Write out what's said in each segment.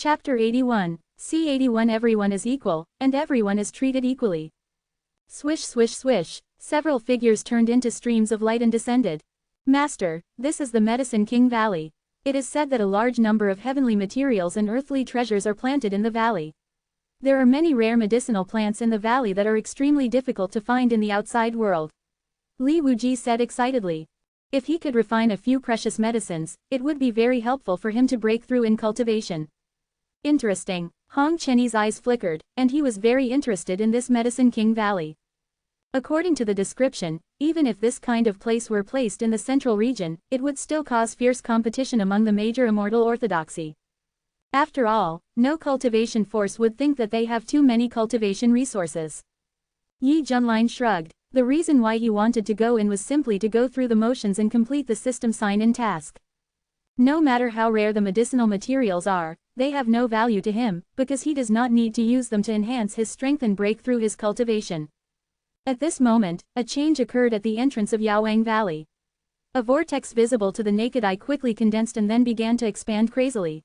Chapter 81. C81 Everyone is equal, and everyone is treated equally. Swish swish swish, several figures turned into streams of light and descended. Master, this is the Medicine King Valley. It is said that a large number of heavenly materials and earthly treasures are planted in the valley. There are many rare medicinal plants in the valley that are extremely difficult to find in the outside world. Li Wuji said excitedly. If he could refine a few precious medicines, it would be very helpful for him to break through in cultivation. Interesting. Hong Chenyi's eyes flickered, and he was very interested in this Medicine King Valley. According to the description, even if this kind of place were placed in the central region, it would still cause fierce competition among the major immortal orthodoxy. After all, no cultivation force would think that they have too many cultivation resources. Yi Junlin shrugged. The reason why he wanted to go in was simply to go through the motions and complete the system sign-in task. No matter how rare the medicinal materials are, they have no value to him, because he does not need to use them to enhance his strength and break through his cultivation. At this moment, a change occurred at the entrance of Yaowang Valley. A vortex visible to the naked eye quickly condensed and then began to expand crazily.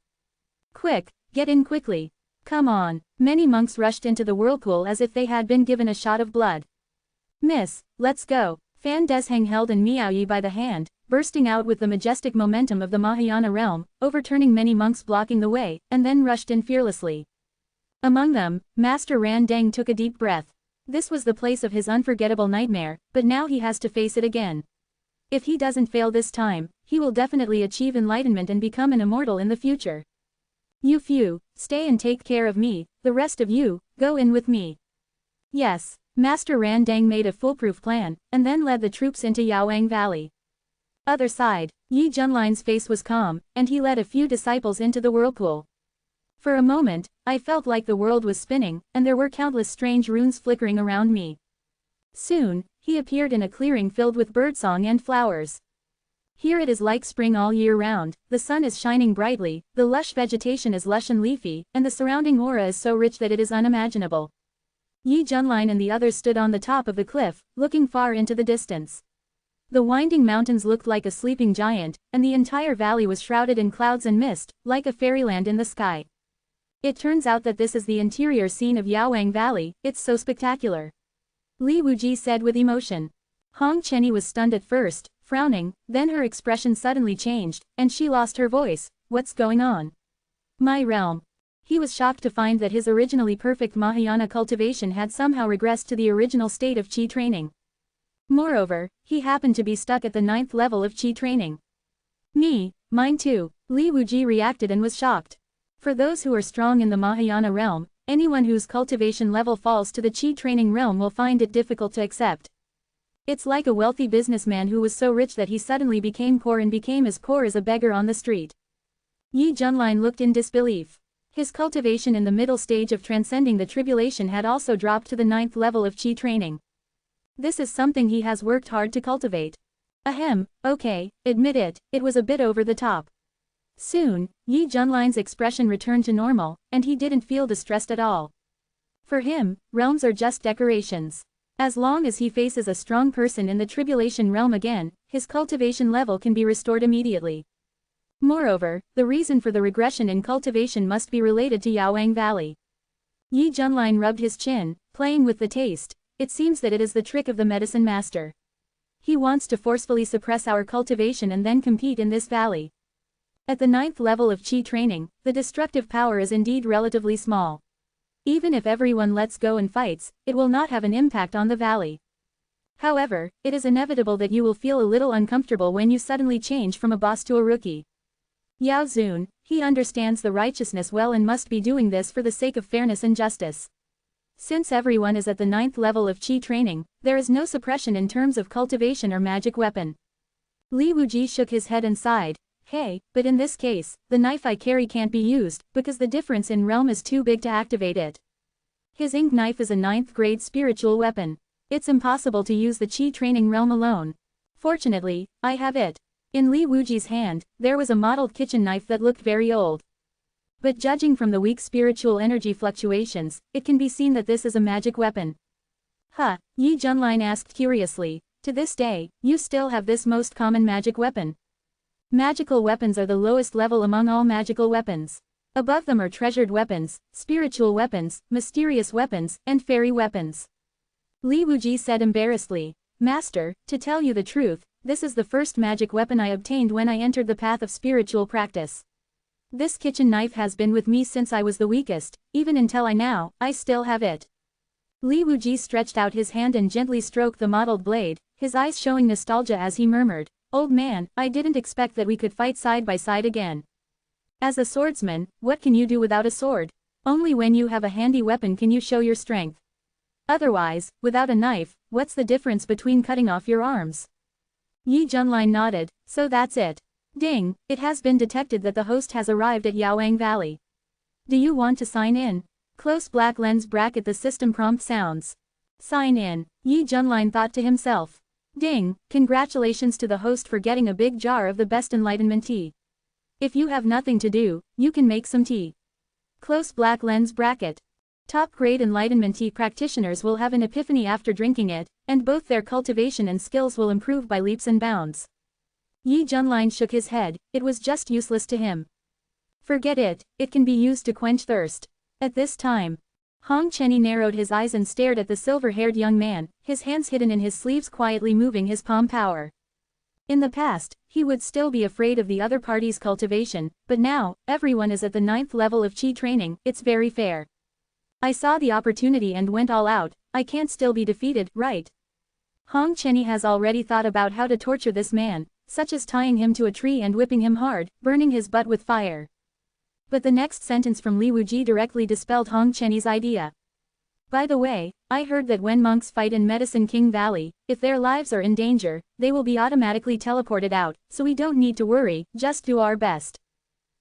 Quick, get in quickly. Come on. Many monks rushed into the whirlpool as if they had been given a shot of blood. Miss, let's go. Fan Desheng held in Miaoyi by the hand, bursting out with the majestic momentum of the Mahayana realm, overturning many monks blocking the way, and then rushed in fearlessly. Among them, Master Ran Deng took a deep breath. This was the place of his unforgettable nightmare, but now he has to face it again. If he doesn't fail this time, he will definitely achieve enlightenment and become an immortal in the future. You few, stay and take care of me, the rest of you, go in with me. Yes. Master Ran Deng made a foolproof plan, and then led the troops into Yaowang Valley. Other side, Yi Junlin's face was calm, and he led a few disciples into the whirlpool. For a moment, I felt like the world was spinning, and there were countless strange runes flickering around me. Soon, he appeared in a clearing filled with birdsong and flowers. Here it is like spring all year round, the sun is shining brightly, the lush vegetation is lush and leafy, and the surrounding aura is so rich that it is unimaginable. Yi Junlin and the others stood on the top of the cliff, looking far into the distance. The winding mountains looked like a sleeping giant, and the entire valley was shrouded in clouds and mist, like a fairyland in the sky. It turns out that this is the interior scene of Yaowang Valley, it's so spectacular. Li Wuji said with emotion. Hong Chenyi was stunned at first, frowning, then her expression suddenly changed, and she lost her voice. What's going on? My realm. He was shocked to find that his originally perfect Mahayana cultivation had somehow regressed to the original state of Qi training. Moreover, he happened to be stuck at the 9th level of Qi training. Mine too, Li Wuji reacted and was shocked. For those who are strong in the Mahayana realm, anyone whose cultivation level falls to the Qi training realm will find it difficult to accept. It's like a wealthy businessman who was so rich that he suddenly became poor and became as poor as a beggar on the street. Yi Junlin looked in disbelief. His cultivation in the middle stage of transcending the tribulation had also dropped to the 9th level of Qi training. This is something he has worked hard to cultivate. Ahem, okay, admit it, it was a bit over the top. Soon, Yi Junlin's expression returned to normal, and he didn't feel distressed at all. For him, realms are just decorations. As long as he faces a strong person in the tribulation realm again, his cultivation level can be restored immediately. Moreover, the reason for the regression in cultivation must be related to Yaowang Valley. Yi Junlin rubbed his chin, playing with the taste. It seems that it is the trick of the medicine master. He wants to forcefully suppress our cultivation and then compete in this valley. At the 9th level of Qi training, the destructive power is indeed relatively small. Even if everyone lets go and fights, it will not have an impact on the valley. However, it is inevitable that you will feel a little uncomfortable when you suddenly change from a boss to a rookie. Yao Zun, he understands the righteousness well and must be doing this for the sake of fairness and justice. Since everyone is at the 9th level of Qi training, there is no suppression in terms of cultivation or magic weapon. Li Wuji shook his head and sighed. Hey, but in this case, the knife I carry can't be used, because the difference in realm is too big to activate it. His ink knife is a 9th grade spiritual weapon. It's impossible to use the Qi training realm alone. Fortunately, I have it. In Li Wuji's hand, there was a modeled kitchen knife that looked very old. But judging from the weak spiritual energy fluctuations, it can be seen that this is a magic weapon. Huh, Yi Junlin asked curiously. To this day, you still have this most common magic weapon. Magical weapons are the lowest level among all magical weapons. Above them are treasured weapons, spiritual weapons, mysterious weapons, and fairy weapons. Li Wuji said embarrassedly, Master, to tell you the truth, this is the first magic weapon I obtained when I entered the path of spiritual practice. This kitchen knife has been with me since I was the weakest, even until I still have it. Li Wuji stretched out his hand and gently stroked the mottled blade, his eyes showing nostalgia as he murmured, Old man, I didn't expect that we could fight side by side again. As a swordsman, what can you do without a sword? Only when you have a handy weapon can you show your strength. Otherwise, without a knife, what's the difference between cutting off your arms? Yi Junlin nodded, so that's it. Ding, it has been detected that the host has arrived at Yaoang Valley. Do you want to sign in? Close black lens bracket the system prompt sounds. Sign in, Yi Junlin thought to himself. Ding, congratulations to the host for getting a big jar of the best enlightenment tea. If you have nothing to do, you can make some tea. Close black lens bracket. Top-grade enlightenment tea practitioners will have an epiphany after drinking it, and both their cultivation and skills will improve by leaps and bounds. Yi Junlin shook his head, it was just useless to him. Forget it, it can be used to quench thirst. At this time, Hong Chenny narrowed his eyes and stared at the silver-haired young man, his hands hidden in his sleeves quietly moving his palm power. In the past, he would still be afraid of the other party's cultivation, but now, everyone is at the 9th level of Qi training, it's very fair. I saw the opportunity and went all out, I can't still be defeated, right? Hong Chenny has already thought about how to torture this man, such as tying him to a tree and whipping him hard, burning his butt with fire. But the next sentence from Li Wuji directly dispelled Hong Chenny's idea. By the way, I heard that when monks fight in Medicine King Valley, if their lives are in danger, they will be automatically teleported out, so we don't need to worry, just do our best.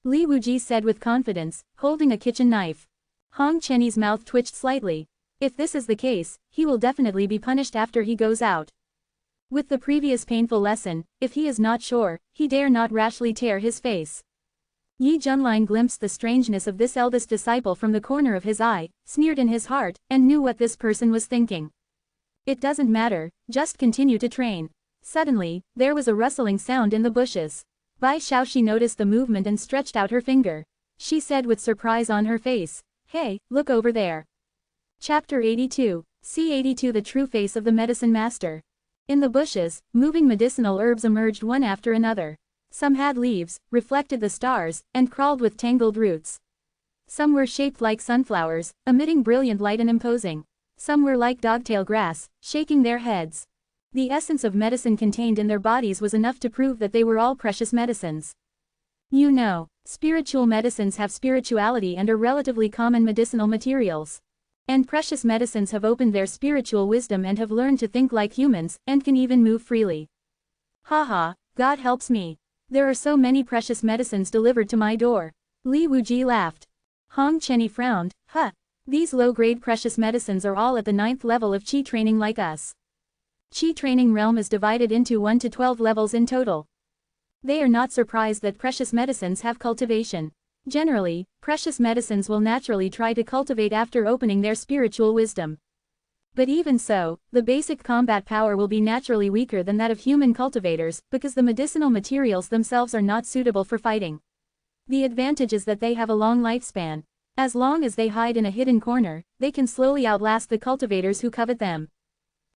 Li Wuji said with confidence, holding a kitchen knife. Hong Chenny's mouth twitched slightly. If this is the case, he will definitely be punished after he goes out. With the previous painful lesson, if he is not sure, he dare not rashly tear his face. Yi Junlin glimpsed the strangeness of this eldest disciple from the corner of his eye, sneered in his heart, and knew what this person was thinking. It doesn't matter, just continue to train. Suddenly, there was a rustling sound in the bushes. Bai Xiaoxi noticed the movement and stretched out her finger. She said with surprise on her face, Hey, look over there. Chapter 82, C82 The True Face of the Medicine Master. In the bushes, moving medicinal herbs emerged one after another. Some had leaves, reflected the stars, and crawled with tangled roots. Some were shaped like sunflowers, emitting brilliant light and imposing. Some were like dogtail grass, shaking their heads. The essence of medicine contained in their bodies was enough to prove that they were all precious medicines. You know, spiritual medicines have spirituality and are relatively common medicinal materials. And precious medicines have opened their spiritual wisdom and have learned to think like humans, and can even move freely. Haha, God helps me. There are so many precious medicines delivered to my door. Li Wuji laughed. Hong Chenny frowned, these low-grade precious medicines are all at the 9th level of Qi training like us. Qi training realm is divided into 1 to 12 levels in total. They are not surprised that precious medicines have cultivation. Generally, precious medicines will naturally try to cultivate after opening their spiritual wisdom. But even so, the basic combat power will be naturally weaker than that of human cultivators, because the medicinal materials themselves are not suitable for fighting. The advantage is that they have a long lifespan. As long as they hide in a hidden corner, they can slowly outlast the cultivators who covet them.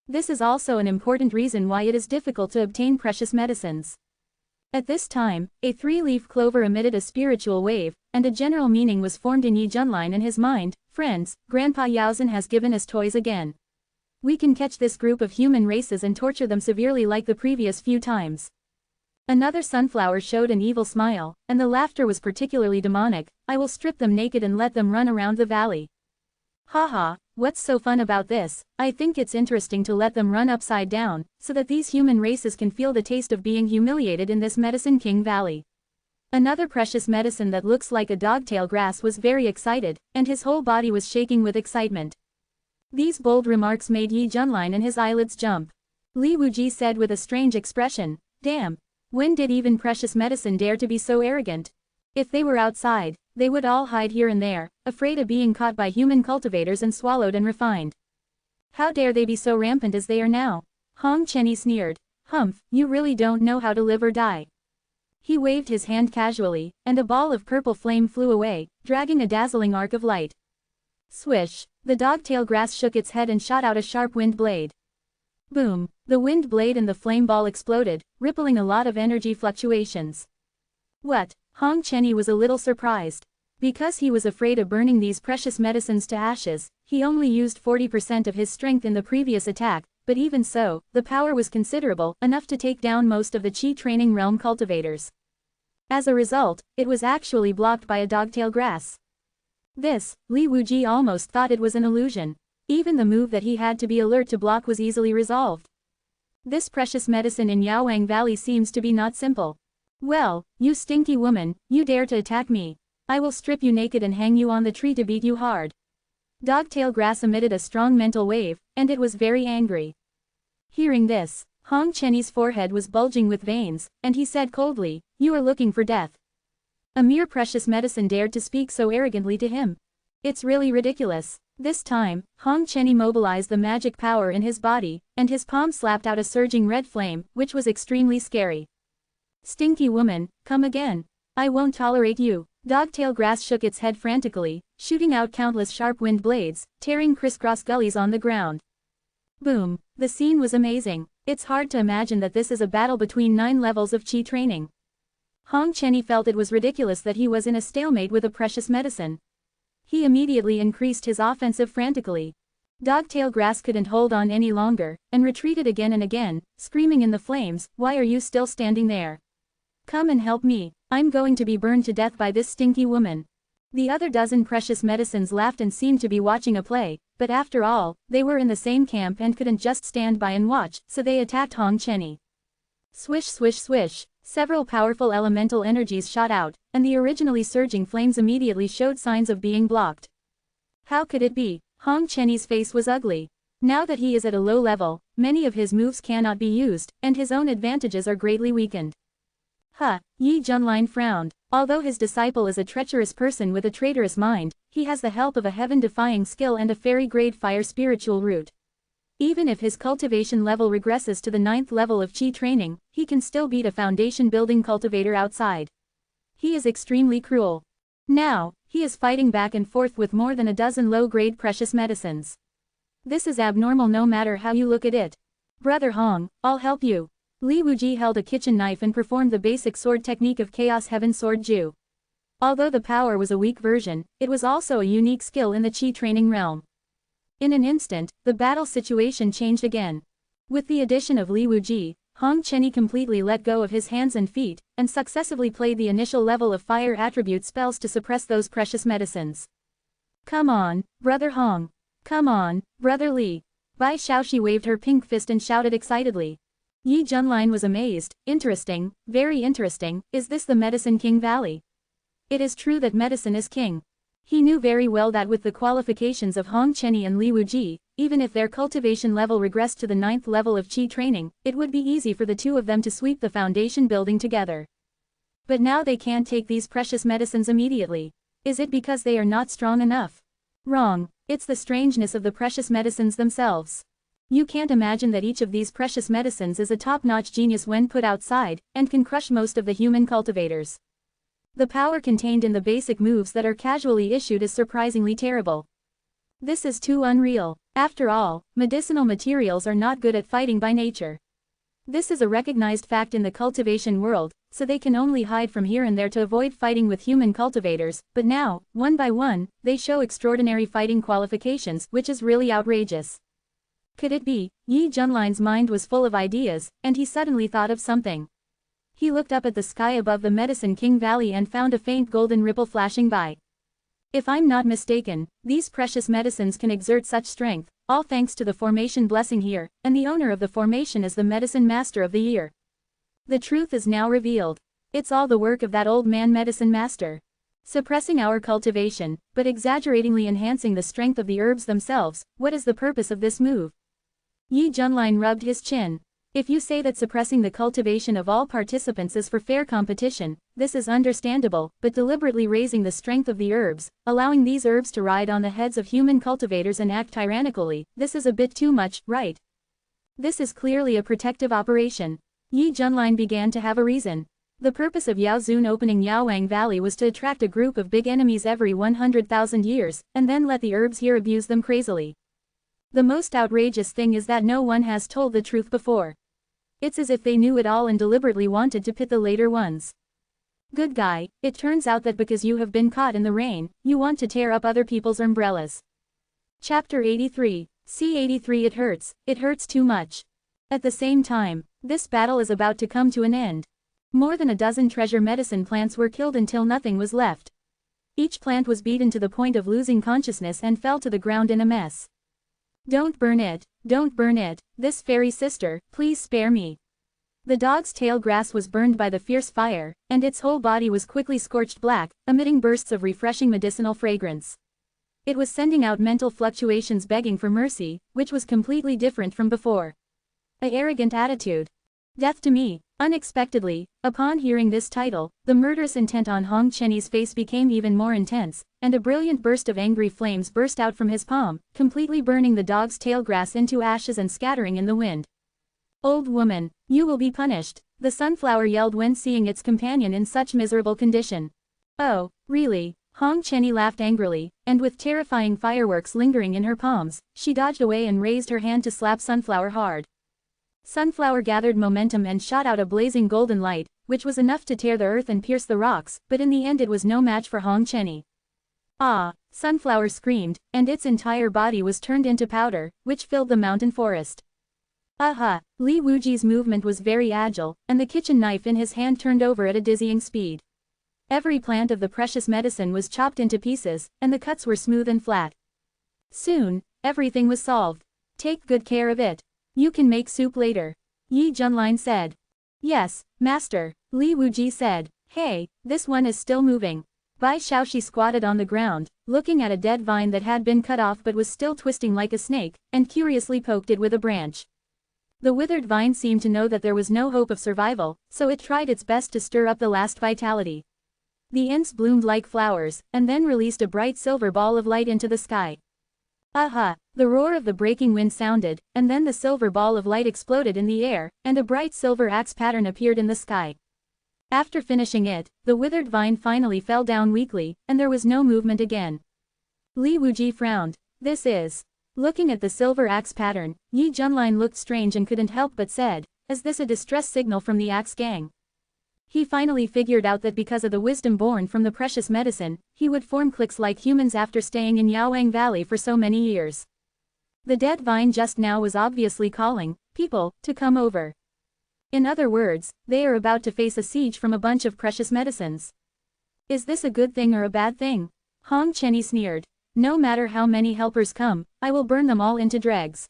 This is also an important reason why it is difficult to obtain precious medicines. At this time, a 3-leaf clover emitted a spiritual wave, and a general meaning was formed in Yi Junlin and his mind. Friends, Grandpa Yaozhen has given us toys again. We can catch this group of human races and torture them severely like the previous few times. Another sunflower showed an evil smile, and the laughter was particularly demonic. I will strip them naked and let them run around the valley. Haha, what's so fun about this? I think it's interesting to let them run upside down, so that these human races can feel the taste of being humiliated in this Medicine King Valley. Another precious medicine that looks like a dogtail grass was very excited, and his whole body was shaking with excitement. These bold remarks made Yi Junlin and his eyelids jump. Li Wuji said with a strange expression, Damn! When did even precious medicine dare to be so arrogant? If they were outside, they would all hide here and there, afraid of being caught by human cultivators and swallowed and refined. How dare they be so rampant as they are now? Hong Chenny sneered. Humph, you really don't know how to live or die. He waved his hand casually, and a ball of purple flame flew away, dragging a dazzling arc of light. Swish! The dogtail grass shook its head and shot out a sharp wind blade. Boom! The wind blade and the flame ball exploded, rippling a lot of energy fluctuations. What? Hong Chenny was a little surprised. Because he was afraid of burning these precious medicines to ashes, he only used 40% of his strength in the previous attack, but even so, the power was considerable, enough to take down most of the Qi training realm cultivators. As a result, it was actually blocked by a dogtail grass. This, Li Wuji almost thought it was an illusion. Even the move that he had to be alert to block was easily resolved. This precious medicine in Yaowang Valley seems to be not simple. Well, you stinky woman, you dare to attack me. I will strip you naked and hang you on the tree to beat you hard. Dogtail grass emitted a strong mental wave, and it was very angry. Hearing this, Hong Chenny's forehead was bulging with veins, and he said coldly, "You are looking for death." A mere precious medicine dared to speak so arrogantly to him. It's really ridiculous. This time, Hong Chenny mobilized the magic power in his body, and his palm slapped out a surging red flame, which was extremely scary. Stinky woman, come again. I won't tolerate you. Dogtail grass shook its head frantically, shooting out countless sharp wind blades, tearing crisscross gullies on the ground. Boom! The scene was amazing. It's hard to imagine that this is a battle between 9 levels of Qi training. Hong Chenny felt it was ridiculous that he was in a stalemate with a precious medicine. He immediately increased his offensive frantically. Dogtail grass couldn't hold on any longer, and retreated again and again, screaming in the flames, "Why are you still standing there? Come and help me. I'm going to be burned to death by this stinky woman." The other dozen precious medicines laughed and seemed to be watching a play, but after all, they were in the same camp and couldn't just stand by and watch, so they attacked Hong Chenny. Swish swish swish, several powerful elemental energies shot out, and the originally surging flames immediately showed signs of being blocked. How could it be? Hong Chenny's face was ugly. Now that he is at a low level, many of his moves cannot be used, and his own advantages are greatly weakened. Yi Junlin frowned. Although his disciple is a treacherous person with a traitorous mind, he has the help of a heaven-defying skill and a fairy-grade fire spiritual root. Even if his cultivation level regresses to the 9th level of Qi training, he can still beat a foundation-building cultivator outside. He is extremely cruel. Now, he is fighting back and forth with more than a dozen low-grade precious medicines. This is abnormal no matter how you look at it. Brother Hong, I'll help you. Li Wuji held a kitchen knife and performed the basic sword technique of Chaos Heaven Sword Ju. Although the power was a weak version, it was also a unique skill in the Qi training realm. In an instant, the battle situation changed again. With the addition of Li Wuji, Hong Chenny completely let go of his hands and feet, and successively played the initial level of fire attribute spells to suppress those precious medicines. Come on, Brother Hong. Come on, Brother Li. Bai Shaoxi waved her pink fist and shouted excitedly. Yi Junlin was amazed. Interesting, very interesting. Is this the Medicine King Valley? It is true that medicine is king. He knew very well that with the qualifications of Hong Chenny and Li Wuji, even if their cultivation level regressed to the 9th level of Qi training, it would be easy for the two of them to sweep the foundation building together. But now they can't take these precious medicines immediately. Is it because they are not strong enough? Wrong. It's the strangeness of the precious medicines themselves. You can't imagine that each of these precious medicines is a top-notch genius when put outside, and can crush most of the human cultivators. The power contained in the basic moves that are casually issued is surprisingly terrible. This is too unreal. After all, medicinal materials are not good at fighting by nature. This is a recognized fact in the cultivation world, so they can only hide from here and there to avoid fighting with human cultivators, but now, one by one, they show extraordinary fighting qualifications, which is really outrageous. Could it be? Yi Junlin's mind was full of ideas, and he suddenly thought of something. He looked up at the sky above the Medicine King Valley and found a faint golden ripple flashing by. If I'm not mistaken, these precious medicines can exert such strength, all thanks to the formation blessing here, and the owner of the formation is the Medicine Master of the Year. The truth is now revealed. It's all the work of that old man Medicine Master. Suppressing our cultivation, but exaggeratingly enhancing the strength of the herbs themselves. What is the purpose of this move? Yi Junlin rubbed his chin. If you say that suppressing the cultivation of all participants is for fair competition, this is understandable, but deliberately raising the strength of the herbs, allowing these herbs to ride on the heads of human cultivators and act tyrannically, this is a bit too much, right? This is clearly a protective operation. Yi Junlin began to have a reason. The purpose of Yao Zun opening Yaowang Valley was to attract a group of big enemies every 100,000 years, and then let the herbs here abuse them crazily. The most outrageous thing is that no one has told the truth before. It's as if they knew it all and deliberately wanted to pit the later ones. Good guy, it turns out that because you have been caught in the rain, you want to tear up other people's umbrellas. Chapter 83. C-83. It hurts too much. At the same time, this battle is about to come to an end. More than a dozen treasure medicine plants were killed until nothing was left. Each plant was beaten to the point of losing consciousness and fell to the ground in a mess. Don't burn it, this fairy sister, please spare me. The dog's tail grass was burned by the fierce fire, and its whole body was quickly scorched black, emitting bursts of refreshing medicinal fragrance. It was sending out mental fluctuations begging for mercy, which was completely different from before. An arrogant attitude. Death to me. Unexpectedly, upon hearing this title, the murderous intent on Hong Chenyi's face became even more intense, and a brilliant burst of angry flames burst out from his palm, completely burning the dog's tail grass into ashes and scattering in the wind. Old woman, you will be punished, the sunflower yelled when seeing its companion in such miserable condition. Oh, really? Hong Chenyi laughed angrily, and with terrifying fireworks lingering in her palms, she dodged away and raised her hand to slap Sunflower hard. Sunflower gathered momentum and shot out a blazing golden light, which was enough to tear the earth and pierce the rocks, but in the end it was no match for Hong Chenyi. Ah! Sunflower screamed, and its entire body was turned into powder, which filled the mountain forest. Aha! Li Wuji's movement was very agile, and the kitchen knife in his hand turned over at a dizzying speed. Every plant of the precious medicine was chopped into pieces, and the cuts were smooth and flat. Soon, everything was solved. Take good care of it. You can make soup later. Yi Junlin said. Yes, master, Li Wuji said. Hey, this one is still moving. Bai Shaoxi squatted on the ground, looking at a dead vine that had been cut off but was still twisting like a snake, and curiously poked it with a branch. The withered vine seemed to know that there was no hope of survival, so it tried its best to stir up the last vitality. The ants bloomed like flowers, and then released a bright silver ball of light into the sky. Aha! The roar of the breaking wind sounded, and then the silver ball of light exploded in the air, and a bright silver axe pattern appeared in the sky. After finishing it, the withered vine finally fell down weakly, and there was no movement again. Li Wuji frowned. This is. Looking at the silver axe pattern, Yi Junlin looked strange and couldn't help but said, is this a distress signal from the axe gang? He finally figured out that because of the wisdom born from the precious medicine, he would form cliques like humans after staying in Yaowang Valley for so many years. The dead vine just now was obviously calling people to come over. In other words, they are about to face a siege from a bunch of precious medicines. Is this a good thing or a bad thing? Hong Chenyi sneered. No matter how many helpers come, I will burn them all into dregs.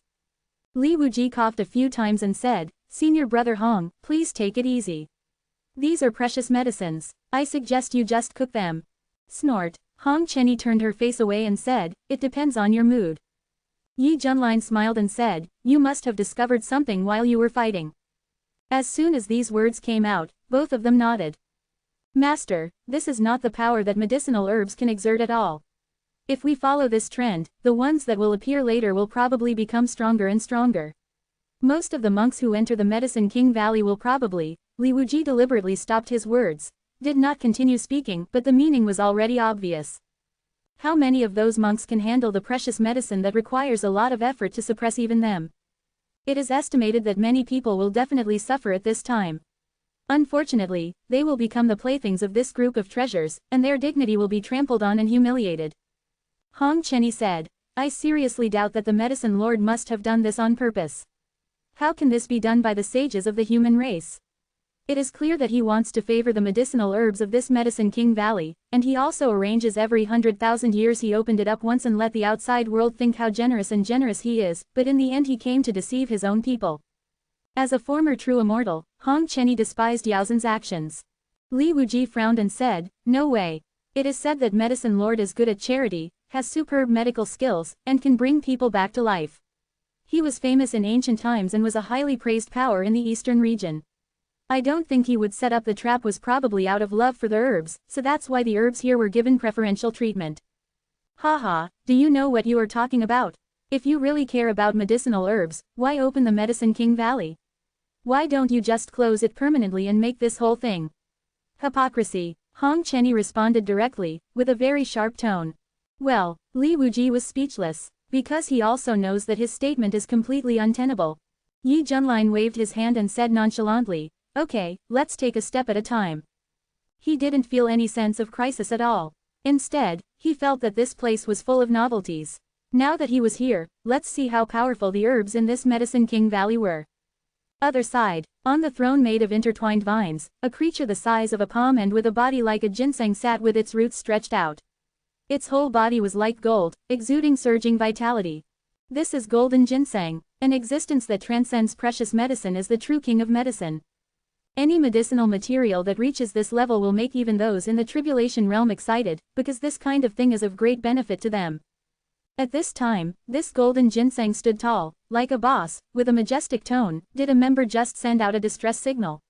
Li Wuji coughed a few times and said, Senior brother Hong, please take it easy. These are precious medicines. I suggest you just cook them. Snort. Hong Chenyi turned her face away and said, it depends on your mood. Yi Junlin smiled and said, you must have discovered something while you were fighting. As soon as these words came out, both of them nodded. Master, this is not the power that medicinal herbs can exert at all. If we follow this trend, the ones that will appear later will probably become stronger and stronger. Most of the monks who enter the Medicine King Valley will probably. Li Wuji deliberately stopped his words, did not continue speaking, but the meaning was already obvious. How many of those monks can handle the precious medicine that requires a lot of effort to suppress even them? It is estimated that many people will definitely suffer at this time. Unfortunately, they will become the playthings of this group of treasures, and their dignity will be trampled on and humiliated. Hong Chenyi said, I seriously doubt that the medicine lord must have done this on purpose. How can this be done by the sages of the human race? It is clear that he wants to favor the medicinal herbs of this Medicine King Valley, and he also arranges every 100,000 years he opened it up once and let the outside world think how generous he is, but in the end he came to deceive his own people. As a former true immortal, Hong Chenyi despised Yao Zun's actions. Li Wuji frowned and said, no way. It is said that Medicine Lord is good at charity, has superb medical skills, and can bring people back to life. He was famous in ancient times and was a highly praised power in the eastern region. I don't think he would set up the trap was probably out of love for the herbs, so that's why the herbs here were given preferential treatment. Haha, do you know what you are talking about? If you really care about medicinal herbs, why open the Medicine King Valley? Why don't you just close it permanently and make this whole thing Hypocrisy. Hong Chenny responded directly, with a very sharp tone. Well, Li Wuji was speechless, because he also knows that his statement is completely untenable. Yi Junlin waved his hand and said nonchalantly, okay, let's take a step at a time. He didn't feel any sense of crisis at all. Instead, he felt that this place was full of novelties. Now that he was here, let's see how powerful the herbs in this Medicine King Valley were. Other side, on the throne made of intertwined vines, a creature the size of a palm and with a body like a ginseng sat with its roots stretched out. Its whole body was like gold, exuding surging vitality. This is golden ginseng, an existence that transcends precious medicine as the true king of medicine. Any medicinal material that reaches this level will make even those in the tribulation realm excited, because this kind of thing is of great benefit to them. At this time, this golden ginseng stood tall, like a boss, with a majestic tone. Did a member just send out a distress signal?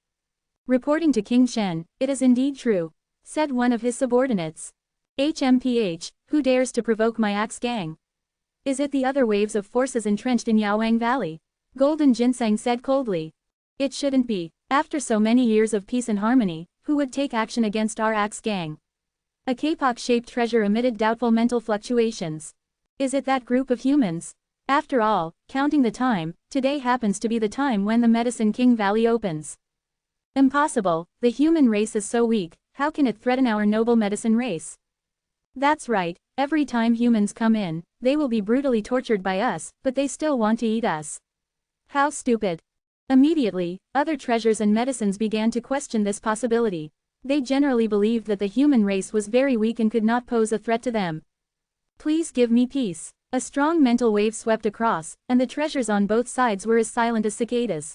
Reporting to King Shen, it is indeed true, said one of his subordinates. HMPH, who dares to provoke my axe gang? Is it the other waves of forces entrenched in Yaowang Valley? Golden Ginseng said coldly. It shouldn't be. After so many years of peace and harmony, who would take action against our axe gang? A K-Pok-shaped treasure emitted doubtful mental fluctuations. Is it that group of humans? After all, counting the time, today happens to be the time when the Medicine King Valley opens. Impossible, the human race is so weak, how can it threaten our noble medicine race? That's right, every time humans come in, they will be brutally tortured by us, but they still want to eat us. How stupid. Immediately, other treasures and medicines began to question this possibility. They generally believed that the human race was very weak and could not pose a threat to them. Please give me peace. A strong mental wave swept across, and the treasures on both sides were as silent as cicadas.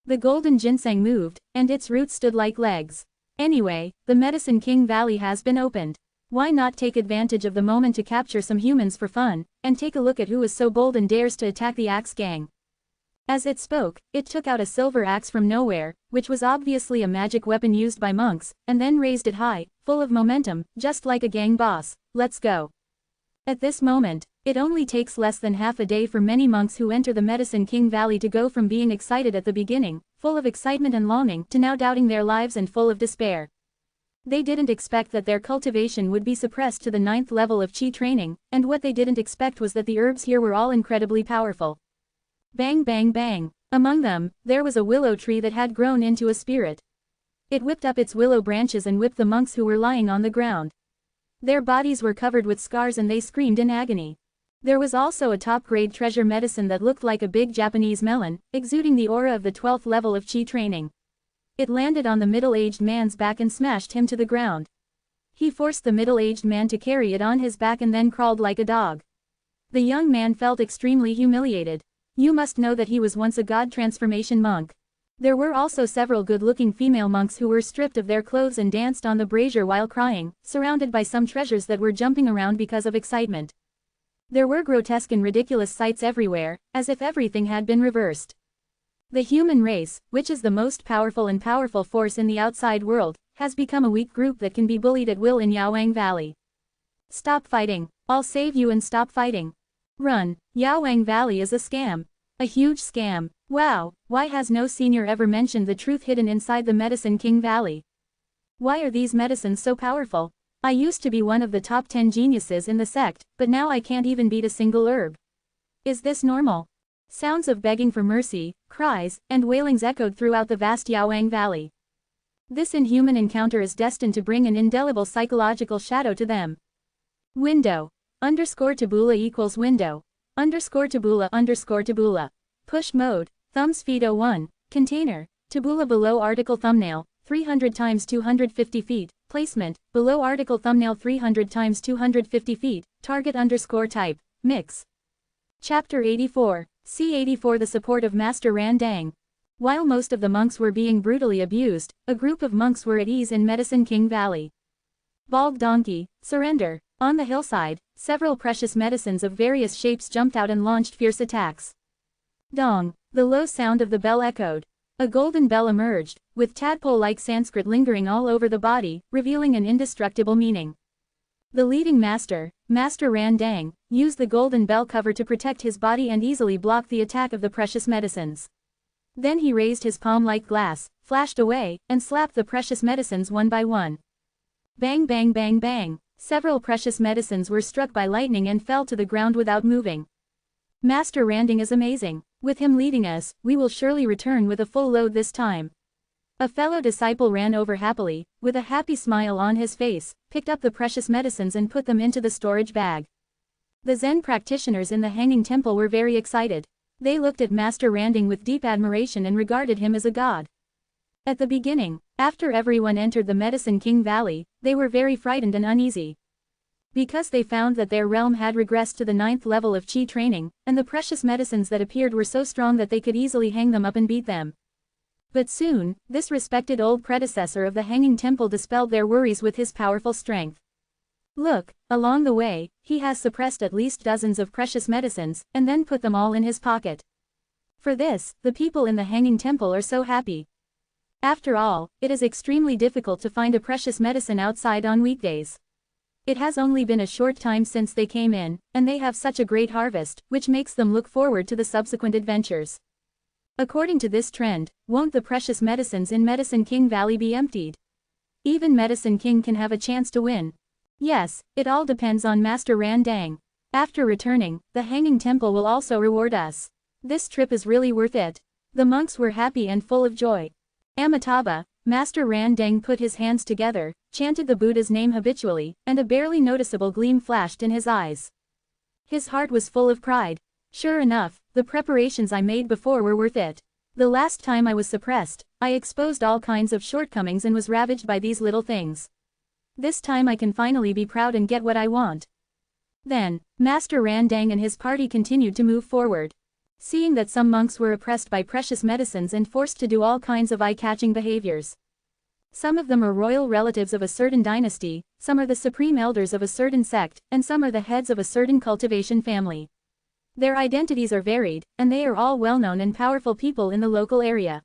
The golden ginseng moved, and its roots stood like legs. Anyway, the Medicine King Valley has been opened. Why not take advantage of the moment to capture some humans for fun, and take a look at who is so bold and dares to attack the axe gang? As it spoke, it took out a silver axe from nowhere, which was obviously a magic weapon used by monks, and then raised it high, full of momentum, just like a gang boss. Let's go. At this moment, it only takes less than half a day for many monks who enter the Medicine King Valley to go from being excited at the beginning, full of excitement and longing, to now doubting their lives and full of despair. They didn't expect that their cultivation would be suppressed to the 9th level of Qi training, and what they didn't expect was that the herbs here were all incredibly powerful. Bang bang bang. Among them, there was a willow tree that had grown into a spirit. It whipped up its willow branches and whipped the monks who were lying on the ground. Their bodies were covered with scars and they screamed in agony. There was also a top-grade treasure medicine that looked like a big Japanese melon, exuding the aura of the 12th level of Qi training. It landed on the middle-aged man's back and smashed him to the ground. He forced the middle-aged man to carry it on his back and then crawled like a dog. The young man felt extremely humiliated. You must know that he was once a god transformation monk. There were also several good-looking female monks who were stripped of their clothes and danced on the brazier while crying, surrounded by some treasures that were jumping around because of excitement. There were grotesque and ridiculous sights everywhere, as if everything had been reversed. The human race, which is the most powerful and powerful force in the outside world, has become a weak group that can be bullied at will in Yaowang Valley. Stop fighting. I'll save you and stop fighting. Run. Yaowang Valley is a scam. A huge scam. Wow, why has no senior ever mentioned the truth hidden inside the Medicine King Valley? Why are these medicines so powerful? I used to be one of the top 10 geniuses in the sect, but now I can't even beat a single herb. Is this normal? Sounds of begging for mercy, cries, and wailings echoed throughout the vast Yaowang Valley. This inhuman encounter is destined to bring an indelible psychological shadow to them. Window. _tabula equals window. _tabula. Push mode. Thumbs feed 01. Container. Tabula below article thumbnail. 300 times 250 feet. Placement. Below article thumbnail 300 times 250 feet. Target _type. Mix. Chapter 84. C84 The support of Master Ran Dang. While most of the monks were being brutally abused, a group of monks were at ease in Medicine King Valley. Bald donkey, surrender. On the hillside, several precious medicines of various shapes jumped out and launched fierce attacks. Dong. The low sound of the bell echoed. A golden bell emerged, with tadpole-like Sanskrit lingering all over the body, revealing an indestructible meaning. The leading master, Master Ran Dang, used the golden bell cover to protect his body and easily block the attack of the precious medicines. Then he raised his palm like glass, flashed away, and slapped the precious medicines one by one. Bang bang bang bang. Several precious medicines were struck by lightning and fell to the ground without moving. Master Randing is amazing. With him leading us, we will surely return with a full load this time. A fellow disciple ran over happily, with a happy smile on his face, picked up the precious medicines and put them into the storage bag. The Zen practitioners in the Hanging Temple were very excited. They looked at Master Randing with deep admiration and regarded him as a god. At the beginning, after everyone entered the Medicine King Valley, they were very frightened and uneasy. Because they found that their realm had regressed to the 9th level of Qi training, and the precious medicines that appeared were so strong that they could easily hang them up and beat them. But soon, this respected old predecessor of the Hanging Temple dispelled their worries with his powerful strength. Look, along the way, he has suppressed at least dozens of precious medicines, and then put them all in his pocket. For this, the people in the Hanging Temple are so happy. After all, it is extremely difficult to find a precious medicine outside on weekdays. It has only been a short time since they came in, and they have such a great harvest, which makes them look forward to the subsequent adventures. According to this trend, won't the precious medicines in Medicine King Valley be emptied? Even Medicine King can have a chance to win. Yes, it all depends on Master Randang. After returning, the Hanging Temple will also reward us. This trip is really worth it. The monks were happy and full of joy. Amitabha, Master Randang put his hands together, chanted the Buddha's name habitually, and a barely noticeable gleam flashed in his eyes. His heart was full of pride. Sure enough, the preparations I made before were worth it. The last time I was suppressed, I exposed all kinds of shortcomings and was ravaged by these little things. This time I can finally be proud and get what I want. Then, Master Randang and his party continued to move forward. Seeing that some monks were oppressed by precious medicines and forced to do all kinds of eye-catching behaviors. Some of them are royal relatives of a certain dynasty, some are the supreme elders of a certain sect, and some are the heads of a certain cultivation family. Their identities are varied, and they are all well-known and powerful people in the local area.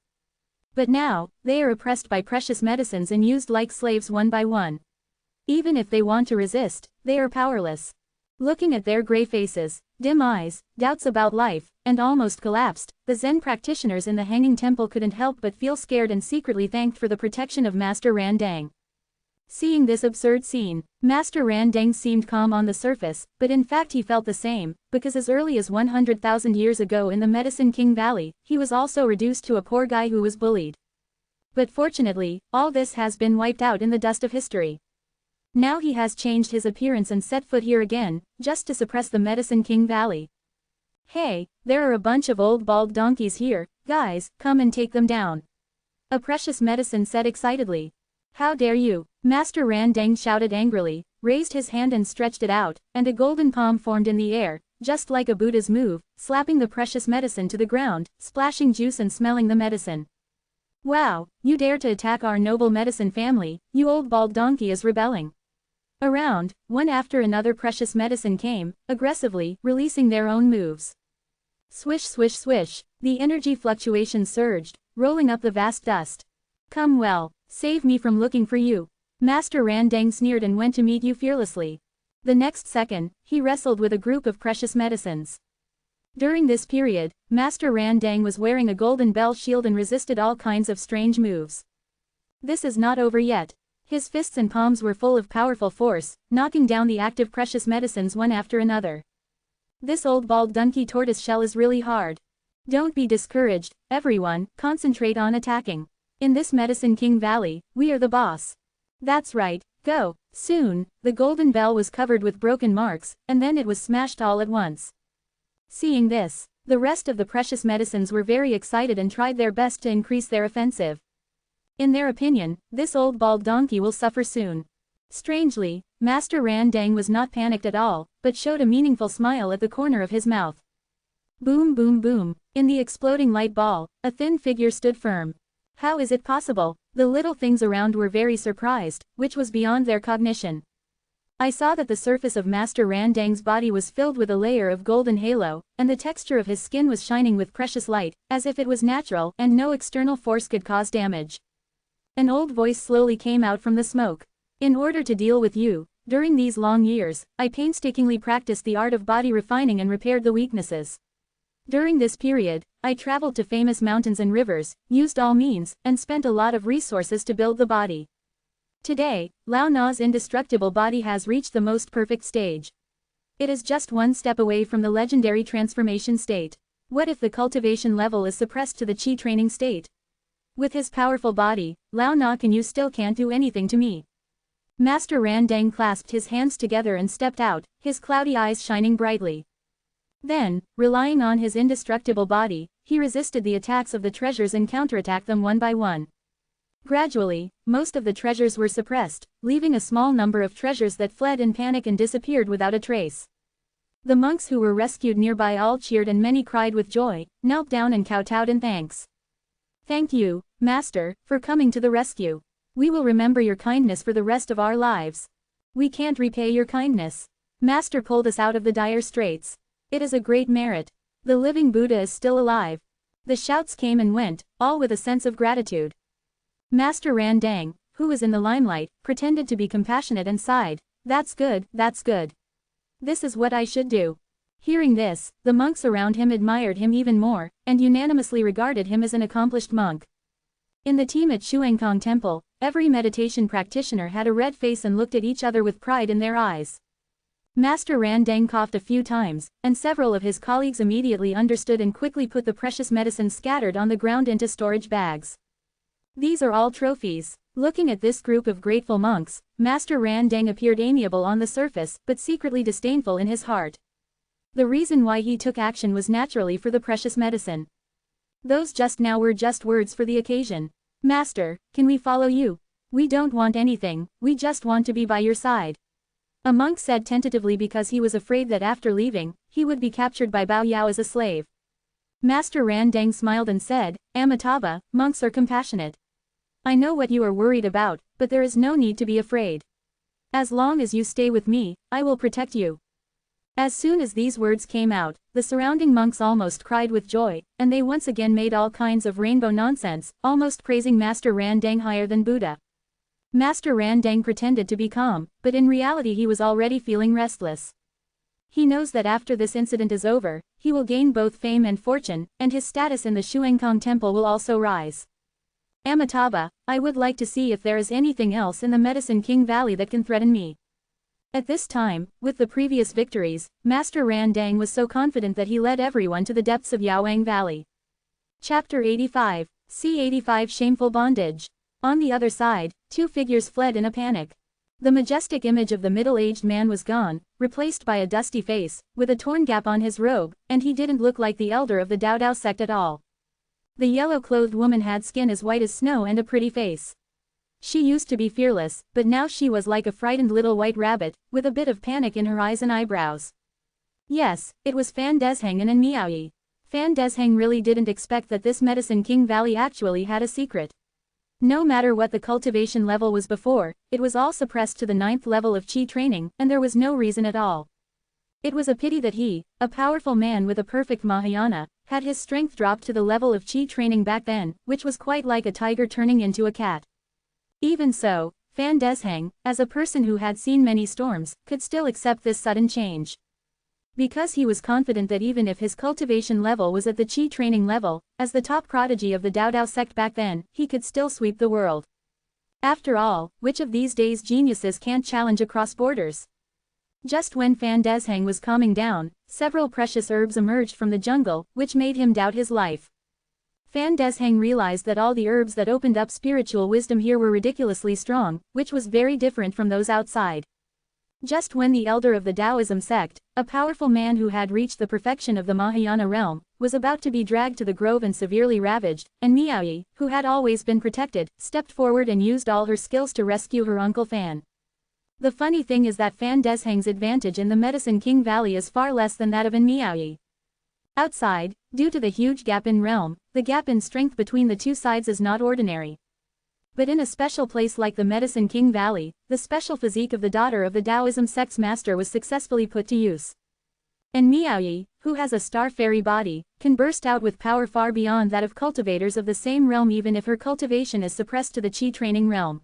But now, they are oppressed by precious medicines and used like slaves one by one. Even if they want to resist, they are powerless. Looking at their gray faces, dim eyes, doubts about life, and almost collapsed, the Zen practitioners in the Hanging Temple couldn't help but feel scared and secretly thanked for the protection of Master Randang. Seeing this absurd scene, Master Randang seemed calm on the surface, but in fact he felt the same, because as early as 100,000 years ago in the Medicine King Valley, he was also reduced to a poor guy who was bullied. But fortunately, all this has been wiped out in the dust of history. Now he has changed his appearance and set foot here again, just to suppress the Medicine King Valley. Hey, there are a bunch of old bald donkeys here, guys, come and take them down. A precious medicine said excitedly. How dare you? Master Randang shouted angrily, raised his hand and stretched it out, and a golden palm formed in the air, just like a Buddha's move, slapping the precious medicine to the ground, splashing juice and smelling the medicine. Wow, you dare to attack our noble medicine family, you old bald donkey is rebelling. Around, one after another precious medicine came, aggressively, releasing their own moves. Swish swish swish, the energy fluctuations surged, rolling up the vast dust. Come well, save me from looking for you. Master Randang sneered and went to meet you fearlessly. The next second, he wrestled with a group of precious medicines. During this period, Master Randang was wearing a golden bell shield and resisted all kinds of strange moves. This is not over yet. His fists and palms were full of powerful force, knocking down the active precious medicines one after another. This old bald donkey tortoise shell is really hard. Don't be discouraged, everyone, concentrate on attacking. In this Medicine King Valley, we are the boss. That's right, go. Soon, the golden bell was covered with broken marks, and then it was smashed all at once. Seeing this, the rest of the precious medicines were very excited and tried their best to increase their offensive. In their opinion, this old bald donkey will suffer soon. Strangely, Master Randang was not panicked at all, but showed a meaningful smile at the corner of his mouth. Boom boom boom, in the exploding light ball, a thin figure stood firm. How is it possible? The little things around were very surprised, which was beyond their cognition. I saw that the surface of Master Randang's body was filled with a layer of golden halo, and the texture of his skin was shining with precious light, as if it was natural and no external force could cause damage. An old voice slowly came out from the smoke. In order to deal with you, during these long years, I painstakingly practiced the art of body refining and repaired the weaknesses. During this period, I traveled to famous mountains and rivers, used all means, and spent a lot of resources to build the body. Today, Lao Na's indestructible body has reached the most perfect stage. It is just one step away from the legendary transformation state. What if the cultivation level is suppressed to the Qi training state? With his powerful body, Lao Na still can't do anything to me. Master Ran Dang clasped his hands together and stepped out, his cloudy eyes shining brightly. Then, relying on his indestructible body, he resisted the attacks of the treasures and counterattacked them one by one. Gradually, most of the treasures were suppressed, leaving a small number of treasures that fled in panic and disappeared without a trace. The monks who were rescued nearby all cheered and many cried with joy, knelt down and kowtowed in thanks. Thank you, Master, for coming to the rescue. We will remember your kindness for the rest of our lives. We can't repay your kindness. Master pulled us out of the dire straits. It is a great merit. The living Buddha is still alive. The shouts came and went, all with a sense of gratitude. Master Ran Dang, who was in the limelight, pretended to be compassionate and sighed, "That's good, that's good. This is what I should do." Hearing this, the monks around him admired him even more, and unanimously regarded him as an accomplished monk. In the team at Shuangkong Temple, every meditation practitioner had a red face and looked at each other with pride in their eyes. Master Ran Dang coughed a few times, and several of his colleagues immediately understood and quickly put the precious medicines scattered on the ground into storage bags. These are all trophies. Looking at this group of grateful monks, Master Ran Dang appeared amiable on the surface, but secretly disdainful in his heart. The reason why he took action was naturally for the precious medicine. Those just now were just words for the occasion. "Master, can we follow you? We don't want anything, we just want to be by your side." A monk said tentatively because he was afraid that after leaving, he would be captured by Bao Yao as a slave. Master Ran Dang smiled and said, "Amitabha, monks are compassionate. I know what you are worried about, but there is no need to be afraid. As long as you stay with me, I will protect you." As soon as these words came out, the surrounding monks almost cried with joy, and they once again made all kinds of rainbow nonsense, almost praising Master Ran Dang higher than Buddha. Master Ran Dang pretended to be calm, but in reality he was already feeling restless. He knows that after this incident is over, he will gain both fame and fortune, and his status in the Shuangkong Temple will also rise. "Amitabha, I would like to see if there is anything else in the Medicine King Valley that can threaten me." At this time, with the previous victories, Master Ran Dang was so confident that he led everyone to the depths of Yaoang Valley. Chapter 85, C85 Shameful Bondage. On the other side, two figures fled in a panic. The majestic image of the middle-aged man was gone, replaced by a dusty face, with a torn gap on his robe, and he didn't look like the elder of the Dao Dao sect at all. The yellow-clothed woman had skin as white as snow and a pretty face. She used to be fearless, but now she was like a frightened little white rabbit, with a bit of panic in her eyes and eyebrows. Yes, it was Fan Desheng and Miaoyi. Fan Desheng really didn't expect that this Medicine King Valley actually had a secret. No matter what the cultivation level was before, it was all suppressed to the 9th level of Qi training, and there was no reason at all. It was a pity that he, a powerful man with a perfect Mahayana, had his strength dropped to the level of Qi training back then, which was quite like a tiger turning into a cat. Even so, Fan Desheng, as a person who had seen many storms, could still accept this sudden change. Because he was confident that even if his cultivation level was at the Qi training level, as the top prodigy of the Dao Dao sect back then, he could still sweep the world. After all, which of these days geniuses can't challenge across borders? Just when Fan Desheng was calming down, several precious herbs emerged from the jungle, which made him doubt his life. Fan Desheng realized that all the herbs that opened up spiritual wisdom here were ridiculously strong, which was very different from those outside. Just when the elder of the Taoism sect, a powerful man who had reached the perfection of the Mahayana realm, was about to be dragged to the grove and severely ravaged, and Miaoyi, who had always been protected, stepped forward and used all her skills to rescue her uncle Fan. The funny thing is that Fan Desheng's advantage in the Medicine King Valley is far less than that of Miaoyi. Outside, due to the huge gap in realm, the gap in strength between the two sides is not ordinary. But in a special place like the Medicine King Valley, the special physique of the daughter of the Taoism sect's master was successfully put to use. And Miaoyi, who has a star fairy body, can burst out with power far beyond that of cultivators of the same realm even if her cultivation is suppressed to the Qi training realm.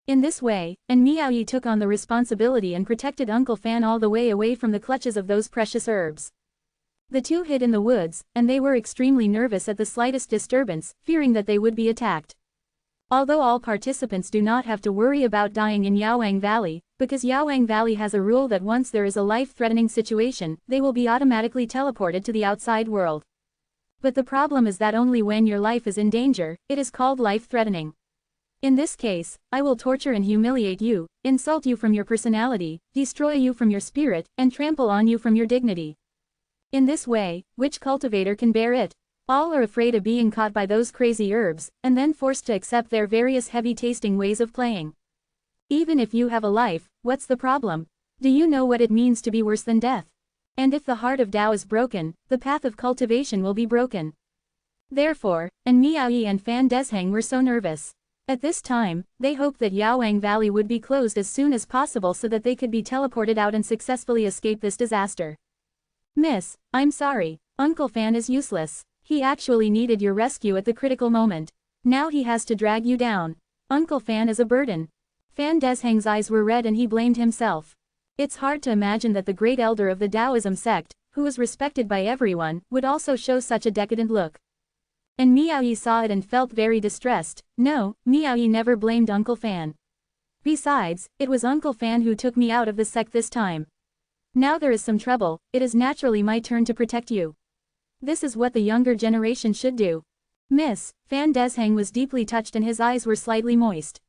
In this way, and Miaoyi took on the responsibility and protected Uncle Fan all the way away from the clutches of those precious herbs. The two hid in the woods, and they were extremely nervous at the slightest disturbance, fearing that they would be attacked. Although all participants do not have to worry about dying in Yaowang Valley, because Yaowang Valley has a rule that once there is a life-threatening situation, they will be automatically teleported to the outside world. But the problem is that only when your life is in danger, it is called life-threatening. In this case, I will torture and humiliate you, insult you from your personality, destroy you from your spirit, and trample on you from your dignity. In this way, which cultivator can bear it? All are afraid of being caught by those crazy herbs, and then forced to accept their various heavy-tasting ways of playing. Even if you have a life, what's the problem? Do you know what it means to be worse than death? And if the heart of Tao is broken, the path of cultivation will be broken. Therefore, and Miao Yi and Fan Desheng were so nervous. At this time, they hoped that Yaowang Valley would be closed as soon as possible so that they could be teleported out and successfully escape this disaster. Miss, I'm sorry, Uncle Fan is useless. He actually needed your rescue at the critical moment. Now he has to drag you down. Uncle Fan is a burden. Fan Desheng's eyes were red and he blamed himself. It's hard to imagine that the great elder of the Taoism sect, who is respected by everyone, would also show such a decadent look. And Miao Yi saw it and felt very distressed. No, Miao Yi never blamed Uncle Fan. Besides, it was Uncle Fan who took me out of the sect this time. Now there is some trouble, it is naturally my turn to protect you. This is what the younger generation should do. Miss, Fan Desheng was deeply touched and his eyes were slightly moist.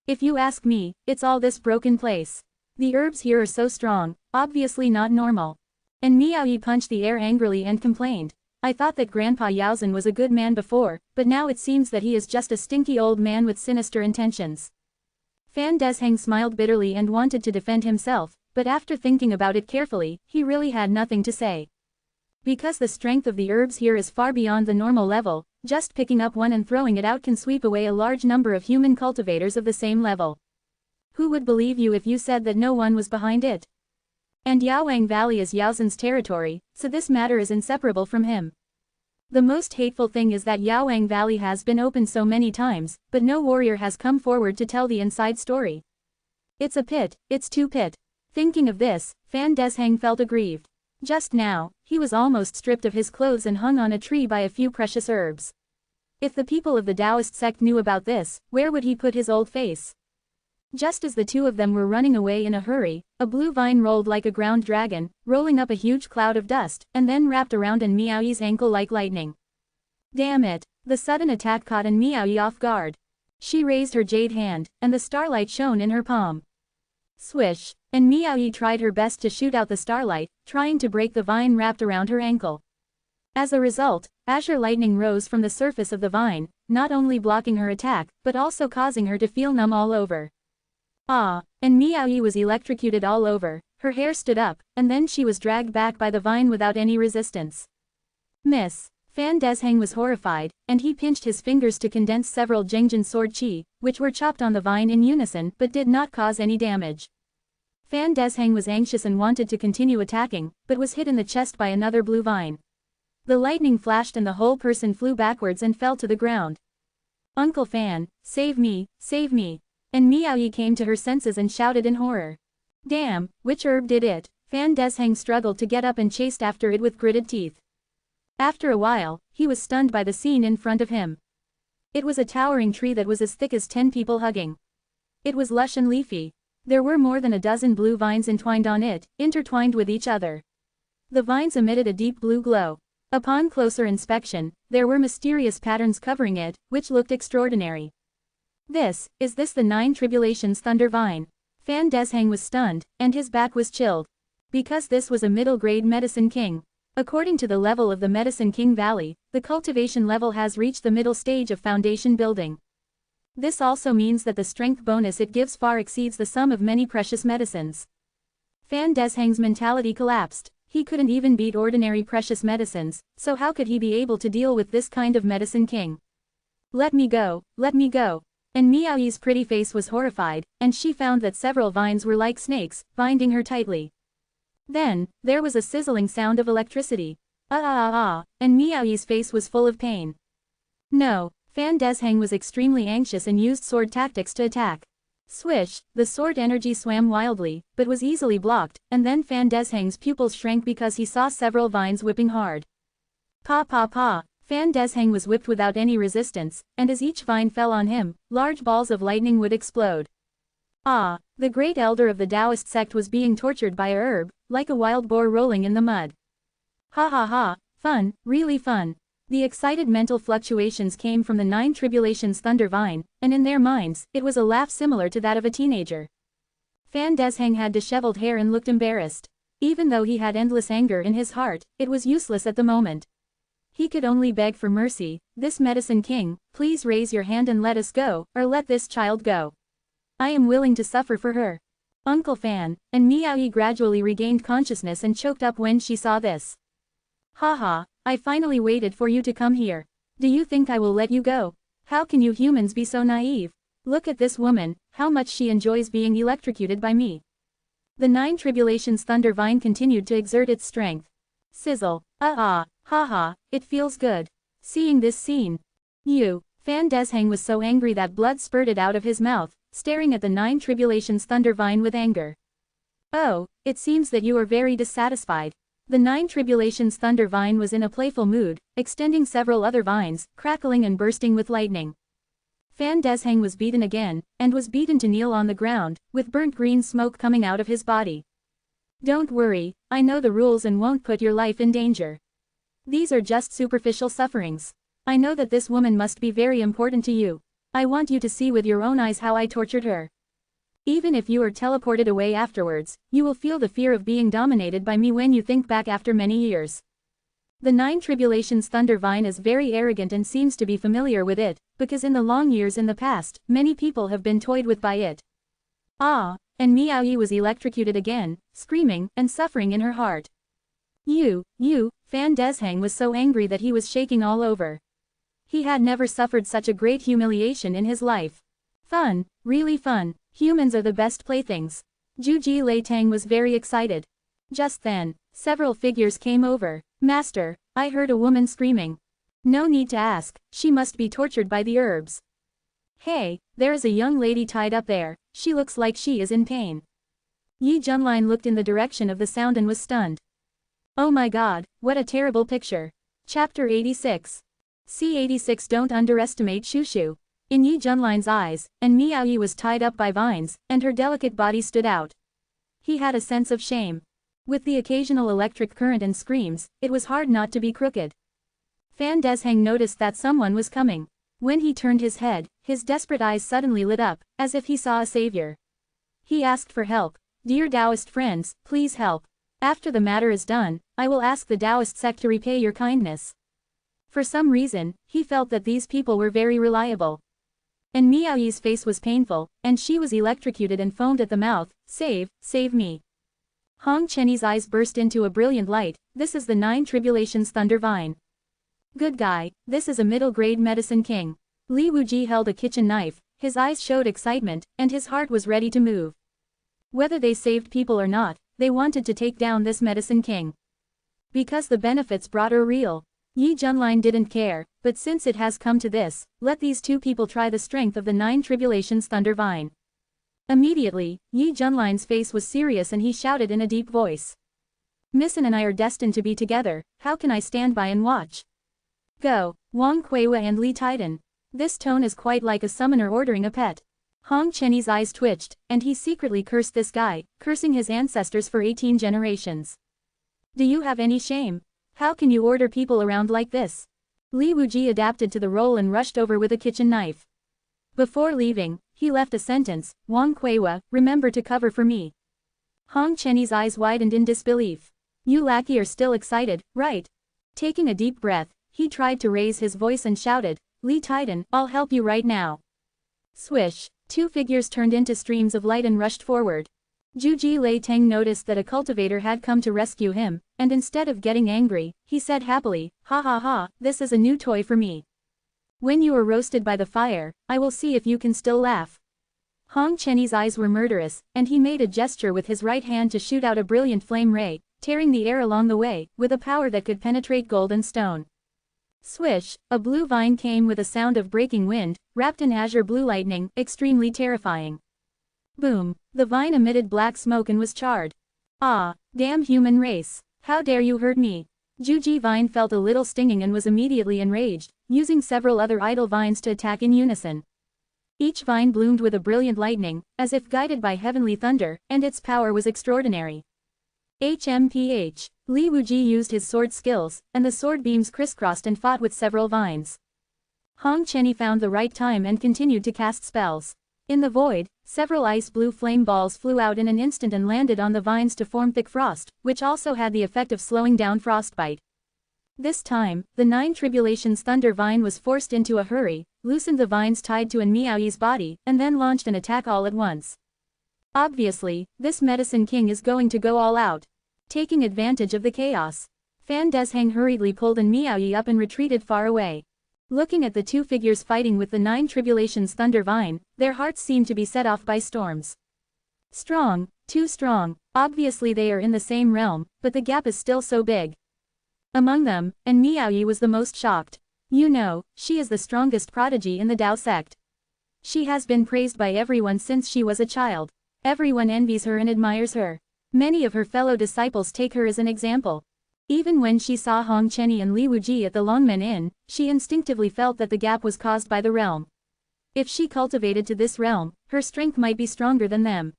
If you ask me, it's all this broken place. The herbs here are so strong, obviously not normal. And Miao Yi punched the air angrily and complained. I thought that Grandpa Yaozhen was a good man before, but now it seems that he is just a stinky old man with sinister intentions. Fan Desheng smiled bitterly and wanted to defend himself, but after thinking about it carefully, he really had nothing to say. Because the strength of the herbs here is far beyond the normal level, just picking up one and throwing it out can sweep away a large number of human cultivators of the same level. Who would believe you if you said that no one was behind it? And Yaowang Valley is Yaozhen's territory, so this matter is inseparable from him. The most hateful thing is that Yaowang Valley has been opened so many times, but no warrior has come forward to tell the inside story. It's a pit, it's too pit. Thinking of this, Fan Desheng felt aggrieved. Just now, he was almost stripped of his clothes and hung on a tree by a few precious herbs. If the people of the Taoist sect knew about this, where would he put his old face? Just as the two of them were running away in a hurry, a blue vine rolled like a ground dragon, rolling up a huge cloud of dust, and then wrapped around in Miao Yi's ankle like lightning. Damn it! The sudden attack caught Miao Yi off guard. She raised her jade hand, and the starlight shone in her palm. Swish! And Miao Yi tried her best to shoot out the starlight, trying to break the vine wrapped around her ankle. As a result, azure lightning rose from the surface of the vine, not only blocking her attack, but also causing her to feel numb all over. Ah! And Miao Yi was electrocuted all over, her hair stood up, and then she was dragged back by the vine without any resistance. Miss! Fan Desheng was horrified, and he pinched his fingers to condense several Jengjin sword chi, which were chopped on the vine in unison but did not cause any damage. Fan Desheng was anxious and wanted to continue attacking, but was hit in the chest by another blue vine. The lightning flashed and the whole person flew backwards and fell to the ground. Uncle Fan, save me, save me! And Miao Yi came to her senses and shouted in horror. Damn, which herb did it? Fan Desheng struggled to get up and chased after it with gritted teeth. After a while, he was stunned by the scene in front of him. It was a towering tree that was as thick as 10 people hugging. It was lush and leafy. There were more than a dozen blue vines entwined on it, intertwined with each other. The vines emitted a deep blue glow. Upon closer inspection, there were mysterious patterns covering it, which looked extraordinary. Is this the 9 Tribulations Thunder Vine? Fan Desheng was stunned, and his back was chilled. Because this was a middle-grade Medicine King. According to the level of the Medicine King Valley, the cultivation level has reached the middle stage of foundation building. This also means that the strength bonus it gives far exceeds the sum of many precious medicines. Fan Desheng's mentality collapsed. He couldn't even beat ordinary precious medicines, so how could he be able to deal with this kind of Medicine King? Let me go, let me go. And Miao Yi's pretty face was horrified, and she found that several vines were like snakes, binding her tightly. Then, there was a sizzling sound of electricity. And Miao Yi's face was full of pain. No, Fan Desheng was extremely anxious and used sword tactics to attack. Swish, the sword energy swam wildly, but was easily blocked, and then Fan Desheng's pupils shrank because he saw several vines whipping hard. Pa pa pa, Fan Desheng was whipped without any resistance, and as each vine fell on him, large balls of lightning would explode. Ah, the great elder of the Taoist sect was being tortured by a herb, like a wild boar rolling in the mud. Ha ha ha, fun, really fun. The excited mental fluctuations came from the 9 Tribulations Thunder Vine, and in their minds, it was a laugh similar to that of a teenager. Fan Desheng had disheveled hair and looked embarrassed. Even though he had endless anger in his heart, it was useless at the moment. He could only beg for mercy. This Medicine King, please raise your hand and let us go, or let this child go. I am willing to suffer for her. Uncle Fan, and Miaoyi gradually regained consciousness and choked up when she saw this. Haha, I finally waited for you to come here. Do you think I will let you go? How can you humans be so naive? Look at this woman, how much she enjoys being electrocuted by me. The 9 Tribulations Thunder Vine continued to exert its strength. Sizzle, haha, it feels good. Seeing this scene. Fan Desheng was so angry that blood spurted out of his mouth, staring at the 9 Tribulations Thunder Vine with anger. Oh, it seems that you are very dissatisfied. The 9 Tribulations Thunder Vine was in a playful mood, extending several other vines, crackling and bursting with lightning. Fan Desheng was beaten again, and was beaten to kneel on the ground, with burnt green smoke coming out of his body. Don't worry, I know the rules and won't put your life in danger. These are just superficial sufferings. I know that this woman must be very important to you. I want you to see with your own eyes how I tortured her. Even if you are teleported away afterwards, you will feel the fear of being dominated by me when you think back after many years. The 9 Tribulations Thunder Vine is very arrogant and seems to be familiar with it, because in the long years in the past, many people have been toyed with by it. Ah, and Miaoyi was electrocuted again, screaming and suffering in her heart. Fan Desheng was so angry that he was shaking all over. He had never suffered such a great humiliation in his life. Fun, really fun. Humans are the best playthings. Juji Lei Tang was very excited. Just then, several figures came over. Master, I heard a woman screaming. No need to ask, she must be tortured by the herbs. Hey, there is a young lady tied up there, she looks like she is in pain. Yi Junlin looked in the direction of the sound and was stunned. Oh my god, what a terrible picture. Chapter 86. C86 Don't underestimate Shushu. In Yi Junlin's eyes, and Miaoyi was tied up by vines, and her delicate body stood out. He had a sense of shame. With the occasional electric current and screams, it was hard not to be crooked. Fan Desheng noticed that someone was coming. When he turned his head, his desperate eyes suddenly lit up, as if he saw a savior. He asked for help. Dear Taoist friends, please help. After the matter is done, I will ask the Taoist sect to repay your kindness. For some reason, he felt that these people were very reliable. And Miaoyi's face was painful, and she was electrocuted and foamed at the mouth. Save me. Hong Chenyi's eyes burst into a brilliant light. This is the 9 Tribulations Thunder Vine. Good guy, this is a middle-grade Medicine King. Li Wuji held a kitchen knife, his eyes showed excitement, and his heart was ready to move. Whether they saved people or not, they wanted to take down this Medicine King. Because the benefits brought are real. Yi Junlin didn't care, but since it has come to this, let these two people try the strength of the 9 Tribulations Thunder Vine. Immediately, Yi Junlin's face was serious and he shouted in a deep voice. Missin and I are destined to be together, how can I stand by and watch? Go, Wang Kuiwa and Li Titan. This tone is quite like a summoner ordering a pet. Hong Chenyi's eyes twitched, and he secretly cursed this guy, cursing his ancestors for 18 generations. Do you have any shame? How can you order people around like this? Li Wuji adapted to the role and rushed over with a kitchen knife. Before leaving, he left a sentence, Wang Kuiwa, remember to cover for me. Hong Chenyi's eyes widened in disbelief. You lackey are still excited, right? Taking a deep breath, he tried to raise his voice and shouted, Li Titan, I'll help you right now. Swish, 2 figures turned into streams of light and rushed forward. Juji Lei Tang noticed that a cultivator had come to rescue him, and instead of getting angry, he said happily, ha ha ha, this is a new toy for me. When you are roasted by the fire, I will see if you can still laugh. Hong Chenyi's eyes were murderous, and he made a gesture with his right hand to shoot out a brilliant flame ray, tearing the air along the way, with a power that could penetrate gold and stone. Swish, a blue vine came with a sound of breaking wind, wrapped in azure blue lightning, extremely terrifying. Boom! The vine emitted black smoke and was charred. Ah, damn human race! How dare you hurt me? Juji Vine felt a little stinging and was immediately enraged, using several other idle vines to attack in unison. Each vine bloomed with a brilliant lightning, as if guided by heavenly thunder, and its power was extraordinary. HMPH. Li Wuji used his sword skills, and the sword beams crisscrossed and fought with several vines. Hong Chenny found the right time and continued to cast spells. In the void, several ice blue flame balls flew out in an instant and landed on the vines to form thick frost, which also had the effect of slowing down frostbite. This time, the 9 Tribulations Thunder Vine was forced into a hurry, loosened the vines tied to An Miaoyi's body, and then launched an attack all at once. Obviously, this Medicine King is going to go all out. Taking advantage of the chaos, Fan Desheng hurriedly pulled An Miaoyi up and retreated far away. Looking at the two figures fighting with the 9 Tribulations Thunder Vine, their hearts seemed to be set off by storms. Strong, too strong, obviously they are in the same realm, but the gap is still so big. Among them, An Miaoyi was the most shocked. You know, she is the strongest prodigy in the Dao sect. She has been praised by everyone since she was a child. Everyone envies her and admires her. Many of her fellow disciples take her as an example. Even when she saw Hong Chenny and Li Wuji at the Longmen Inn, she instinctively felt that the gap was caused by the realm. If she cultivated to this realm, her strength might be stronger than them.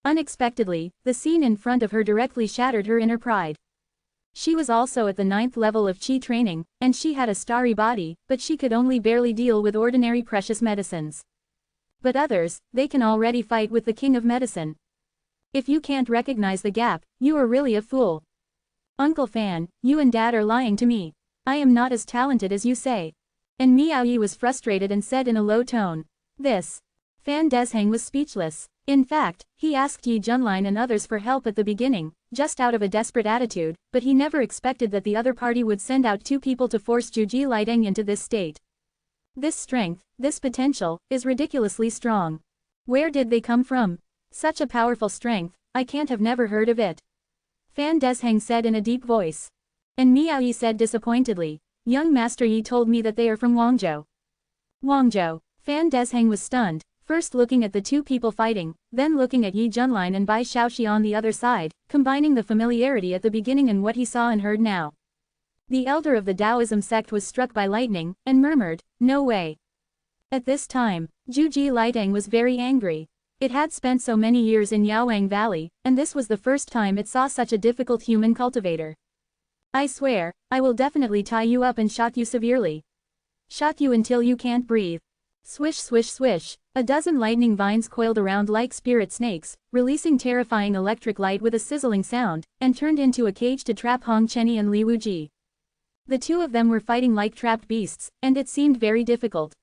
Unexpectedly, the scene in front of her directly shattered her inner pride. She was also at the 9th level of Qi training, and she had a starry body, but she could only barely deal with ordinary precious medicines. But others, they can already fight with the King of Medicine. If you can't recognize the gap, you are really a fool. Uncle Fan, you and Dad are lying to me. I am not as talented as you say. And Miaoyi was frustrated and said in a low tone. This. Fan Desheng was speechless. In fact, he asked Yi Junlin and others for help at the beginning, just out of a desperate attitude, but he never expected that the other party would send out 2 people to force Juji Lideng into this state. This strength, this potential, is ridiculously strong. Where did they come from? Such a powerful strength, I can't have never heard of it. Fan Desheng said in a deep voice. And Miaoyi said disappointedly, young Master Yi told me that they are from Guangzhou. Guangzhou. Fan Desheng was stunned. First looking at the 2 people fighting, then looking at Yi Junlin and Bai Shaoxi on the other side, combining the familiarity at the beginning and what he saw and heard now. The elder of the Taoism sect was struck by lightning, and murmured, no way. At this time, Juji Lideng was very angry. It had spent so many years in Yaowang Valley, and this was the first time it saw such a difficult human cultivator. I swear, I will definitely tie you up and shock you severely. Shock you until you can't breathe. Swish swish swish, a dozen lightning vines coiled around like spirit snakes, releasing terrifying electric light with a sizzling sound, and turned into a cage to trap Hong Chenny and Li Wuji. The 2 of them were fighting like trapped beasts, and it seemed very difficult.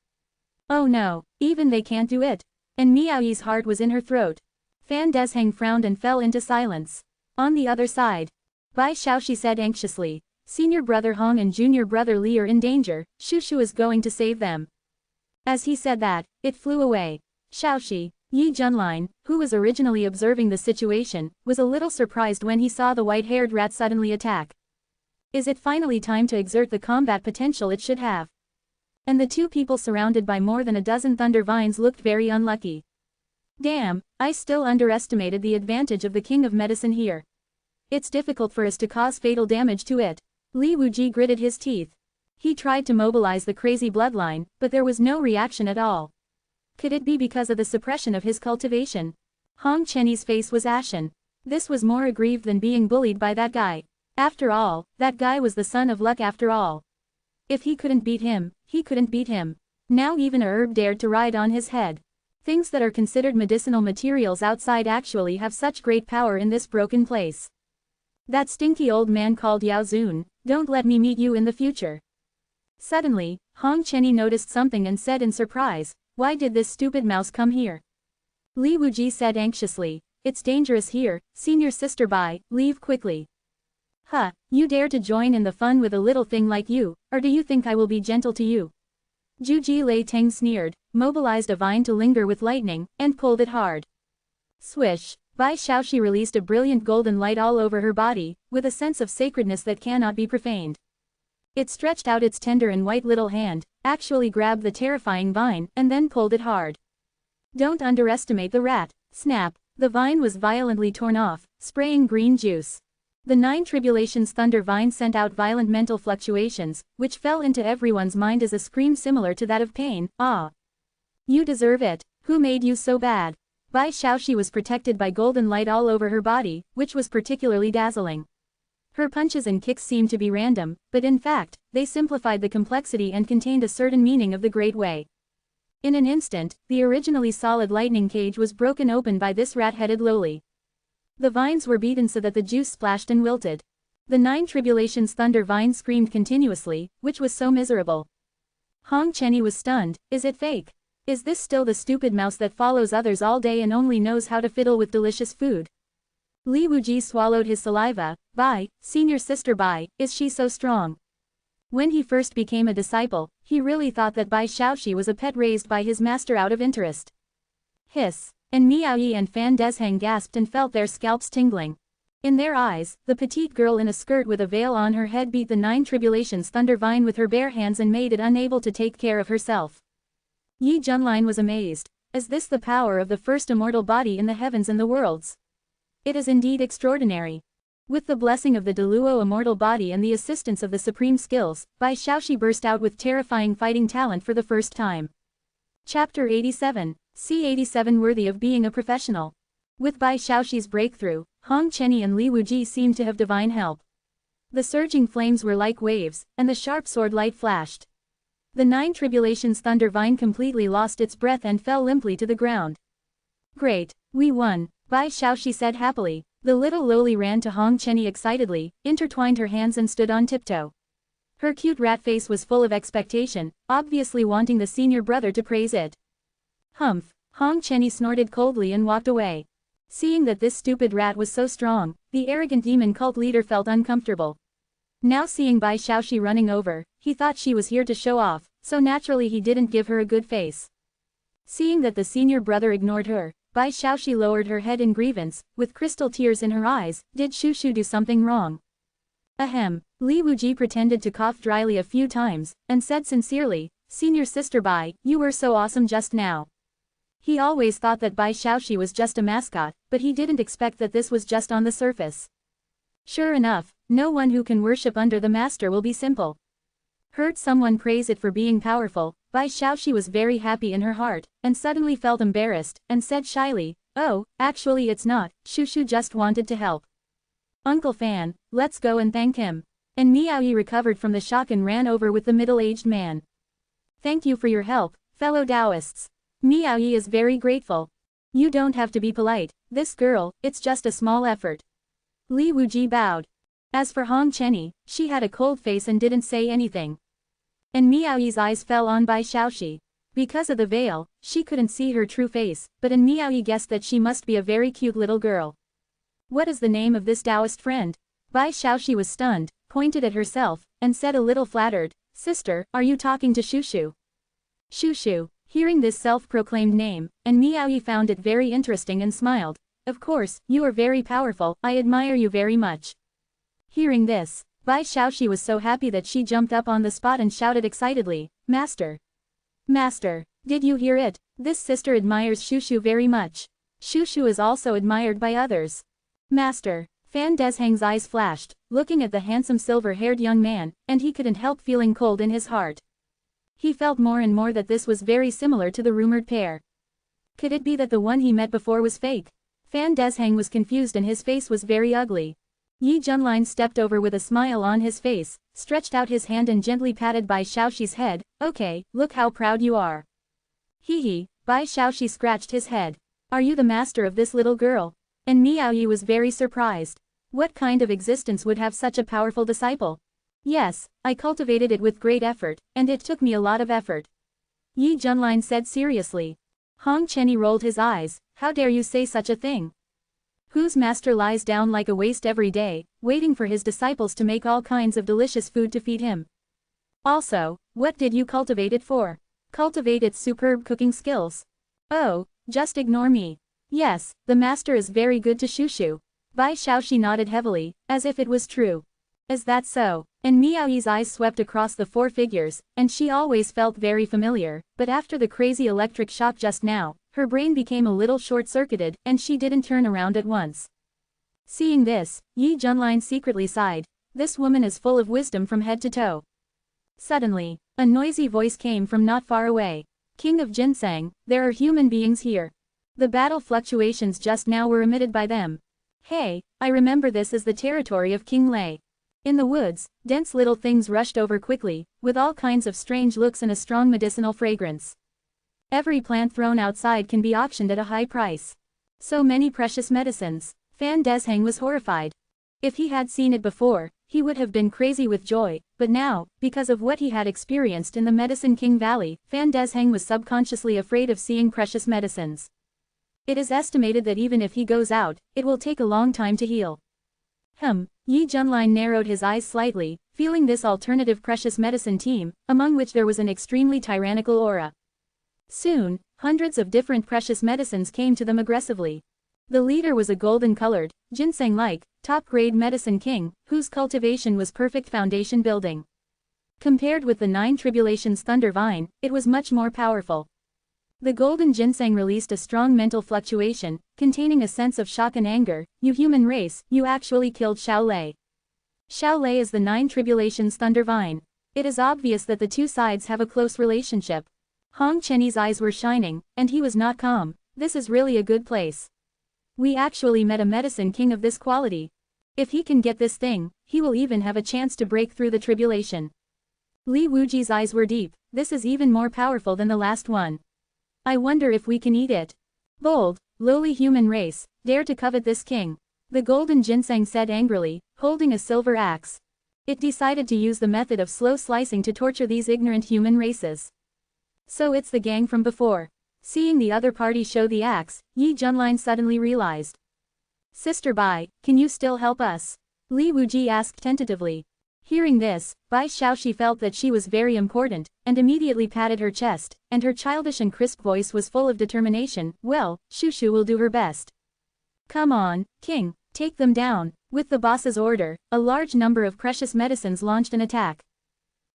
Oh no, even they can't do it. And Miaoyi's heart was in her throat. Fan Desheng frowned and fell into silence. On the other side, Bai Shaoxi said anxiously, senior brother Hong and junior brother Li are in danger, Shushu is going to save them. As he said that, it flew away. Shaoxi, Yi Junlin, who was originally observing the situation, was a little surprised when he saw the white-haired rat suddenly attack. Is it finally time to exert the combat potential it should have? And the 2 people surrounded by more than a dozen thunder vines looked very unlucky. Damn, I still underestimated the advantage of the King of Medicine here. It's difficult for us to cause fatal damage to it. Li Wuji gritted his teeth. He tried to mobilize the crazy bloodline, but there was no reaction at all. Could it be because of the suppression of his cultivation? Hong Chenny's face was ashen. This was more aggrieved than being bullied by that guy. After all, that guy was the son of luck after all. If he couldn't beat him, he couldn't beat him. Now even a herb dared to ride on his head. Things that are considered medicinal materials outside actually have such great power in this broken place. That stinky old man called Yao Zun, don't let me meet you in the future. Suddenly, Hong Chenny noticed something and said in surprise, why did this stupid mouse come here? Li Wuji said anxiously, it's dangerous here, senior sister Bai, leave quickly. Huh, you dare to join in the fun with a little thing like you, or do you think I will be gentle to you? Juji Lei Teng sneered, mobilized a vine to linger with lightning, and pulled it hard. Swish, Bai Shaoxi released a brilliant golden light all over her body, with a sense of sacredness that cannot be profaned. It stretched out its tender and white little hand, actually grabbed the terrifying vine, and then pulled it hard. Don't underestimate the rat, Snap! The vine was violently torn off, spraying green juice. The 9 Tribulations Thunder Vine sent out violent mental fluctuations, which fell into everyone's mind as a scream similar to that of pain. Ah! You deserve it. Who made you so bad? Bai Xiaoxi was protected by golden light all over her body, which was particularly dazzling. Her punches and kicks seemed to be random, but in fact, they simplified the complexity and contained a certain meaning of the Great Way. In an instant, the originally solid lightning cage was broken open by this rat-headed lowly. The vines were beaten so that the juice splashed and wilted. The 9 Tribulations Thunder Vine screamed continuously, which was so miserable. Hong Chenny was stunned. Is it fake? Is this still the stupid mouse that follows others all day and only knows how to fiddle with delicious food? Li Wuji swallowed his saliva. Bai, senior sister Bai, is she so strong? When he first became a disciple, he really thought that Bai Xiaoxi was a pet raised by his master out of interest. Hiss. And Miao Yi and Fan Desheng gasped and felt their scalps tingling. In their eyes, the petite girl in a skirt with a veil on her head beat the 9 Tribulations Thunder Vine with her bare hands and made it unable to take care of herself. Yi Junlin was amazed. Is this the power of the first immortal body in the heavens and the worlds? It is indeed extraordinary. With the blessing of the Deluo immortal body and the assistance of the supreme skills, Bai Xiaoxi burst out with terrifying fighting talent for the first time. Chapter 87. C87 worthy of being a professional. With Bai Xiaoxi's breakthrough, Hong Chenny and Li Wuji seemed to have divine help. The surging flames were like waves, and the sharp sword light flashed. The 9 Tribulations Thunder Vine completely lost its breath and fell limply to the ground. Great, we won, Bai Xiaoxi said happily. The little lowly ran to Hong Chenny excitedly, intertwined her hands and stood on tiptoe. Her cute rat face was full of expectation, obviously wanting the senior brother to praise it. Humph, Hong Chenny snorted coldly and walked away. Seeing that this stupid rat was so strong, the arrogant demon cult leader felt uncomfortable. Now seeing Bai Xiaoxi running over, he thought she was here to show off, so naturally he didn't give her a good face. Seeing that the senior brother ignored her, Bai Xiaoxi lowered her head in grievance, with crystal tears in her eyes. Did Shushu do something wrong? Ahem. Li Wuji pretended to cough dryly a few times, and said sincerely, Senior sister Bai, you were so awesome just now. He always thought that Bai Xiaoxi was just a mascot, but he didn't expect that this was just on the surface. Sure enough, no one who can worship under the master will be simple. Heard someone praise it for being powerful, Bai Xiaoxi was very happy in her heart, and suddenly felt embarrassed, and said shyly, oh, actually it's not, Shushu just wanted to help. Uncle Fan, let's go and thank him. And Miao Yi recovered from the shock and ran over with the middle-aged man. Thank you for your help, fellow Taoists. Miao Yi is very grateful. You don't have to be polite, this girl, it's just a small effort. Li Wuji bowed. As for Hong Chenny, she had a cold face and didn't say anything. And Miao Yi's eyes fell on Bai Xiaoxi. Because of the veil, she couldn't see her true face, but Miao Yi guessed that she must be a very cute little girl. What is the name of this Taoist friend? Bai Xiaoxi was stunned, pointed at herself, and said a little flattered, Sister, are you talking to Shushu? Shushu. Hearing this self-proclaimed name, and Miao Yi found it very interesting and smiled. Of course, you are very powerful, I admire you very much. Hearing this, Bai Xiaoxi was so happy that she jumped up on the spot and shouted excitedly, Master! Master! Did you hear it? This sister admires Shushu very much. Shushu is also admired by others. Master! Fan Desheng's eyes flashed, looking at the handsome silver-haired young man, and he couldn't help feeling cold in his heart. He felt more and more that this was very similar to the rumored pair. Could it be that the one he met before was fake? Fan Desheng was confused and his face was very ugly. Yi Junlin stepped over with a smile on his face, stretched out his hand and gently patted Bai Xiaoxi's head. Okay, look how proud you are. Hee. Bai Xiaoxi scratched his head. Are you the master of this little girl? And Miao Yi was very surprised. What kind of existence would have such a powerful disciple? Yes, I cultivated it with great effort, and it took me a lot of effort. Yi Junlin said seriously. Hong Chenny rolled his eyes. How dare you say such a thing? Whose master lies down like a waste every day, waiting for his disciples to make all kinds of delicious food to feed him? Also, what did you cultivate it for? Cultivate its superb cooking skills. Oh, just ignore me. Yes, the master is very good to Shushu. Bai Xiaoxi nodded heavily, as if it was true. Is that so? And Miao Yi's eyes swept across the 4 figures, and she always felt very familiar, but after the crazy electric shock just now, her brain became a little short-circuited, and she didn't turn around at once. Seeing this, Yi Junlin secretly sighed. This woman is full of wisdom from head to toe. Suddenly, a noisy voice came from not far away. King of Ginseng, there are human beings here. The battle fluctuations just now were emitted by them. Hey, I remember this as the territory of King Lei. In the woods, dense little things rushed over quickly, with all kinds of strange looks and a strong medicinal fragrance. Every plant thrown outside can be auctioned at a high price. So many precious medicines. Fan Desheng was horrified. If he had seen it before, he would have been crazy with joy, but now, because of what he had experienced in the Medicine King Valley, Fan Desheng was subconsciously afraid of seeing precious medicines. It is estimated that even if he goes out, it will take a long time to heal. Yi Junlin narrowed his eyes slightly, feeling this alternative precious medicine team, among which there was an extremely tyrannical aura. Soon, hundreds of different precious medicines came to them aggressively. The leader was a golden-colored, ginseng-like, top-grade medicine king, whose cultivation was perfect foundation building. Compared with the 9 Tribulations Thunder Vine, it was much more powerful. The golden ginseng released a strong mental fluctuation, containing a sense of shock and anger. You human race, you actually killed Xiao Lei. Xiao Lei is the 9 Tribulations Thunder Vine. It is obvious that the two sides have a close relationship. Hong Chenyi's eyes were shining, and he was not calm. This is really a good place. We actually met a medicine king of this quality. If he can get this thing, he will even have a chance to break through the tribulation. Li Wuji's eyes were deep. This is even more powerful than the last one. I wonder if we can eat it. Bold, lowly human race, dare to covet this king. The golden ginseng said angrily, holding a silver axe. It decided to use the method of slow slicing to torture these ignorant human races. So it's the gang from before. Seeing the other party show the axe, Yi Junlin suddenly realized. Sister Bai, can you still help us? Li Wuji asked tentatively. Hearing this, Bai Xiaoxi felt that she was very important, and immediately patted her chest, and her childish and crisp voice was full of determination. Well, Shushu will do her best. Come on, King, take them down. With the boss's order, a large number of precious medicines launched an attack.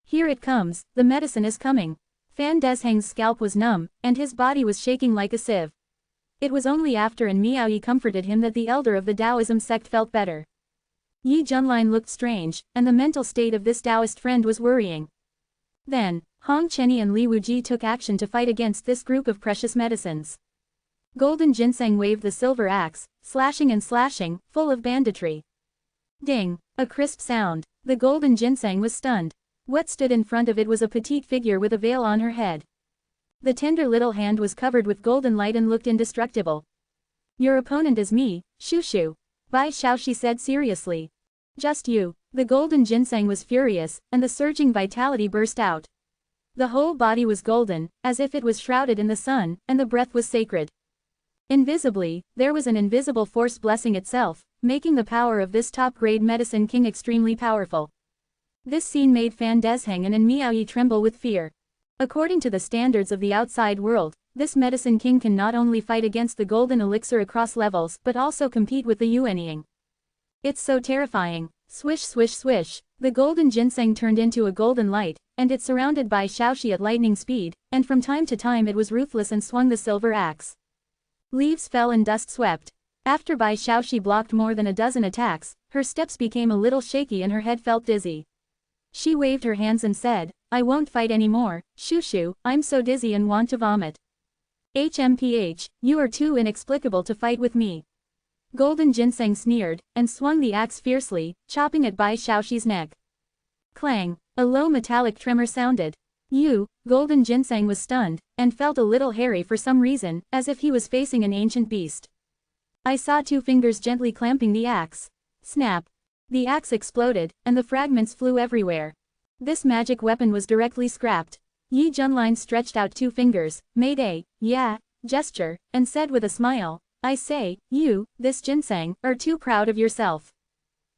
Here it comes, the medicine is coming. Fan Desheng's scalp was numb, and his body was shaking like a sieve. It was only after and Miaoyi comforted him that the elder of the Taoism sect felt better. Yi Junlin looked strange, and the mental state of this Taoist friend was worrying. Then, Hong Chenyi and Li Wuji took action to fight against this group of precious medicines. Golden Ginseng waved the silver axe, slashing and slashing, full of banditry. Ding! A crisp sound. The golden ginseng was stunned. What stood in front of it was a petite figure with a veil on her head. The tender little hand was covered with golden light and looked indestructible. Your opponent is me, Shushu. Bai Xiaoxi said seriously. Just you. The golden ginseng was furious, and the surging vitality burst out. The whole body was golden, as if it was shrouded in the sun, and the breath was sacred. Invisibly, there was an invisible force blessing itself, making the power of this top-grade medicine king extremely powerful. This scene made Fan Desheng and Miaoyi tremble with fear. According to the standards of the outside world, this medicine king can not only fight against the golden elixir across levels but also compete with the Yuanying. It's so terrifying. Swish swish swish. The golden ginseng turned into a golden light, and it surrounded Bai Xiaoxi at lightning speed, and from time to time it was ruthless and swung the silver axe. Leaves fell and dust swept. After Bai Xiaoxi blocked more than a dozen attacks, her steps became a little shaky and her head felt dizzy. She waved her hands and said, I won't fight anymore, Shushu, I'm so dizzy and want to vomit. HMPH, you are too inexplicable to fight with me. Golden Ginseng sneered, and swung the axe fiercely, chopping at Bai Xiaoxi's neck. Clang! A low metallic tremor sounded. Golden Ginseng was stunned, and felt a little hairy for some reason, as if he was facing an ancient beast. I saw 2 fingers gently clamping the axe. Snap! The axe exploded, and the fragments flew everywhere. This magic weapon was directly scrapped. Yi Junlin stretched out 2 fingers, made a, gesture, and said with a smile, I say, you, this ginseng, are too proud of yourself.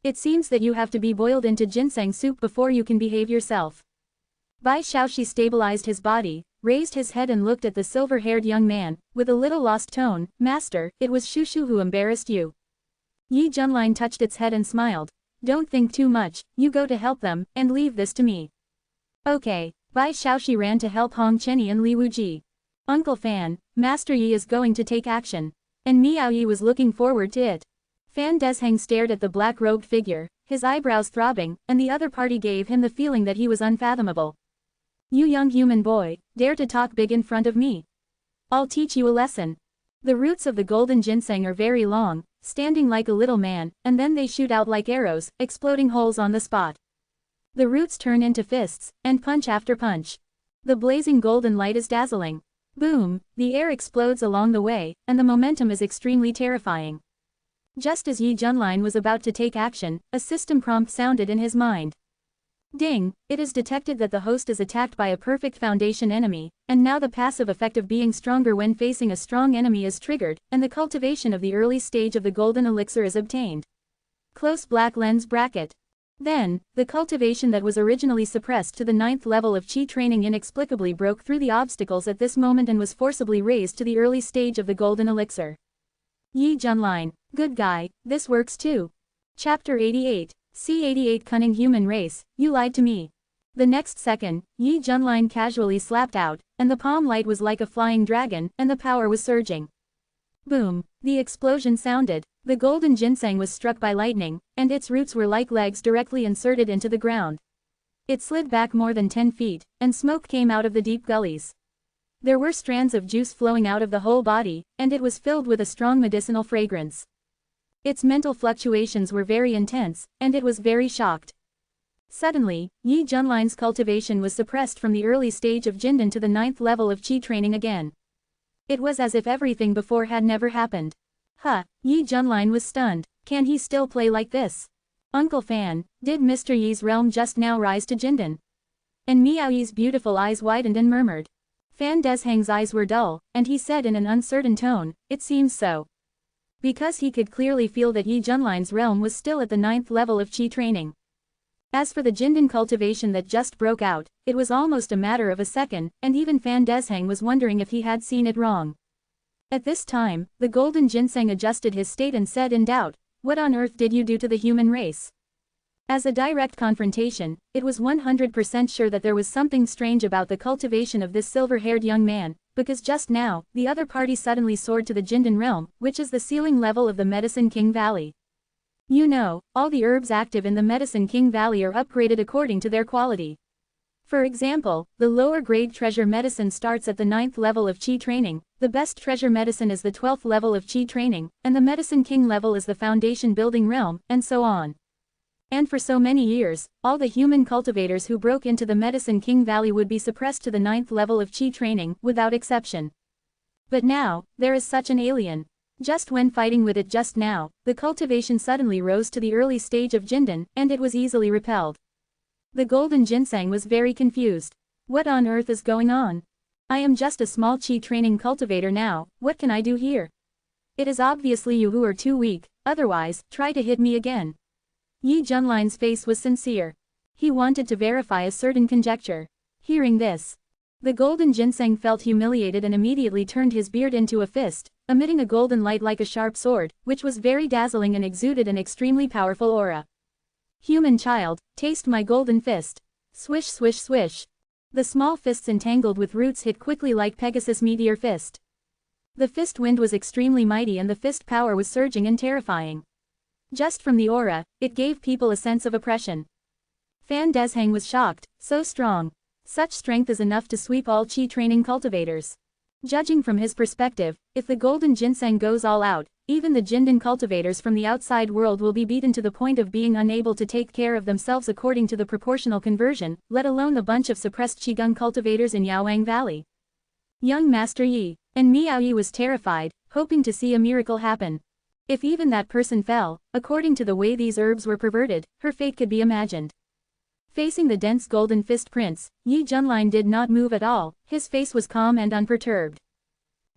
It seems that you have to be boiled into ginseng soup before you can behave yourself. Bai Xiaoxi stabilized his body, raised his head and looked at the silver-haired young man, with a little lost tone, Master, it was Shushu who embarrassed you. Yi Junlin touched its head and smiled. Don't think too much, you go to help them, and leave this to me. Okay. Bai Xiaoxi ran to help Hong Chenyi and Li Wuji. Uncle Fan, Master Yi is going to take action. And Miao Yi was looking forward to it. Fan Desheng stared at the black-robed figure, his eyebrows throbbing, and the other party gave him the feeling that he was unfathomable. You young human boy, dare to talk big in front of me. I'll teach you a lesson. The roots of the golden ginseng are very long, standing like a little man, and then they shoot out like arrows, exploding holes on the spot. The roots turn into fists, and punch after punch. The blazing golden light is dazzling. Boom, the air explodes along the way, and the momentum is extremely terrifying. Just as Yi Junlin was about to take action, a system prompt sounded in his mind. Ding, it is detected that the host is attacked by a perfect foundation enemy, and now the passive effect of being stronger when facing a strong enemy is triggered, and the cultivation of the early stage of the golden elixir is obtained. Close black lens bracket. Then, the cultivation that was originally suppressed to the 9th level of Qi training inexplicably broke through the obstacles at this moment and was forcibly raised to the early stage of the golden elixir. Yi Junlin, good guy, this works too. Chapter 88. C88 Cunning Human Race, you lied to me. The next second, Yi Junlin casually slapped out, and the palm light was like a flying dragon, and the power was surging. Boom, the explosion sounded, the golden ginseng was struck by lightning, and its roots were like legs directly inserted into the ground. It slid back more than 10 feet, and smoke came out of the deep gullies. There were strands of juice flowing out of the whole body, and it was filled with a strong medicinal fragrance. Its mental fluctuations were very intense, and it was very shocked. Suddenly, Yi Junlin's cultivation was suppressed from the early stage of Jindan to the 9th level of Qi training again. It was as if everything before had never happened. Yi Junlin was stunned. Can he still play like this? Uncle Fan, did Mr. Yi's realm just now rise to Jindan? And Miao Yi's beautiful eyes widened and murmured. Fan Desheng's eyes were dull, and he said in an uncertain tone, it seems so. Because he could clearly feel that Yi Junlin's realm was still at the 9th level of Qi training. As for the Jindan cultivation that just broke out, it was almost a matter of a second, and even Fan Desheng was wondering if he had seen it wrong. At this time, the golden ginseng adjusted his state and said in doubt, what on earth did you do to the human race? As a direct confrontation, it was 100% sure that there was something strange about the cultivation of this silver-haired young man, because just now, the other party suddenly soared to the Jindan realm, which is the ceiling level of the Medicine King Valley. You know, all the herbs active in the Medicine King Valley are upgraded according to their quality. For example, the lower-grade treasure medicine starts at the 9th level of Qi training, the best treasure medicine is the 12th level of Qi training, and the Medicine King level is the foundation building realm, and so on. And for so many years, all the human cultivators who broke into the Medicine King Valley would be suppressed to the 9th level of Qi training, without exception. But now, there is such an alien. Just when fighting with it just now, the cultivation suddenly rose to the early stage of Jindan, and it was easily repelled. The golden ginseng was very confused. What on earth is going on? I am just a small Qi training cultivator now, what can I do here? It is obviously you who are too weak, otherwise, try to hit me again. Yi Junlin's face was sincere. He wanted to verify a certain conjecture. Hearing this, the golden ginseng felt humiliated and immediately turned his beard into a fist, emitting a golden light like a sharp sword, which was very dazzling and exuded an extremely powerful aura. Human child, taste my golden fist. Swish swish swish. The small fists entangled with roots hit quickly like Pegasus meteor fist. The fist wind was extremely mighty and the fist power was surging and terrifying. Just from the aura, it gave people a sense of oppression. Fan Desheng was shocked, so strong. Such strength is enough to sweep all Qi training cultivators. Judging from his perspective, if the golden ginseng goes all out, even the Jindan cultivators from the outside world will be beaten to the point of being unable to take care of themselves according to the proportional conversion, let alone the bunch of suppressed Qigong cultivators in Yaowang Valley. Young Master Yi, and Miao Yi was terrified, hoping to see a miracle happen. If even that person fell, according to the way these herbs were perverted, her fate could be imagined. Facing the dense golden fist prince, Yi Junlin did not move at all, his face was calm and unperturbed.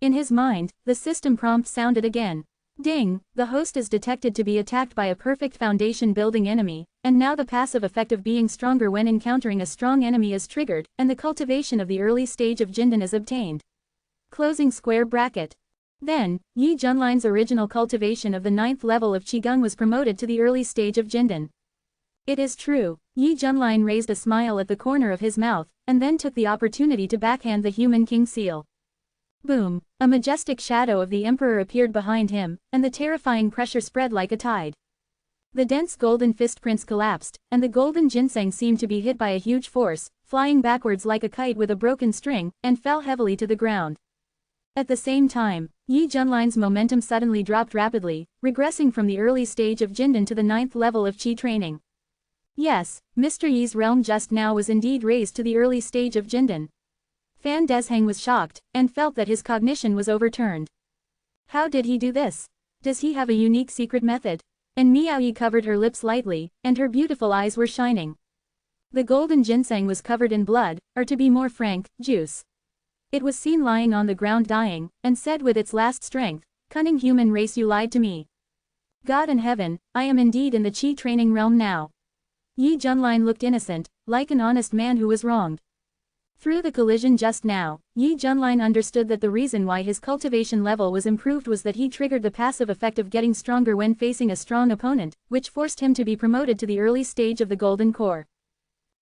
In his mind, the system prompt sounded again. Ding, the host is detected to be attacked by a perfect foundation building enemy, and now the passive effect of being stronger when encountering a strong enemy is triggered, and the cultivation of the early stage of Jindan is obtained. Closing square bracket. Then, Yi Junlin's original cultivation of the 9th level of Qigong was promoted to the early stage of Jindan. It is true, Yi Junlin raised a smile at the corner of his mouth, and then took the opportunity to backhand the human king seal. Boom! A majestic shadow of the emperor appeared behind him, and the terrifying pressure spread like a tide. The dense golden fist prince collapsed, and the golden ginseng seemed to be hit by a huge force, flying backwards like a kite with a broken string, and fell heavily to the ground. At the same time, Yi Junline's momentum suddenly dropped rapidly, regressing from the early stage of Jindan to the 9th level of Qi training. Yes, Mr. Yi's realm just now was indeed raised to the early stage of Jindan. Fan Desheng was shocked, and felt that his cognition was overturned. How did he do this? Does he have a unique secret method? And Miao Yi covered her lips lightly, and her beautiful eyes were shining. The golden ginseng was covered in blood, or to be more frank, juice. It was seen lying on the ground dying, and said with its last strength, "Cunning human race, you lied to me. God in heaven, I am indeed in the Qi training realm now." Yi Junline looked innocent, like an honest man who was wronged. Through the collision just now, Yi Junline understood that the reason why his cultivation level was improved was that he triggered the passive effect of getting stronger when facing a strong opponent, which forced him to be promoted to the early stage of the Golden Core.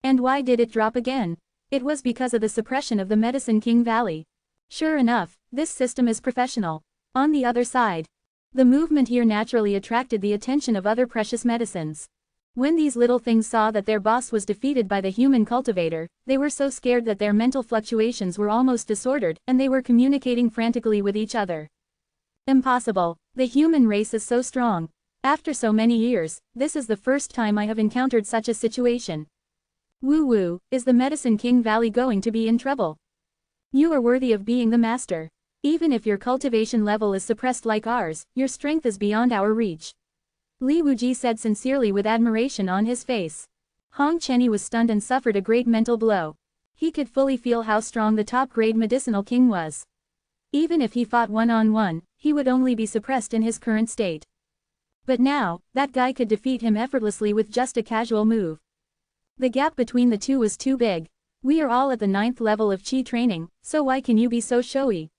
And why did it drop again? It was because of the suppression of the Medicine King Valley. Sure enough, this system is professional. On the other side, the movement here naturally attracted the attention of other precious medicines. When these little things saw that their boss was defeated by the human cultivator, they were so scared that their mental fluctuations were almost disordered, and they were communicating frantically with each other. Impossible. The human race is so strong. After so many years, this is the first time I have encountered such a situation. Woo-woo, is the Medicine King Valley going to be in trouble? You are worthy of being the master. Even if your cultivation level is suppressed like ours, your strength is beyond our reach. Li Wuji said sincerely with admiration on his face. Hong Chenyi was stunned and suffered a great mental blow. He could fully feel how strong the top-grade medicinal king was. Even if he fought one-on-one, he would only be suppressed in his current state. But now, that guy could defeat him effortlessly with just a casual move. The gap between the two was too big. We are all at the 9th level of Qi training, so why can you be so showy?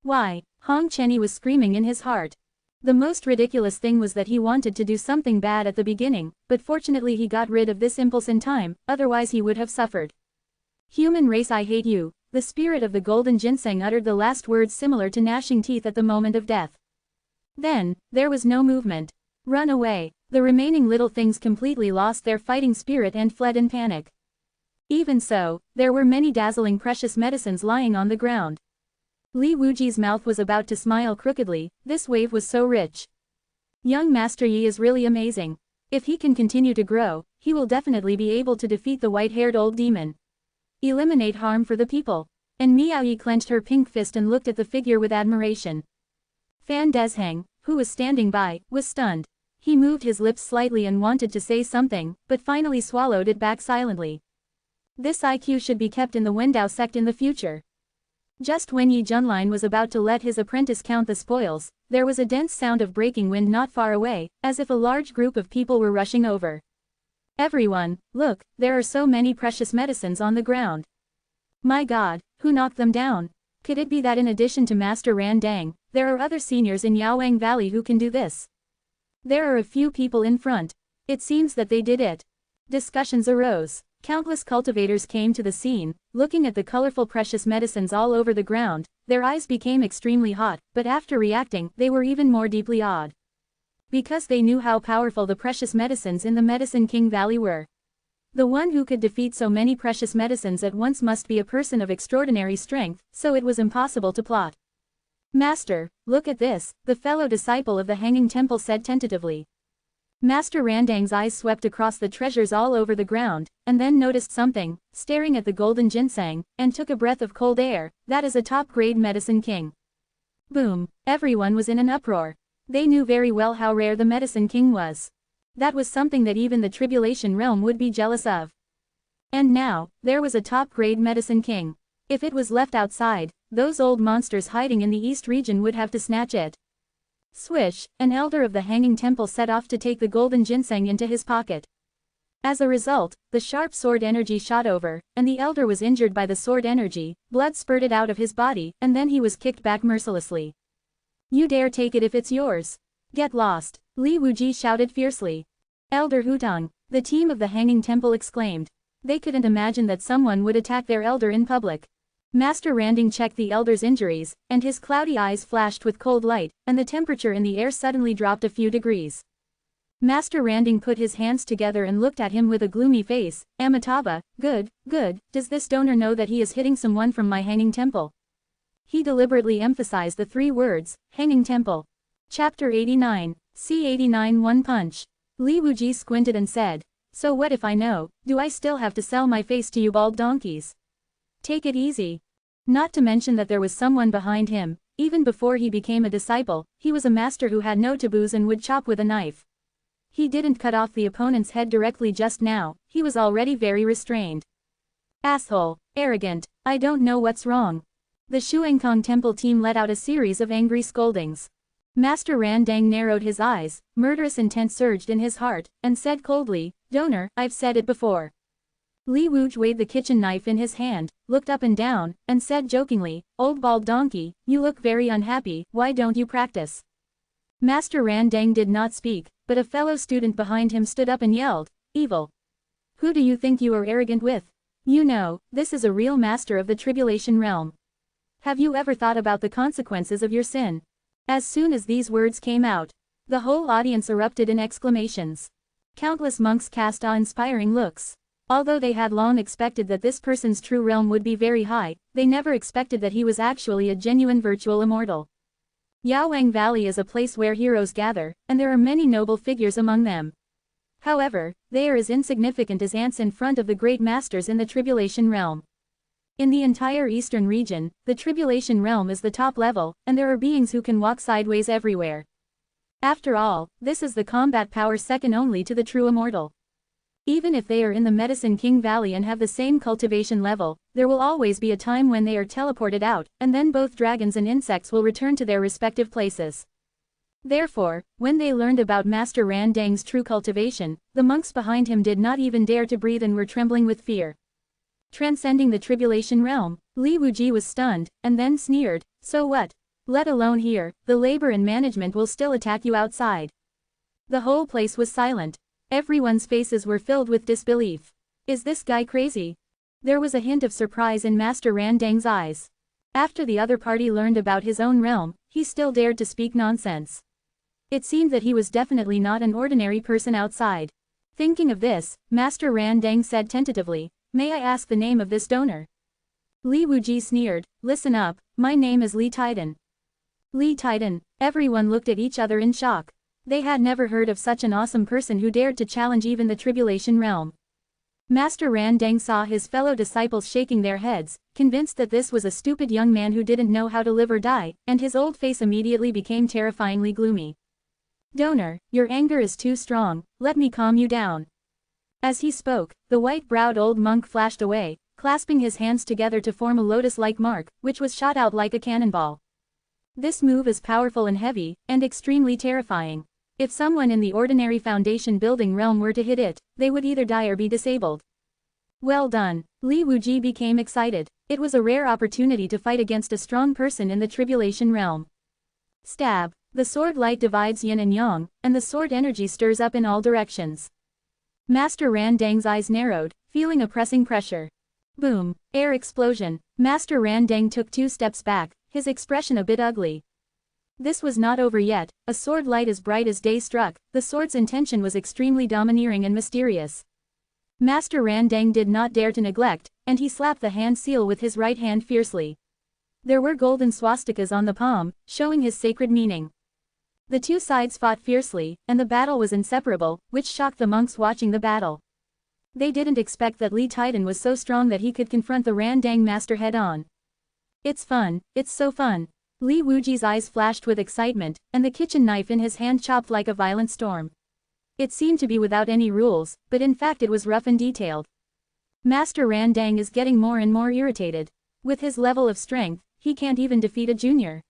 Why? Hong Chenyi was screaming in his heart. The most ridiculous thing was that he wanted to do something bad at the beginning, but fortunately he got rid of this impulse in time, otherwise he would have suffered. Human race, I hate you. The spirit of the golden ginseng uttered the last words similar to gnashing teeth at the moment of death. Then, there was no movement. Run away. The remaining little things completely lost their fighting spirit and fled in panic. Even so, there were many dazzling precious medicines lying on the ground. Li Wuji's mouth was about to smile crookedly, this wave was so rich. Young Master Yi is really amazing. If he can continue to grow, he will definitely be able to defeat the white-haired old demon. Eliminate harm for the people. And Miao Yi clenched her pink fist and looked at the figure with admiration. Fan Desheng, who was standing by, was stunned. He moved his lips slightly and wanted to say something, but finally swallowed it back silently. This IQ should be kept in the Wendao sect in the future. Just when Yi Junline was about to let his apprentice count the spoils, there was a dense sound of breaking wind not far away, as if a large group of people were rushing over. Everyone, look, there are so many precious medicines on the ground. My God, who knocked them down? Could it be that in addition to Master Ran Dang, there are other seniors in Yaowang Valley who can do this? There are a few people in front. It seems that they did it. Discussions arose. Countless cultivators came to the scene, looking at the colorful precious medicines all over the ground. Their eyes became extremely hot, but after reacting, they were even more deeply awed. Because they knew how powerful the precious medicines in the Medicine King Valley were. The one who could defeat so many precious medicines at once must be a person of extraordinary strength, so it was impossible to plot. Master, look at this, the fellow disciple of the Hanging Temple said tentatively. Master Randang's eyes swept across the treasures all over the ground, and then noticed something, staring at the golden ginseng, and took a breath of cold air. That is a top-grade medicine king. Boom! Everyone was in an uproar. They knew very well how rare the Medicine King was. That was something that even the Tribulation Realm would be jealous of. And now, there was a top-grade Medicine King. If it was left outside, those old monsters hiding in the East region would have to snatch it. Swish, an elder of the Hanging Temple set off to take the golden ginseng into his pocket. As a result, the sharp sword energy shot over, and the elder was injured by the sword energy, blood spurted out of his body, and then he was kicked back mercilessly. You dare take it if it's yours. Get lost, Li Wuji shouted fiercely. Elder Hutang, the team of the Hanging Temple exclaimed. They couldn't imagine that someone would attack their elder in public. Master Randing checked the elder's injuries, and his cloudy eyes flashed with cold light, and the temperature in the air suddenly dropped a few degrees. Master Randing put his hands together and looked at him with a gloomy face. Amitabha, good, good, does this donor know that he is hitting someone from my hanging temple? He deliberately emphasized the 3 words, hanging temple. Chapter 89, C89 One Punch. Li Wuji squinted and said, so what if I know, do I still have to sell my face to you bald donkeys? Take it easy. Not to mention that there was someone behind him. Even before he became a disciple, he was a master who had no taboos and would chop with a knife. He didn't cut off the opponent's head directly just now, he was already very restrained. Asshole, arrogant, I don't know what's wrong. The Shuangkong Temple team let out a series of angry scoldings. Master Randang narrowed his eyes, murderous intent surged in his heart, and said coldly, donor, I've said it before. Li Wuj weighed the kitchen knife in his hand, looked up and down, and said jokingly, old bald donkey, you look very unhappy, why don't you practice? Master Randang did not speak, but a fellow student behind him stood up and yelled, evil. Who do you think you are arrogant with? You know, this is a real master of the tribulation realm. Have you ever thought about the consequences of your sin? As soon as these words came out, the whole audience erupted in exclamations. Countless monks cast awe-inspiring looks. Although they had long expected that this person's true realm would be very high, they never expected that he was actually a genuine virtual immortal. Yaowang Valley is a place where heroes gather, and there are many noble figures among them. However, they are as insignificant as ants in front of the great masters in the tribulation realm. In the entire eastern region, the tribulation realm is the top level, and there are beings who can walk sideways everywhere. After all, this is the combat power second only to the true immortal. Even if they are in the Medicine King Valley and have the same cultivation level, there will always be a time when they are teleported out, and then both dragons and insects will return to their respective places. Therefore, when they learned about Master Randang's true cultivation, the monks behind him did not even dare to breathe and were trembling with fear. Transcending the tribulation realm, Li Wuji was stunned, and then sneered, so what? Let alone here, the labor and management will still attack you outside. The whole place was silent. Everyone's faces were filled with disbelief. Is this guy crazy? There was a hint of surprise in Master Randang's eyes. After the other party learned about his own realm, he still dared to speak nonsense. It seemed that he was definitely not an ordinary person outside. Thinking of this, Master Randang said tentatively, may I ask the name of this donor? Li Wuji sneered, listen up, my name is Li Titan. Li Titan, everyone looked at each other in shock. They had never heard of such an awesome person who dared to challenge even the tribulation realm. Master Randang saw his fellow disciples shaking their heads, convinced that this was a stupid young man who didn't know how to live or die, and his old face immediately became terrifyingly gloomy. Donor, your anger is too strong, let me calm you down. As he spoke, the white-browed old monk flashed away, clasping his hands together to form a lotus-like mark, which was shot out like a cannonball. This move is powerful and heavy, and extremely terrifying. If someone in the ordinary foundation building realm were to hit it, they would either die or be disabled. Well done. Li Wuji became excited. It was a rare opportunity to fight against a strong person in the tribulation realm. Stab. The sword light divides yin and yang, and the sword energy stirs up in all directions. Master Randang's eyes narrowed, feeling a pressing pressure. Boom. Air explosion. Master Randang took 2 steps back, his expression a bit ugly. This was not over yet. A sword light as bright as day struck. The sword's intention was extremely domineering and mysterious. Master Randang did not dare to neglect, and he slapped the hand seal with his right hand fiercely. There were golden swastikas on the palm, showing his sacred meaning. The 2 sides fought fiercely, and the battle was inseparable, which shocked the monks watching the battle. They didn't expect that Li Titan was so strong that he could confront the Randang master head-on. It's fun, it's so fun. Li Wuji's eyes flashed with excitement, and the kitchen knife in his hand chopped like a violent storm. It seemed to be without any rules, but in fact it was rough and detailed. Master Randang is getting more and more irritated. With his level of strength, he can't even defeat a junior.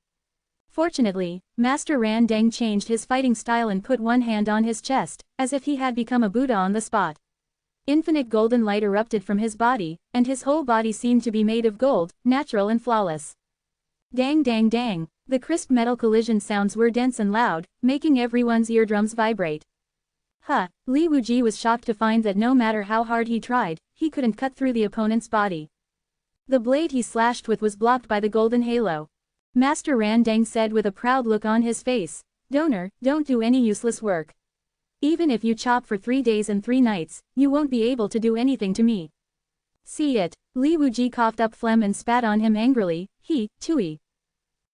Fortunately, Master Randang changed his fighting style and put one hand on his chest, as if he had become a Buddha on the spot. Infinite golden light erupted from his body, and his whole body seemed to be made of gold, natural and flawless. Dang dang dang, the crisp metal collision sounds were dense and loud, making everyone's eardrums vibrate. Li Wuji was shocked to find that no matter how hard he tried, he couldn't cut through the opponent's body. The blade he slashed with was blocked by the golden halo. Master Randang said with a proud look on his face, "Donor, don't do any useless work. Even if you chop for 3 days and 3 nights, you won't be able to do anything to me." "See it." Li Wuji coughed up phlegm and spat on him angrily, Tui.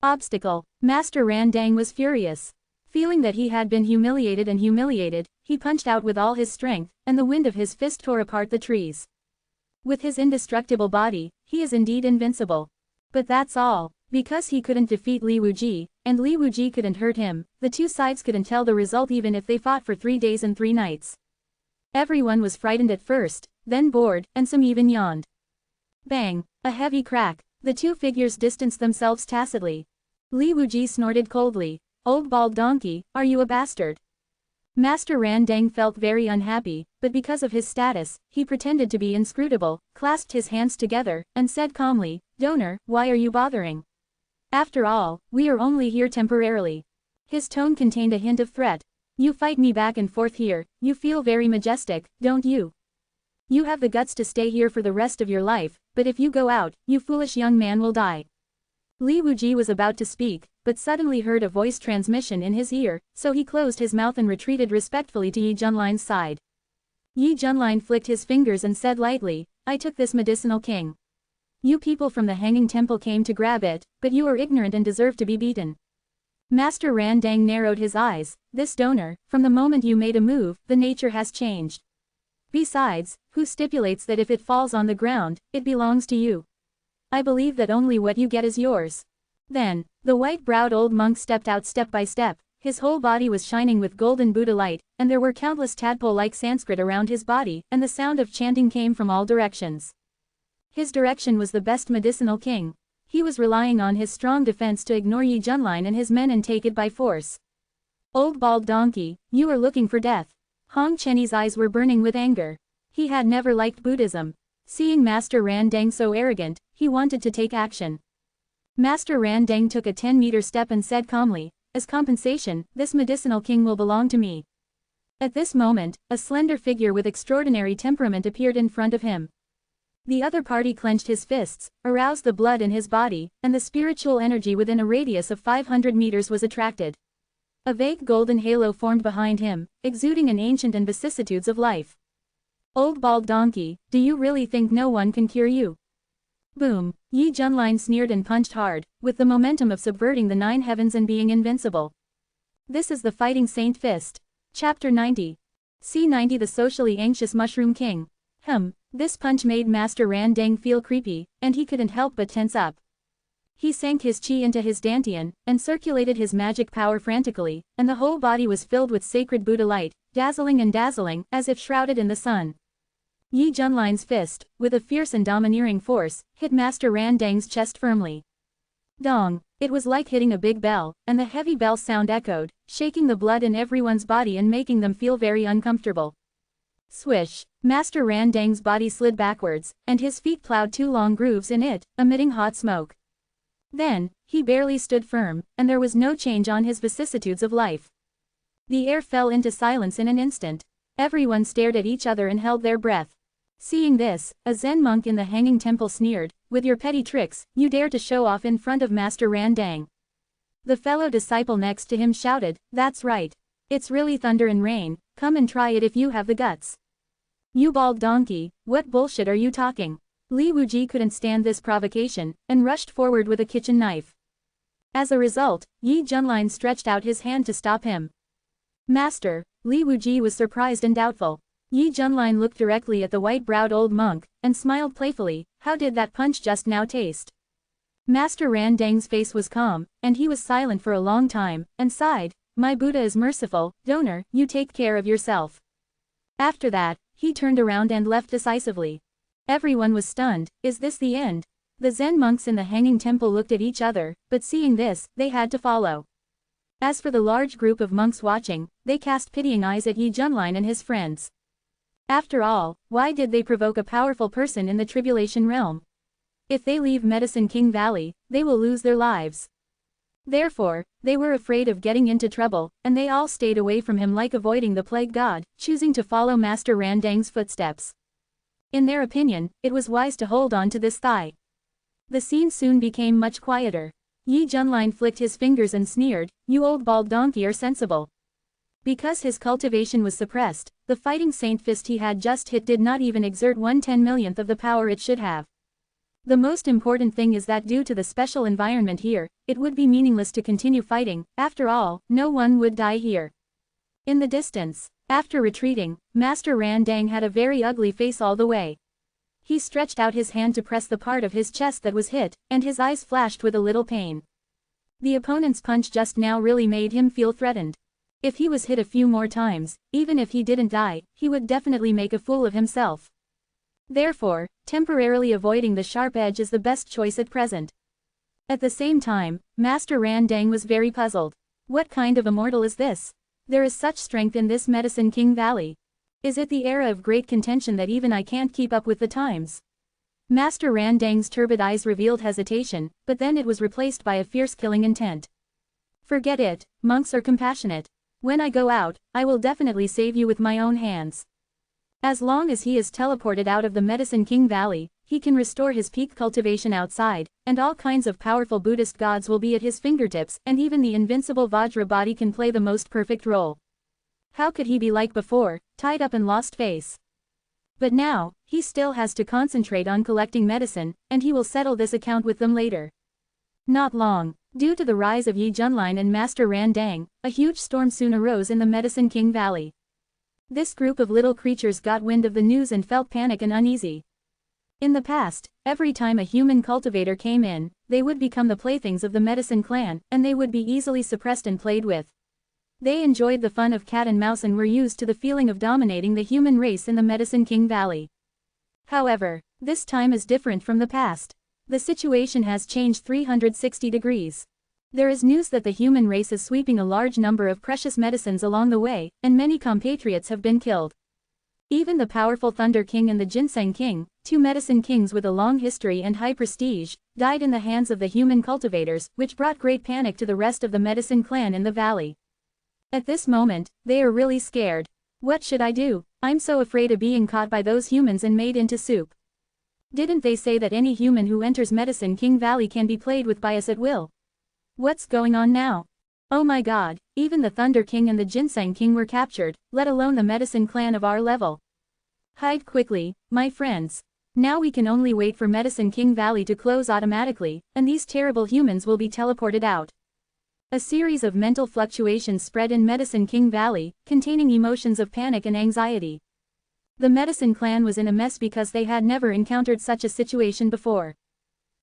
Obstacle. Master Randang was furious. Feeling that he had been humiliated, he punched out with all his strength, and the wind of his fist tore apart the trees. With his indestructible body, he is indeed invincible. But that's all. Because he couldn't defeat Li Wuji, and Li Wuji couldn't hurt him, the two sides couldn't tell the result even if they fought for 3 days and 3 nights. Everyone was frightened at first, then bored, and some even yawned. Bang! A heavy crack. The two figures distanced themselves tacitly. Li Wuji snorted coldly. "Old bald donkey, are you a bastard?" Master Randang felt very unhappy, but because of his status, he pretended to be inscrutable, clasped his hands together, and said calmly, "Donor, why are you bothering? After all, we are only here temporarily." His tone contained a hint of threat. "You fight me back and forth here, you feel very majestic, don't you? You have the guts to stay here for the rest of your life, but if you go out, you foolish young man will die." Li Wuji was about to speak, but suddenly heard a voice transmission in his ear, so he closed his mouth and retreated respectfully to Yi Junline's side. Yi Junline flicked his fingers and said lightly, "I took this medicinal king. You people from the Hanging Temple came to grab it, but you are ignorant and deserve to be beaten." Master Randang narrowed his eyes. "This donor, from the moment you made a move, the nature has changed. Besides, who stipulates that if it falls on the ground, it belongs to you? I believe that only what you get is yours." Then, the white-browed old monk stepped out step by step. His whole body was shining with golden Buddha light, and there were countless tadpole-like Sanskrit around his body, and the sound of chanting came from all directions. His direction was the best medicinal king. He was relying on his strong defense to ignore Yi Junline and his men and take it by force. "Old bald donkey, you are looking for death." Hong Chenyi's eyes were burning with anger. He had never liked Buddhism. Seeing Master Randang so arrogant, he wanted to take action. Master Randang took a 10-meter step and said calmly, "As compensation, this medicinal king will belong to me." At this moment, a slender figure with extraordinary temperament appeared in front of him. The other party clenched his fists, aroused the blood in his body, and the spiritual energy within a radius of 500 meters was attracted. A vague golden halo formed behind him, exuding an ancient and vicissitudes of life. "Old bald donkey, do you really think no one can cure you?" Boom! Yi Junline sneered and punched hard, with the momentum of subverting the 9 heavens and being invincible. This is the Fighting Saint Fist. Chapter 90. C90 The Socially Anxious Mushroom King. This punch made Master Randang feel creepy, and he couldn't help but tense up. He sank his chi into his dantian, and circulated his magic power frantically, and the whole body was filled with sacred Buddha light, dazzling and dazzling, as if shrouded in the sun. Yi Junline's fist, with a fierce and domineering force, hit Master Randang's chest firmly. Dong! It was like hitting a big bell, and the heavy bell sound echoed, shaking the blood in everyone's body and making them feel very uncomfortable. Swish! Master Randang's body slid backwards, and his feet plowed 2 long grooves in it, emitting hot smoke. Then, he barely stood firm, and there was no change on his vicissitudes of life. The air fell into silence in an instant. Everyone stared at each other and held their breath. Seeing this, a Zen monk in the Hanging Temple sneered, "With your petty tricks, you dare to show off in front of Master Randang." The fellow disciple next to him shouted, "That's right. It's really thunder and rain, come and try it if you have the guts." "You bald donkey, what bullshit are you talking?" Li Wuji couldn't stand this provocation, and rushed forward with a kitchen knife. As a result, Yi Junline stretched out his hand to stop him. "Master," Li Wuji was surprised and doubtful. Yi Junline looked directly at the white-browed old monk, and smiled playfully, "How did that punch just now taste?" Master Randang's face was calm, and he was silent for a long time, and sighed, "My Buddha is merciful, donor, you take care of yourself." After that, he turned around and left decisively. Everyone was stunned. Is this the end? The Zen monks in the Hanging Temple looked at each other, but seeing this, they had to follow. As for the large group of monks watching, they cast pitying eyes at Yi Junline and his friends. After all, why did they provoke a powerful person in the Tribulation Realm? If they leave Medicine King Valley, they will lose their lives. Therefore, they were afraid of getting into trouble, and they all stayed away from him like avoiding the plague god, choosing to follow Master Randang's footsteps. In their opinion, it was wise to hold on to this thigh. The scene soon became much quieter. Yi Junlin flicked his fingers and sneered, "You old bald donkey are sensible." Because his cultivation was suppressed, the fighting saint fist he had just hit did not even exert 1/10,000,000th of the power it should have. The most important thing is that due to the special environment here, it would be meaningless to continue fighting. After all, no one would die here. In the distance, after retreating, Master Ran Dang had a very ugly face all the way. He stretched out his hand to press the part of his chest that was hit, and his eyes flashed with a little pain. The opponent's punch just now really made him feel threatened. If he was hit a few more times, even if he didn't die, he would definitely make a fool of himself. Therefore, temporarily avoiding the sharp edge is the best choice at present. At the same time, Master Ran Dang was very puzzled. What kind of immortal is this? There is such strength in this Medicine King Valley. Is it the era of great contention that even I can't keep up with the times? Master Ran Dang's turbid eyes revealed hesitation, but then it was replaced by a fierce killing intent. Forget it, monks are compassionate. When I go out, I will definitely save you with my own hands. As long as he is teleported out of the Medicine King Valley, he can restore his peak cultivation outside, and all kinds of powerful Buddhist gods will be at his fingertips, and even the invincible Vajra body can play the most perfect role. How could he be like before, tied up and lost face? But now, he still has to concentrate on collecting medicine, and he will settle this account with them later. Not long. Due to the rise of Yi Junlin and Master Ran Dang, a huge storm soon arose in the Medicine King Valley. This group of little creatures got wind of the news and felt panic and uneasy. In the past, every time a human cultivator came in, they would become the playthings of the Medicine Clan, and they would be easily suppressed and played with. They enjoyed the fun of cat and mouse and were used to the feeling of dominating the human race in the Medicine King Valley. However, this time is different from the past. The situation has changed 360 degrees. There is news that the human race is sweeping a large number of precious medicines along the way, and many compatriots have been killed. Even the powerful Thunder King and the Ginseng King, two medicine kings with a long history and high prestige, died in the hands of the human cultivators, which brought great panic to the rest of the Medicine Clan in the valley. At this moment, they are really scared. What should I do? I'm so afraid of being caught by those humans and made into soup. Didn't they say that any human who enters Medicine King Valley can be played with by us at will? What's going on now? Oh my god, even the Thunder King and the Ginseng King were captured, let alone the Medicine Clan of our level. Hide quickly, my friends. Now we can only wait for Medicine King Valley to close automatically, and these terrible humans will be teleported out. A series of mental fluctuations spread in Medicine King Valley, containing emotions of panic and anxiety. The Medicine Clan was in a mess because they had never encountered such a situation before.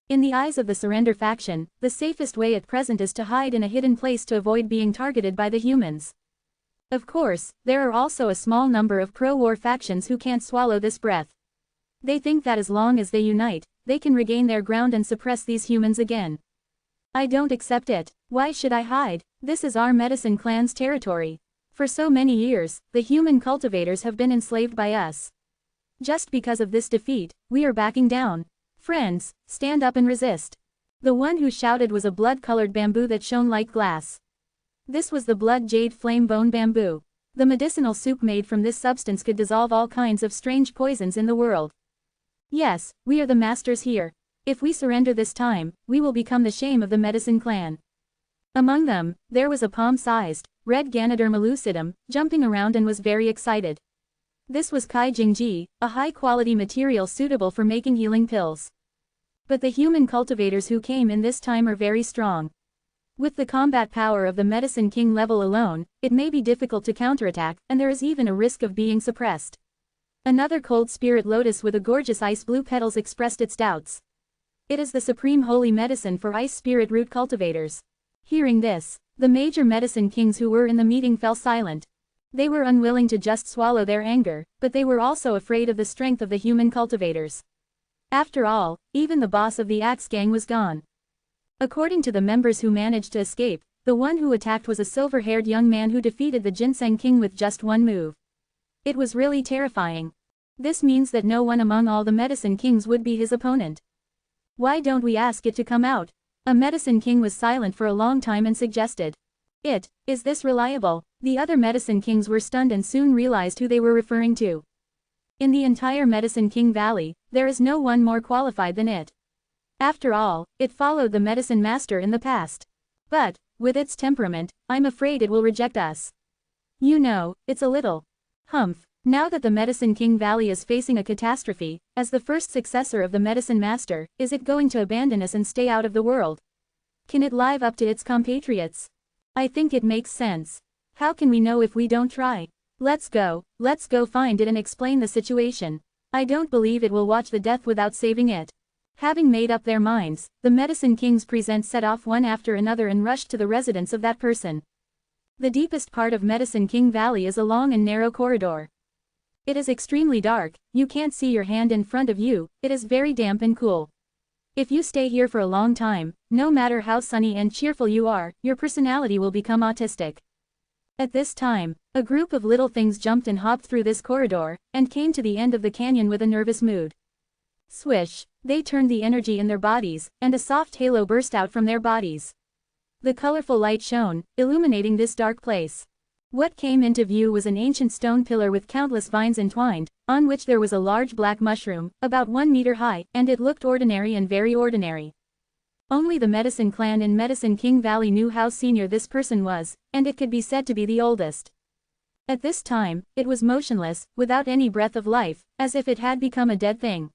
In the eyes of the Surrender faction, the safest way at present is to hide in a hidden place to avoid being targeted by the humans. Of course, there are also a small number of pro-war factions who can't swallow this breath. They think that as long as they unite, they can regain their ground and suppress these humans again. I don't accept it. Why should I hide? This is our Medicine Clan's territory. For so many years, the human cultivators have been enslaved by us. Just because of this defeat, we are backing down. Friends, stand up and resist. The one who shouted was a blood-colored bamboo that shone like glass. This was the blood jade flame bone bamboo. The medicinal soup made from this substance could dissolve all kinds of strange poisons in the world. Yes, we are the masters here. If we surrender this time, we will become the shame of the Medicine Clan. Among them, there was a palm-sized, red Ganoderma lucidum, jumping around and was very excited. This was Kai Jingji, a high-quality material suitable for making healing pills. But the human cultivators who came in this time are very strong. With the combat power of the Medicine King level alone, it may be difficult to counterattack, and there is even a risk of being suppressed. Another cold spirit lotus with a gorgeous ice blue petals expressed its doubts. It is the supreme holy medicine for ice spirit root cultivators. Hearing this, the major medicine kings who were in the meeting fell silent. They were unwilling to just swallow their anger, but they were also afraid of the strength of the human cultivators. After all, even the boss of the Axe Gang was gone. According to the members who managed to escape, the one who attacked was a silver-haired young man who defeated the Ginseng King with just one move. It was really terrifying. This means that no one among all the medicine kings would be his opponent. Why don't we ask it to come out? A medicine king was silent for a long time and suggested. Is this reliable? The other medicine kings were stunned and soon realized who they were referring to. In the entire Medicine King Valley, there is no one more qualified than it. After all, it followed the medicine master in the past. But, with its temperament, I'm afraid it will reject us. You know, it's a little humph. Now that the Medicine King Valley is facing a catastrophe, as the first successor of the medicine master, is it going to abandon us and stay out of the world? Can it live up to its compatriots? I think it makes sense. How can we know if we don't try? Let's go find it and explain the situation. I don't believe it will watch the death without saving it. Having made up their minds, the Medicine Kings present set off one after another and rushed to the residence of that person. The deepest part of Medicine King Valley is a long and narrow corridor. It is extremely dark, you can't see your hand in front of you, it is very damp and cool. If you stay here for a long time, no matter how sunny and cheerful you are, your personality will become autistic. At this time, a group of little things jumped and hopped through this corridor, and came to the end of the canyon with a nervous mood. Swish, they turned the energy in their bodies, and a soft halo burst out from their bodies. The colorful light shone, illuminating this dark place. What came into view was an ancient stone pillar with countless vines entwined, on which there was a large black mushroom, about 1 meter high, and it looked ordinary and very ordinary. Only the Medicine Clan in Medicine King Valley knew how senior this person was, and it could be said to be the oldest. At this time, it was motionless, without any breath of life, as if it had become a dead thing.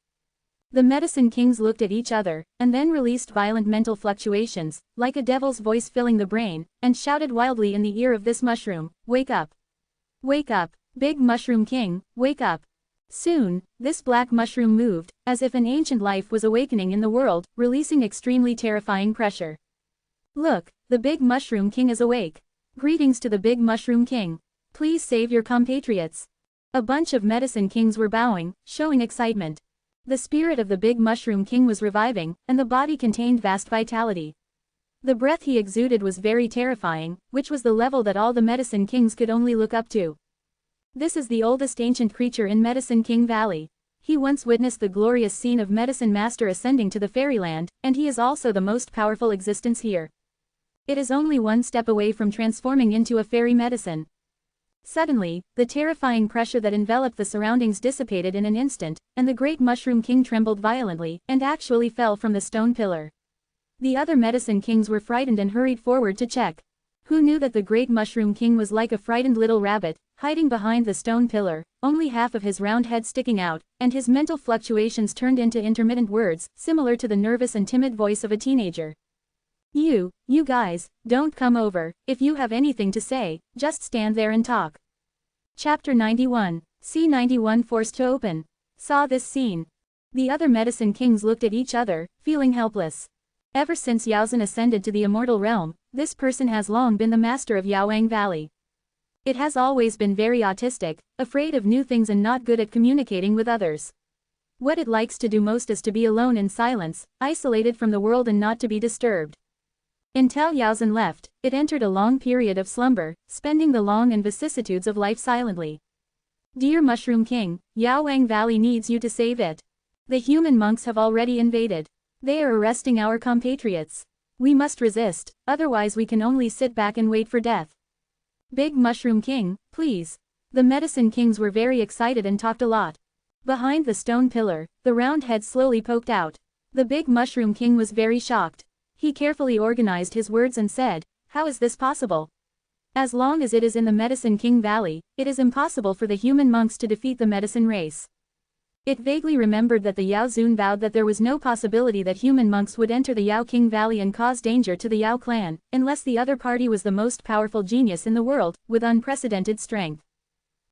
The Medicine Kings looked at each other, and then released violent mental fluctuations, like a devil's voice filling the brain, and shouted wildly in the ear of this mushroom, "Wake up! Wake up, Big Mushroom King, wake up!" Soon, this black mushroom moved, as if an ancient life was awakening in the world, releasing extremely terrifying pressure. Look, the Big Mushroom King is awake. Greetings to the Big Mushroom King. Please save your compatriots. A bunch of Medicine Kings were bowing, showing excitement. The spirit of the Big Mushroom King was reviving, and the body contained vast vitality. The breath he exuded was very terrifying, which was the level that all the Medicine Kings could only look up to. This is the oldest ancient creature in Medicine King Valley. He once witnessed the glorious scene of Medicine Master ascending to the fairyland, and he is also the most powerful existence here. It is only one step away from transforming into a fairy medicine. Suddenly, the terrifying pressure that enveloped the surroundings dissipated in an instant, and the great Mushroom King trembled violently, and actually fell from the stone pillar. The other Medicine Kings were frightened and hurried forward to check. Who knew that the great Mushroom King was like a frightened little rabbit, hiding behind the stone pillar, only half of his round head sticking out, and his mental fluctuations turned into intermittent words, similar to the nervous and timid voice of a teenager. You guys, don't come over, if you have anything to say, just stand there and talk. Chapter 91, C91 forced to open. Saw this scene. The other Medicine Kings looked at each other, feeling helpless. Ever since Yaozhen ascended to the immortal realm, this person has long been the master of Yaowang Valley. It has always been very autistic, afraid of new things and not good at communicating with others. What it likes to do most is to be alone in silence, isolated from the world and not to be disturbed. Until Yaozhen left, it entered a long period of slumber, spending the long and vicissitudes of life silently. Dear Mushroom King, Yaowang Valley needs you to save it. The human monks have already invaded. They are arresting our compatriots. We must resist, otherwise we can only sit back and wait for death. Big Mushroom King, please. The Medicine Kings were very excited and talked a lot. Behind the stone pillar, the round head slowly poked out. The Big Mushroom King was very shocked. He carefully organized his words and said, "How is this possible? As long as it is in the Medicine King Valley, it is impossible for the human monks to defeat the medicine race." It vaguely remembered that the Yao Zun vowed that there was no possibility that human monks would enter the Yao King Valley and cause danger to the Yao clan, unless the other party was the most powerful genius in the world, with unprecedented strength.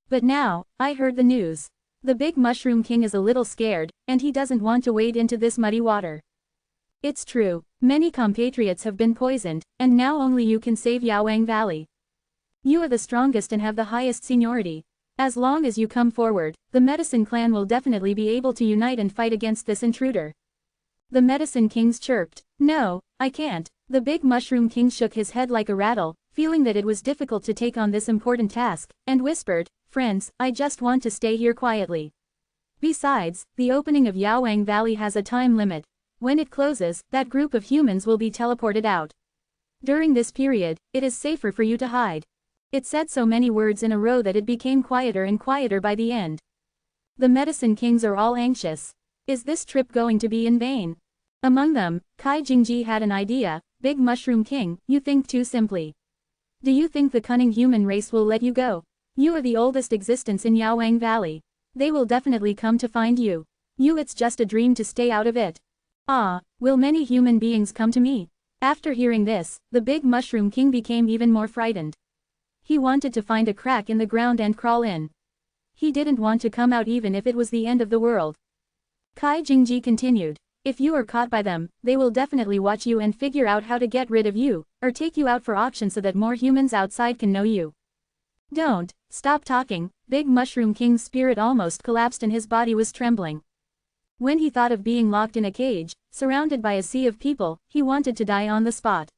But now, I heard the news. The Big Mushroom King is a little scared, and he doesn't want to wade into this muddy water. It's true, many compatriots have been poisoned, and now only you can save Yaowang Valley. You are the strongest and have the highest seniority. As long as you come forward, the Medicine Clan will definitely be able to unite and fight against this intruder. The Medicine Kings chirped. No, I can't. The Big Mushroom King shook his head like a rattle, feeling that it was difficult to take on this important task, and whispered, "Friends, I just want to stay here quietly. Besides, the opening of Yaowang Valley has a time limit. When it closes, that group of humans will be teleported out. During this period, it is safer for you to hide." It said so many words in a row that it became quieter and quieter by the end. The Medicine Kings are all anxious. Is this trip going to be in vain? Among them, Kai Jingji had an idea. Big Mushroom King, you think too simply. Do you think the cunning human race will let you go? You are the oldest existence in Yaowang Valley. They will definitely come to find you. It's just a dream to stay out of it. Ah, will many human beings come to me? After hearing this, the Big Mushroom King became even more frightened. He wanted to find a crack in the ground and crawl in. He didn't want to come out even if it was the end of the world. Kai Jingji continued. If you are caught by them, they will definitely watch you and figure out how to get rid of you, or take you out for auction so that more humans outside can know you. Don't, stop talking. Big Mushroom King's spirit almost collapsed and his body was trembling. When he thought of being locked in a cage, surrounded by a sea of people, he wanted to die on the spot.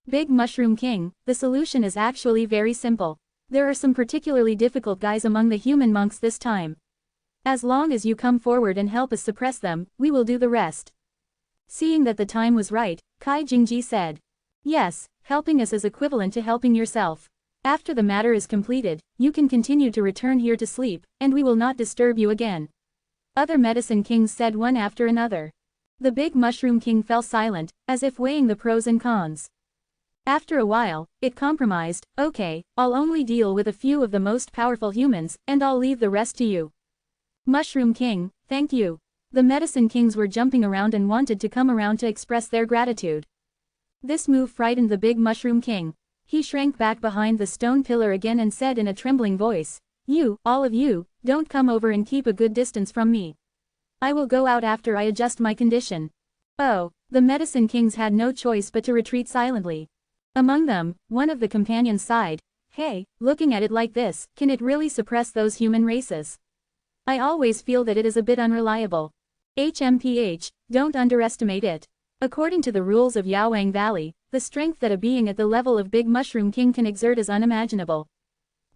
Big Mushroom King, the solution is actually very simple. There are some particularly difficult guys among the human monks this time. As long as you come forward and help us suppress them, we will do the rest. Seeing that the time was right, Kai Jingji said. Yes, helping us is equivalent to helping yourself. After the matter is completed, you can continue to return here to sleep, and we will not disturb you again. Other medicine kings said one after another. The Big Mushroom King fell silent, as if weighing the pros and cons. After a while, it compromised. Okay, I'll only deal with a few of the most powerful humans, and I'll leave the rest to you. Mushroom King, thank you. The medicine kings were jumping around and wanted to come around to express their gratitude. This move frightened the Big Mushroom King. He shrank back behind the stone pillar again and said in a trembling voice, You, all of you, don't come over and keep a good distance from me. I will go out after I adjust my condition. Oh, the medicine kings had no choice but to retreat silently. Among them, one of the companions sighed, Hey, looking at it like this, can it really suppress those human races? I always feel that it is a bit unreliable. HMPH, don't underestimate it. According to the rules of Yaowang Valley, the strength that a being at the level of Big Mushroom King can exert is unimaginable.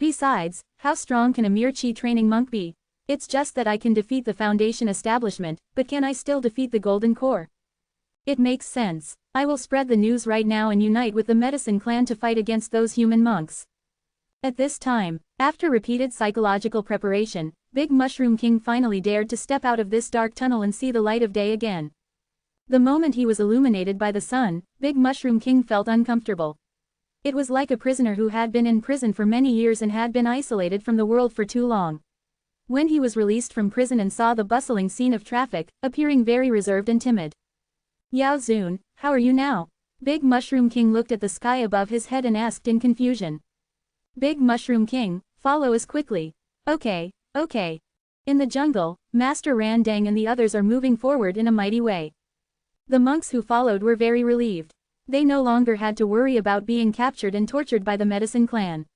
Besides, how strong can a mere chi training monk be? It's just that I can defeat the Foundation establishment, but can I still defeat the Golden Core? It makes sense. I will spread the news right now and unite with the Medicine Clan to fight against those human monks. At this time, after repeated psychological preparation, Big Mushroom King finally dared to step out of this dark tunnel and see the light of day again. The moment he was illuminated by the sun, Big Mushroom King felt uncomfortable. It was like a prisoner who had been in prison for many years and had been isolated from the world for too long. When he was released from prison and saw the bustling scene of traffic, appearing very reserved and timid. Yao Zun, how are you now? Big Mushroom King looked at the sky above his head and asked in confusion. Big Mushroom King, follow us quickly. Okay. In the jungle, Master Randang and the others are moving forward in a mighty way. The monks who followed were very relieved. They no longer had to worry about being captured and tortured by the Medicine Clan.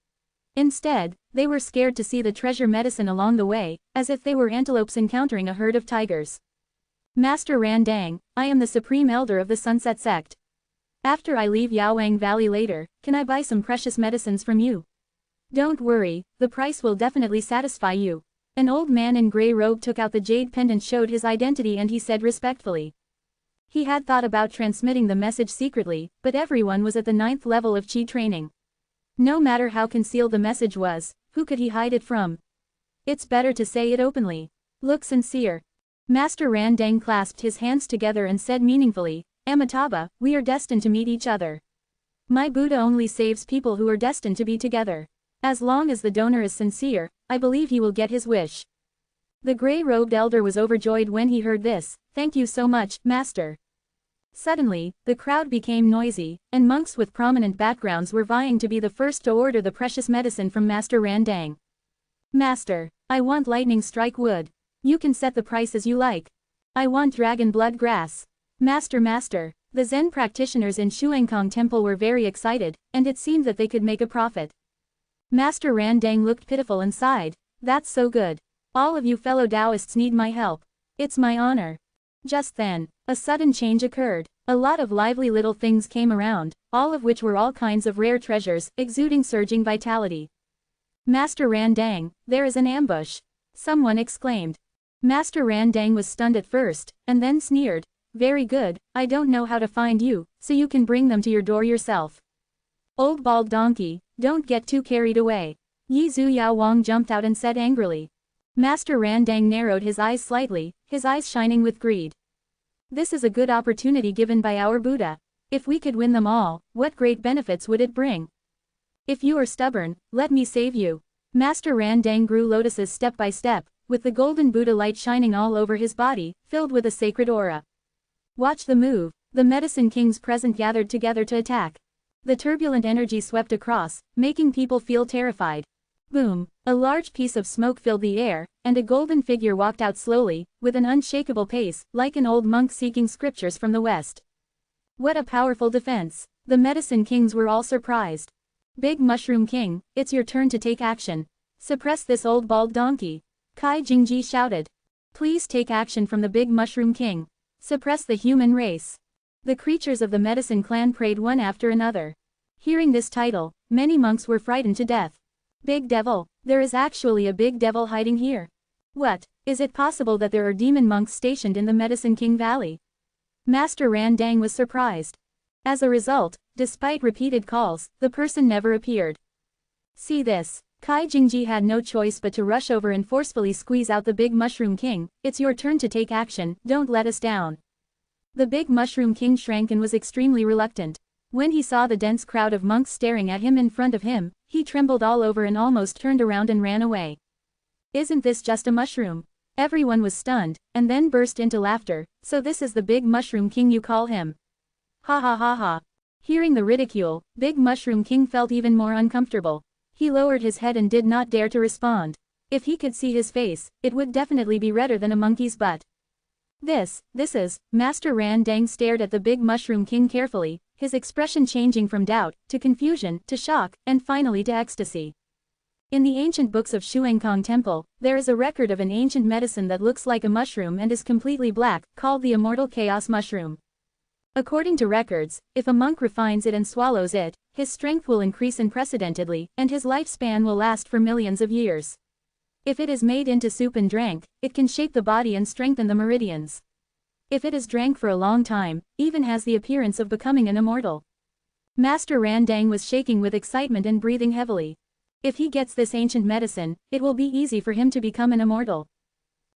Instead, they were scared to see the treasure medicine along the way, as if they were antelopes encountering a herd of tigers. Master Randang, I am the Supreme Elder of the Sunset Sect. After I leave Yaowang Valley later, can I buy some precious medicines from you? Don't worry, the price will definitely satisfy you. An old man in grey robe took out the jade pendant, showed his identity, and he said respectfully. He had thought about transmitting the message secretly, but everyone was at the 9th level of chi training. No matter how concealed the message was, who could he hide it from? It's better to say it openly. Look sincere. Master Randang clasped his hands together and said meaningfully, Amitabha, we are destined to meet each other. My Buddha only saves people who are destined to be together. As long as the donor is sincere, I believe he will get his wish. The grey-robed elder was overjoyed when he heard this. Thank you so much, Master. Suddenly, the crowd became noisy, and monks with prominent backgrounds were vying to be the first to order the precious medicine from Master Randang. Master, I want lightning strike wood. You can set the price as you like. I want dragon blood grass. Master. The Zen practitioners in Shuangkong Temple were very excited, and it seemed that they could make a profit. Master Randang looked pitiful and sighed. That's so good. All of you fellow Taoists need my help. It's my honor. Just then, a sudden change occurred. A lot of lively little things came around, all of which were all kinds of rare treasures, exuding surging vitality. Master Randang, there is an ambush. Someone exclaimed. Master Randang was stunned at first, and then sneered. Very good, I don't know how to find you, so you can bring them to your door yourself. Old bald donkey, don't get too carried away. Yi Zhu Yao Wang jumped out and said angrily. Master Randang narrowed his eyes slightly, his eyes shining with greed. This is a good opportunity given by our Buddha. If we could win them all, what great benefits would it bring? If you are stubborn, let me save you. Master Ran Dang grew lotuses step by step, with the golden Buddha light shining all over his body, filled with a sacred aura. Watch the move. The medicine kings present gathered together to attack. The turbulent energy swept across, making people feel terrified. Boom! A large piece of smoke filled the air, and a golden figure walked out slowly, with an unshakable pace, like an old monk seeking scriptures from the west. What a powerful defense! The medicine kings were all surprised. Big Mushroom King, it's your turn to take action. Suppress this old bald donkey. Kai Jingji shouted. Please take action from the Big Mushroom King. Suppress the human race. The creatures of the medicine clan prayed one after another. Hearing this title, many monks were frightened to death. Big devil, there is actually a big devil hiding here. What, is it possible that there are demon monks stationed in the Medicine King Valley? Master Ran Dang was surprised. As a result, despite repeated calls, the person never appeared. See this. Kai Jingji had no choice but to rush over and forcefully squeeze out the Big Mushroom King. It's your turn to take action, don't let us down. The Big Mushroom King shrank and was extremely reluctant. When he saw the dense crowd of monks staring at him in front of him, he trembled all over and almost turned around and ran away. Isn't this just a mushroom? Everyone was stunned, and then burst into laughter. So this is the Big Mushroom King you call him? Ha ha ha ha. Hearing the ridicule, Big Mushroom King felt even more uncomfortable. He lowered his head and did not dare to respond. If he could see his face, it would definitely be redder than a monkey's butt. This is, Master Ran Dang stared at the Big Mushroom King carefully, his expression changing from doubt, to confusion, to shock, and finally to ecstasy. In the ancient books of Shuangkong Temple, there is a record of an ancient medicine that looks like a mushroom and is completely black, called the Immortal Chaos Mushroom. According to records, if a monk refines it and swallows it, his strength will increase unprecedentedly, and his lifespan will last for millions of years. If it is made into soup and drank, it can shape the body and strengthen the meridians. If it is drank for a long time, even has the appearance of becoming an immortal. Master Ran Dang was shaking with excitement and breathing heavily. If he gets this ancient medicine, it will be easy for him to become an immortal.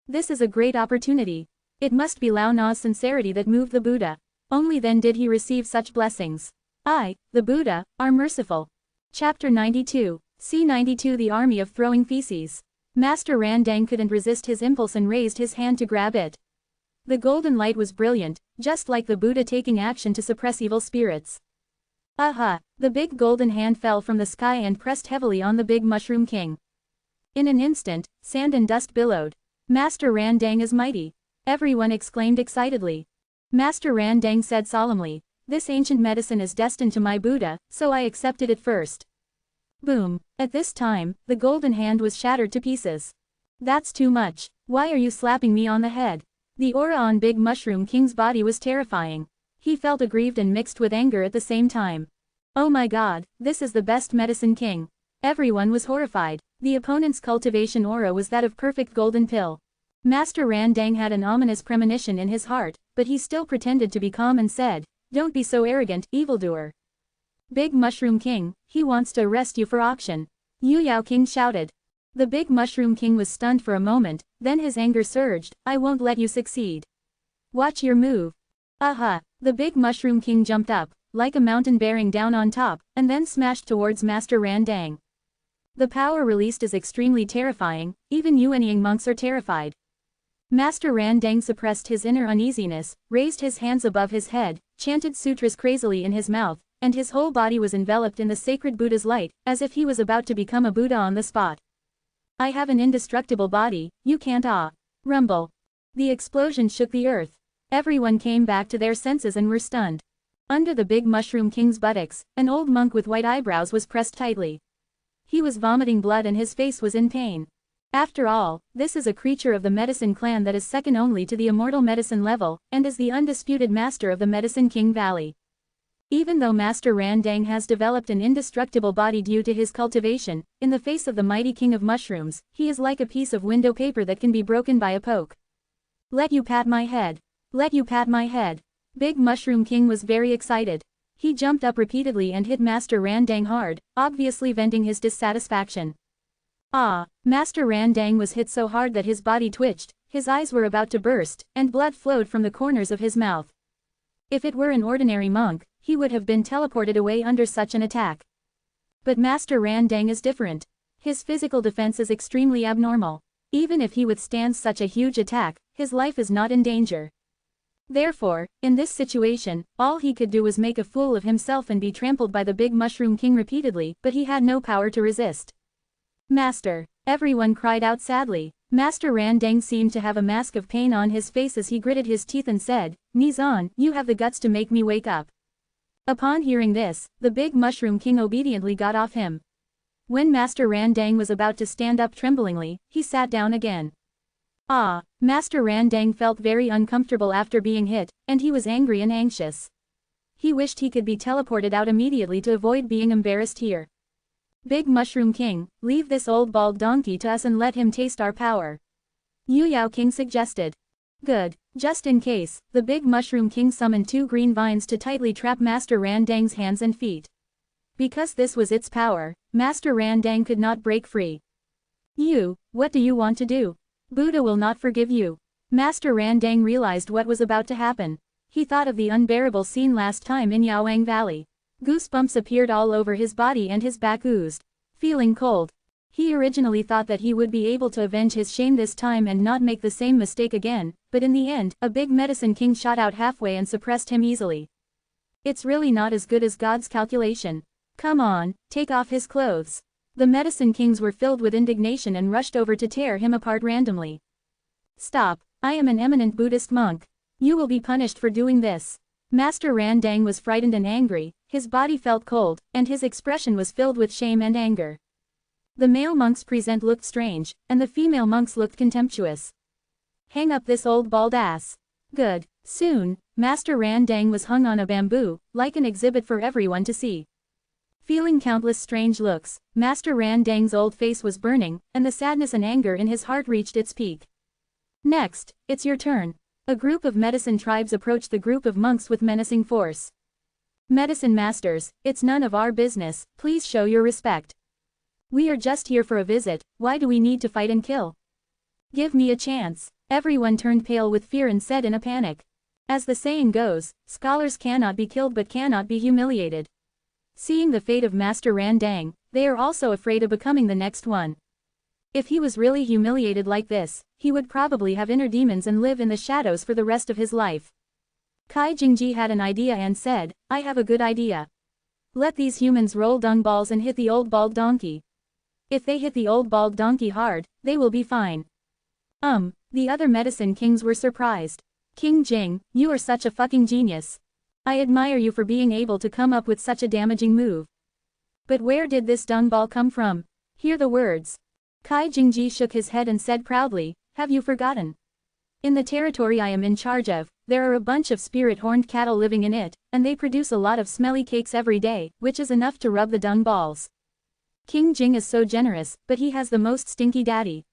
This is a great opportunity. It must be Lao Na's sincerity that moved the Buddha. Only then did he receive such blessings. I, the Buddha, are merciful. Chapter 92, C92 The Army of Throwing Feces. Master Ran Dang couldn't resist his impulse and raised his hand to grab it. The golden light was brilliant, just like the Buddha taking action to suppress evil spirits. Aha! The big golden hand fell from the sky and pressed heavily on the Big Mushroom King. In an instant, sand and dust billowed. Master Ran Dang is mighty. Everyone exclaimed excitedly. Master Ran Dang said solemnly, this ancient medicine is destined to my Buddha, so I accepted it first. Boom! At this time, the golden hand was shattered to pieces. That's too much. Why are you slapping me on the head? The aura on Big Mushroom King's body was terrifying. He felt aggrieved and mixed with anger at the same time. Oh my god, this is the best medicine king. Everyone was horrified. The opponent's cultivation aura was that of perfect golden pill. Master Ran Dang had an ominous premonition in his heart, but he still pretended to be calm and said, don't be so arrogant, evildoer. Big Mushroom King, he wants to arrest you for auction. Yu Yao King shouted. The Big Mushroom King was stunned for a moment, then his anger surged, I won't let you succeed. Watch your move. Aha! The Big Mushroom King jumped up, like a mountain bearing down on top, and then smashed towards Master Ran Dang. The power released is extremely terrifying, even Yuanying monks are terrified. Master Ran Dang suppressed his inner uneasiness, raised his hands above his head, chanted sutras crazily in his mouth, and his whole body was enveloped in the sacred Buddha's light, as if he was about to become a Buddha on the spot. I have an indestructible body, you can't rumble. The explosion shook the earth. Everyone came back to their senses and were stunned. Under the Big Mushroom King's buttocks, an old monk with white eyebrows was pressed tightly. He was vomiting blood and his face was in pain. After all, this is a creature of the medicine clan that is second only to the immortal medicine level, and is the undisputed master of the Medicine King Valley. Even though Master Ran Dang has developed an indestructible body due to his cultivation, in the face of the mighty king of mushrooms, he is like a piece of window paper that can be broken by a poke. Let you pat my head. Let you pat my head. Big Mushroom King was very excited. He jumped up repeatedly and hit Master Ran Dang hard, obviously venting his dissatisfaction. Master Ran Dang was hit so hard that his body twitched, His eyes were about to burst, and blood flowed from the corners of his mouth. If it were an ordinary monk, he would have been teleported away under such an attack. But Master Randang is different. His physical defense is extremely abnormal. Even if he withstands such a huge attack, his life is not in danger. Therefore, in this situation, all he could do was make a fool of himself and be trampled by the big Mushroom King repeatedly, but he had no power to resist. Master! Everyone cried out sadly. Master Randang seemed to have a mask of pain on his face as he gritted his teeth and said, "Nizan, you have the guts to make me wake up." Upon hearing this, the big Mushroom King obediently got off him. When Master Randang was about to stand up tremblingly, he sat down again. Master Randang felt very uncomfortable after being hit, and he was angry and anxious. He wished he could be teleported out immediately to avoid being embarrassed here. Big Mushroom King, leave this old bald donkey to us and let him taste our power. Yu Yao King suggested. Good, just in case, the big Mushroom King summoned 2 green vines to tightly trap Master Randang's hands and feet. Because this was its power, Master Randang could not break free. You, what do you want to do? Buddha will not forgive you. Master Randang realized what was about to happen. He thought of the unbearable scene last time in Yaoang Valley. Goosebumps appeared all over his body and his back oozed. Feeling cold. He originally thought that he would be able to avenge his shame this time and not make the same mistake again, but in the end, a big medicine king shot out halfway and suppressed him easily. It's really not as good as God's calculation. Come on, take off his clothes. The medicine kings were filled with indignation and rushed over to tear him apart randomly. Stop, I am an eminent Buddhist monk. You will be punished for doing this. Master Randang was frightened and angry, his body felt cold, and his expression was filled with shame and anger. The male monks present looked strange, and the female monks looked contemptuous. Hang up this old bald ass. Good. Soon, Master Randang was hung on a bamboo, like an exhibit for everyone to see. Feeling countless strange looks, Master Randang's old face was burning, and the sadness and anger in his heart reached its peak. Next, it's your turn. A group of medicine tribes approached the group of monks with menacing force. Medicine masters, it's none of our business, please show your respect. We are just here for a visit, why do we need to fight and kill? Give me a chance. Everyone turned pale with fear and said in a panic. As the saying goes, scholars cannot be killed but cannot be humiliated. Seeing the fate of Master Randang, they are also afraid of becoming the next one. If he was really humiliated like this, he would probably have inner demons and live in the shadows for the rest of his life. Kai Jingji had an idea and said, I have a good idea. Let these humans roll dung balls and hit the old bald donkey. If they hit the old bald donkey hard, they will be fine. The other medicine kings were surprised. King Jing, you are such a fucking genius. I admire you for being able to come up with such a damaging move. But where did this dung ball come from? Hear the words. Kai Jingji shook his head and said proudly, have you forgotten? In the territory I am in charge of, there are a bunch of spirit-horned cattle living in it, and they produce a lot of smelly cakes every day, which is enough to rub the dung balls. King Jing is so generous, but he has the most stinky daddy.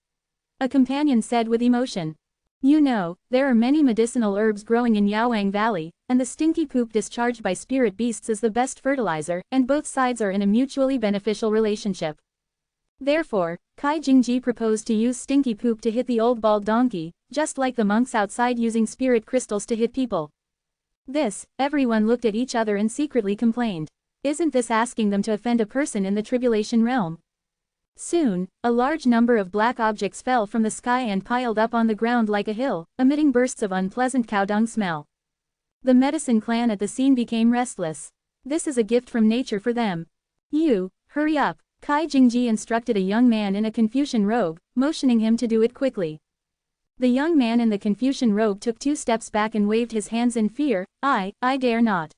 A companion said with emotion. You know, there are many medicinal herbs growing in Yaoang Valley, and the stinky poop discharged by spirit beasts is the best fertilizer, and both sides are in a mutually beneficial relationship. Therefore, Kai Jingji proposed to use stinky poop to hit the old bald donkey, just like the monks outside using spirit crystals to hit people. This, everyone looked at each other and secretly complained. Isn't this asking them to offend a person in the tribulation realm? Soon, a large number of black objects fell from the sky and piled up on the ground like a hill, emitting bursts of unpleasant cow dung smell. The medicine clan at the scene became restless. This is a gift from nature for them. You, hurry up, Kai Jingji instructed a young man in a Confucian robe, motioning him to do it quickly. The young man in the Confucian robe took 2 steps back and waved his hands in fear, I dare not.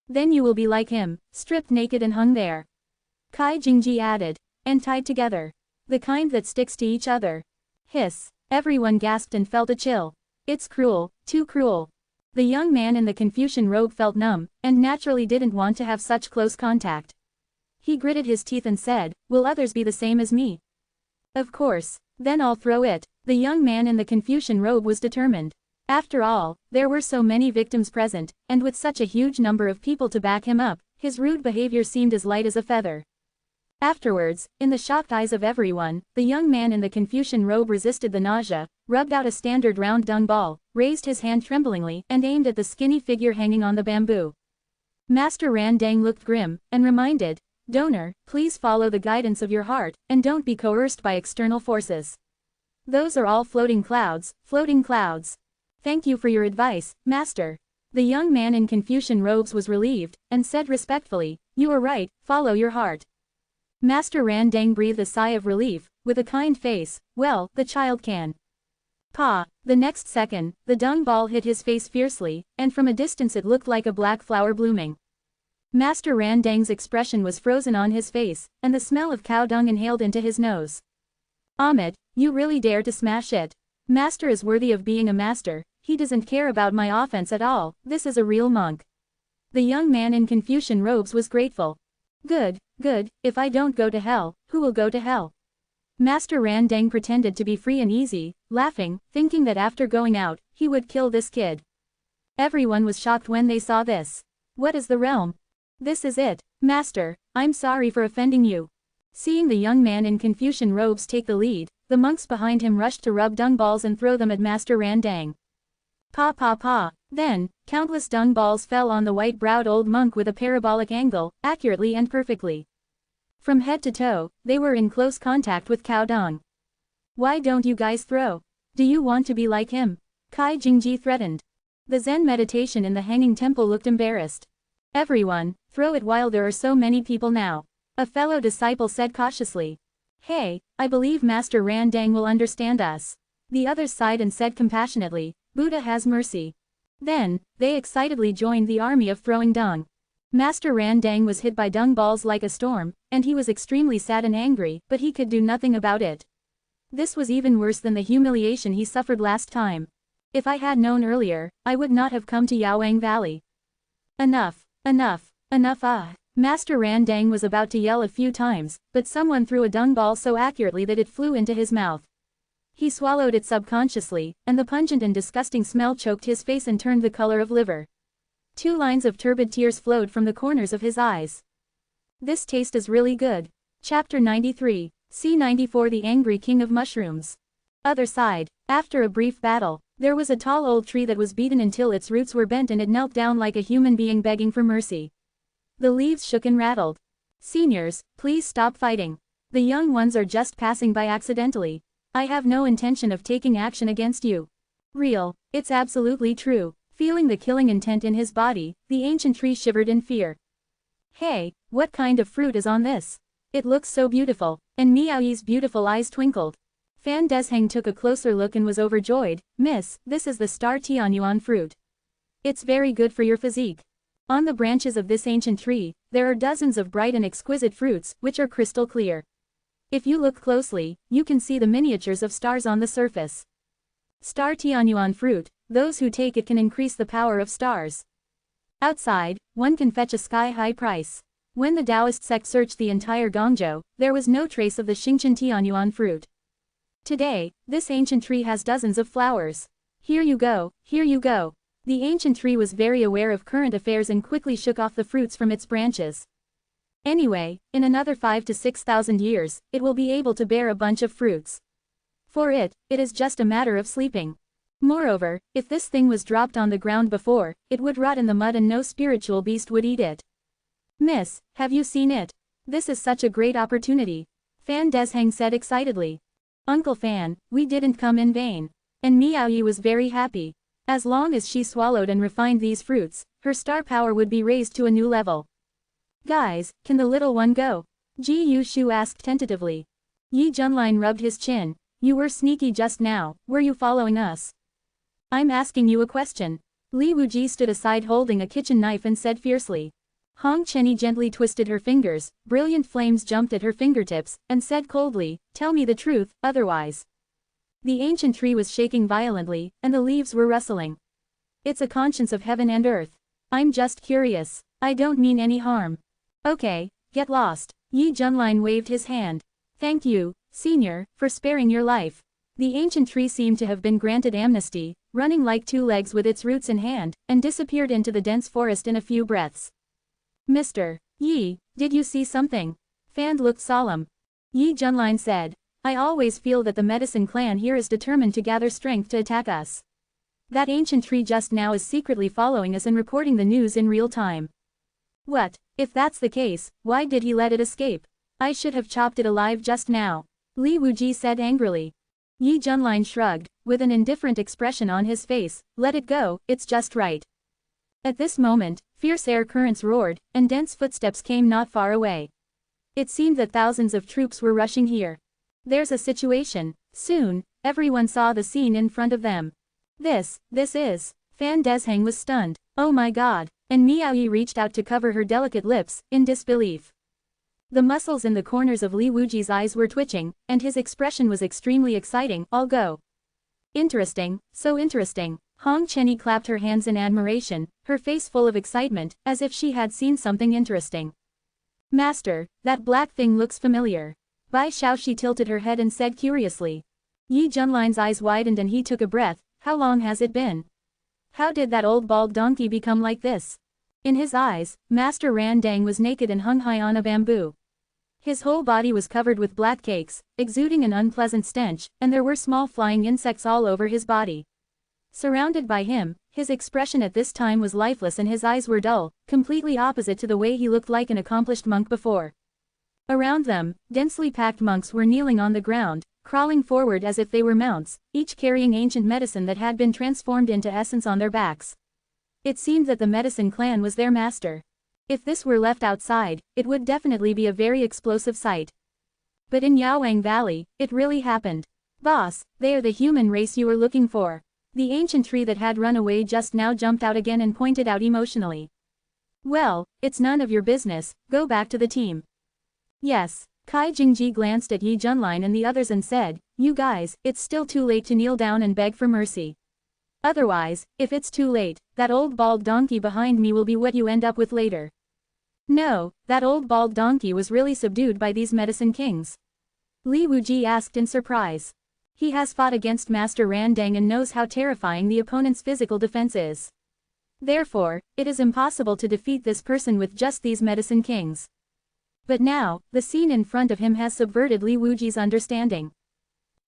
Then you will be like him, stripped naked and hung there. Kai Jingji added. And tied together. The kind that sticks to each other. Hiss. Everyone gasped and felt a chill. It's cruel, too cruel. The young man in the Confucian robe felt numb, and naturally didn't want to have such close contact. He gritted his teeth and said, will others be the same as me? Of course. Then I'll throw it. The young man in the Confucian robe was determined. After all, there were so many victims present, and with such a huge number of people to back him up, his rude behavior seemed as light as a feather. Afterwards, in the shocked eyes of everyone, the young man in the Confucian robe resisted the nausea, rubbed out a standard round dung ball, raised his hand tremblingly, and aimed at the skinny figure hanging on the bamboo. Master Randang looked grim, and reminded, "Donor, please follow the guidance of your heart, and don't be coerced by external forces. Those are all floating clouds, floating clouds. Thank you for your advice, Master." The young man in Confucian robes was relieved, and said respectfully, "You are right, follow your heart." Master Randang breathed a sigh of relief, with a kind face. "Well, the child can." Pa! The next second, the dung ball hit his face fiercely, and from a distance it looked like a black flower blooming. Master Randang's expression was frozen on his face, and the smell of cow dung inhaled into his nose. "Amit, you really dare to smash it. Master is worthy of being a master, he doesn't care about my offense at all, this is a real monk." The young man in Confucian robes was grateful. Good, if I don't go to hell, who will go to hell?" Master Randang pretended to be free and easy, laughing, thinking that after going out, he would kill this kid. Everyone was shocked when they saw this. "What is the realm? This is it. Master, I'm sorry for offending you." Seeing the young man in Confucian robes take the lead, the monks behind him rushed to rub dung balls and throw them at Master Randang. Pa pa pa. Then, countless dung balls fell on the white-browed old monk with a parabolic angle, accurately and perfectly. From head to toe, they were in close contact with cow dung. "Why don't you guys throw? Do you want to be like him?" Kai Jingji threatened. The Zen meditation in the hanging temple looked embarrassed. "Everyone, throw it while there are so many people now," a fellow disciple said cautiously. "Hey, I believe Master Randang will understand us." The others sighed and said compassionately, "Buddha has mercy." Then, they excitedly joined the army of throwing dung. Master Randang was hit by dung balls like a storm, and he was extremely sad and angry, but he could do nothing about it. This was even worse than the humiliation he suffered last time. "If I had known earlier, I would not have come to Yaoang Valley." Enough, Master Randang was about to yell a few times, but someone threw a dung ball so accurately that it flew into his mouth. He swallowed it subconsciously, and the pungent and disgusting smell choked his face and turned the color of liver. 2 lines of turbid tears flowed from the corners of his eyes. "This taste is really good." Chapter 93. C94 The Angry King of Mushrooms. Other side. After a brief battle, there was a tall old tree that was beaten until its roots were bent and it knelt down like a human being begging for mercy. The leaves shook and rattled. "Seniors, please stop fighting. The young ones are just passing by accidentally. I have no intention of taking action against you." Real. It's absolutely true. Feeling the killing intent in his body, the ancient tree shivered in fear. "Hey, what kind of fruit is on this? It looks so beautiful," and Miaoyi's beautiful eyes twinkled. Fan Desheng took a closer look and was overjoyed. "Miss, this is the star Tianyuan fruit. It's very good for your physique. On the branches of this ancient tree, there are dozens of bright and exquisite fruits, which are crystal clear. If you look closely, you can see the miniatures of stars on the surface. Star Tianyuan fruit, those who take it can increase the power of stars. Outside, one can fetch a sky-high price." When the Taoist sect searched the entire Guangzhou, there was no trace of the Xingqian Tianyuan fruit. Today, this ancient tree has dozens of flowers. Here you go, here you go." The ancient tree was very aware of current affairs and quickly shook off the fruits from its branches. "Anyway, in another 5,000 to 6,000 years, it will be able to bear a bunch of fruits. For it is just a matter of sleeping. Moreover, if this thing was dropped on the ground before, it would rot in the mud and no spiritual beast would eat it." "Miss, have you seen it? This is such a great opportunity," Fan Desheng said excitedly. "Uncle Fan, we didn't come in vain." And Miaoyi was very happy. As long as she swallowed and refined these fruits, her star power would be raised to a new level. "Guys, can the little one go?" Ji Yushu asked tentatively. Yi Junlin rubbed his chin. "You were sneaky just now, were you following us?" "I'm asking you a question." Li Wuji stood aside holding a kitchen knife and said fiercely. Hong Chenny gently twisted her fingers, brilliant flames jumped at her fingertips, and said coldly, "Tell me the truth, otherwise." The ancient tree was shaking violently, and the leaves were rustling. "It's a conscience of heaven and earth. I'm just curious. I don't mean any harm." "Okay, get lost." Yi Junlin waved his hand. "Thank you, senior, for sparing your life." The ancient tree seemed to have been granted amnesty, running like 2 legs with its roots in hand, and disappeared into the dense forest in a few breaths. "Mr. Yi, did you see something?" Fan looked solemn. Yi Junlin said, I always feel that the medicine clan here is determined to gather strength to attack us. That ancient tree just now is secretly following us and reporting the news in real time. What, if that's the case, why did he let it escape? I should have chopped it alive just now. Li Wuji said angrily. Yi Junlin shrugged, with an indifferent expression on his face, let it go, it's just right. At this moment, fierce air currents roared, and dense footsteps came not far away. It seemed that thousands of troops were rushing here. There's a situation. Soon, everyone saw the scene in front of them. This is. Fan Desheng was stunned. Oh my god. And Miao Yi reached out to cover her delicate lips, in disbelief. The muscles in the corners of Li Wuji's eyes were twitching, and his expression was extremely exciting. I'll go. Interesting, so interesting. Hong Chenyi clapped her hands in admiration, her face full of excitement, as if she had seen something interesting. Master, that black thing looks familiar. Bai Xiaoxi tilted her head and said curiously. Yi Junlin's eyes widened and he took a breath. How long has it been? How did that old bald donkey become like this? In his eyes, Master Ran Dang was naked and hung high on a bamboo. His whole body was covered with black cakes, exuding an unpleasant stench, and there were small flying insects all over his body. Surrounded by him, his expression at this time was lifeless and his eyes were dull, completely opposite to the way he looked like an accomplished monk before. Around them, densely packed monks were kneeling on the ground, crawling forward as if they were mounts, each carrying ancient medicine that had been transformed into essence on their backs. It seemed that the medicine clan was their master. If this were left outside, it would definitely be a very explosive sight. But in Yaowang Valley, it really happened. Boss, they are the human race you were looking for. The ancient tree that had run away just now jumped out again and pointed out emotionally. Well, it's none of your business, go back to the team. Yes. Kai Jingji glanced at Yi Junlin and the others and said, you guys, it's still too late to kneel down and beg for mercy. Otherwise, if it's too late, that old bald donkey behind me will be what you end up with later. No, that old bald donkey was really subdued by these medicine kings. Li Wuji asked in surprise. He has fought against Master Ran Dang and knows how terrifying the opponent's physical defense is. Therefore, it is impossible to defeat this person with just these medicine kings. But now, the scene in front of him has subverted Li Wuji's understanding.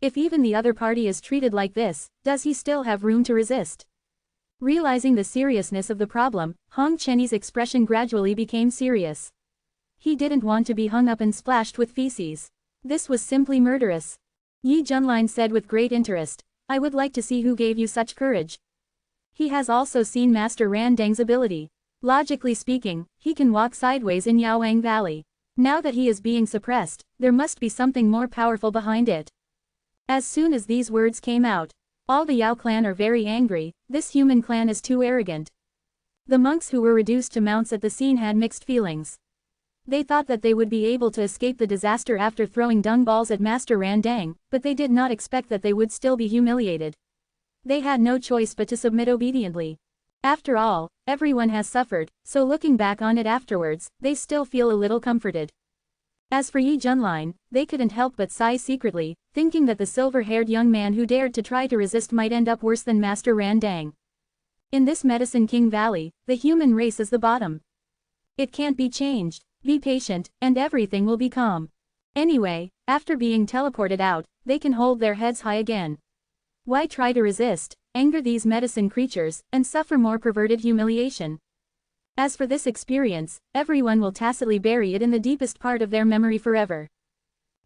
If even the other party is treated like this, does he still have room to resist? Realizing the seriousness of the problem, Hong Chenyi's expression gradually became serious. He didn't want to be hung up and splashed with feces. This was simply murderous. Yi Junlin said with great interest, I would like to see who gave you such courage. He has also seen Master Ran Dang's ability. Logically speaking, he can walk sideways in Yaowang Valley. Now that he is being suppressed, there must be something more powerful behind it. As soon as these words came out, all the Yao clan are very angry, this human clan is too arrogant. The monks who were reduced to mounts at the scene had mixed feelings. They thought that they would be able to escape the disaster after throwing dung balls at Master Ran Dang, but they did not expect that they would still be humiliated. They had no choice but to submit obediently. After all, everyone has suffered, so looking back on it afterwards, they still feel a little comforted. As for Yi Junlin, they couldn't help but sigh secretly, thinking that the silver-haired young man who dared to try to resist might end up worse than Master Ran Dang. In this Medicine King Valley, the human race is the bottom. It can't be changed. Be patient, and everything will be calm. Anyway, after being teleported out, they can hold their heads high again. Why try to resist, anger these medicine creatures, and suffer more perverted humiliation? As for this experience, everyone will tacitly bury it in the deepest part of their memory forever.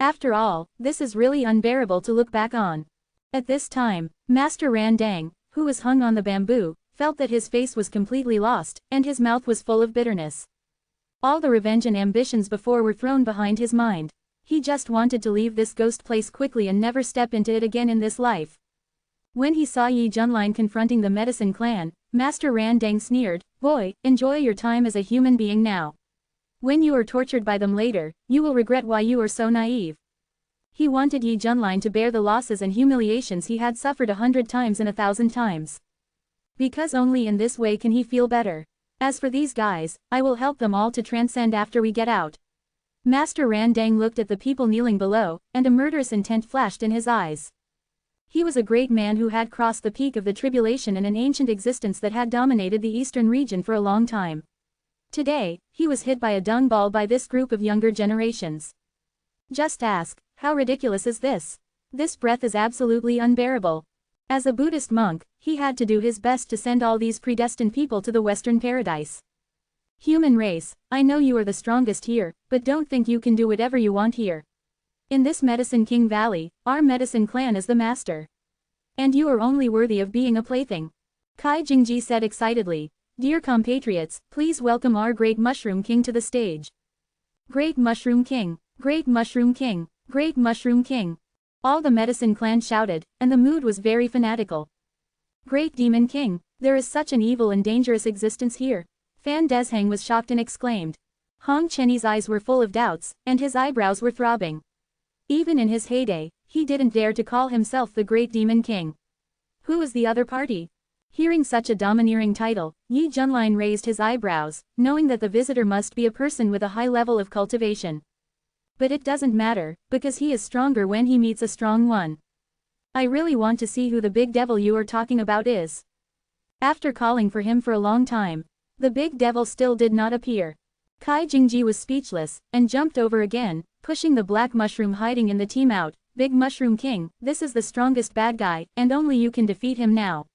After all, this is really unbearable to look back on. At this time, Master Ran Dang, who was hung on the bamboo, felt that his face was completely lost, and his mouth was full of bitterness. All the revenge and ambitions before were thrown behind his mind. He just wanted to leave this ghost place quickly and never step into it again in this life. When he saw Yi Junlin confronting the medicine clan, Master Ran Dang sneered, boy, enjoy your time as a human being now. When you are tortured by them later, you will regret why you are so naive. He wanted Yi Junlin to bear the losses and humiliations he had suffered 100 times and 1,000 times. Because only in this way can he feel better. As for these guys, I will help them all to transcend after we get out. Master Ran Dang looked at the people kneeling below, and a murderous intent flashed in his eyes. He was a great man who had crossed the peak of the tribulation in an ancient existence that had dominated the eastern region for a long time. Today, he was hit by a dung ball by this group of younger generations. Just ask, how ridiculous is this? This breath is absolutely unbearable. As a Buddhist monk, he had to do his best to send all these predestined people to the Western paradise. Human race, I know you are the strongest here, but don't think you can do whatever you want here. In this Medicine King Valley, our medicine clan is the master. And you are only worthy of being a plaything. Kai Jingji said excitedly. Dear compatriots, please welcome our Great Mushroom King to the stage. Great Mushroom King, Great Mushroom King, Great Mushroom King. All the medicine clan shouted, and the mood was very fanatical. Great Demon King, there is such an evil and dangerous existence here. Fan Desheng was shocked and exclaimed. Hong Chenyi's eyes were full of doubts, and his eyebrows were throbbing. Even in his heyday, he didn't dare to call himself the Great Demon King. Who is the other party? Hearing such a domineering title, Yi Junlin raised his eyebrows, knowing that the visitor must be a person with a high level of cultivation. But it doesn't matter, because he is stronger when he meets a strong one. I really want to see who the big devil you are talking about is. After calling for him for a long time, the big devil still did not appear. Kai Jingji was speechless, and jumped over again, pushing the black mushroom hiding in the team out. Big Mushroom King, this is the strongest bad guy, and only you can defeat him now.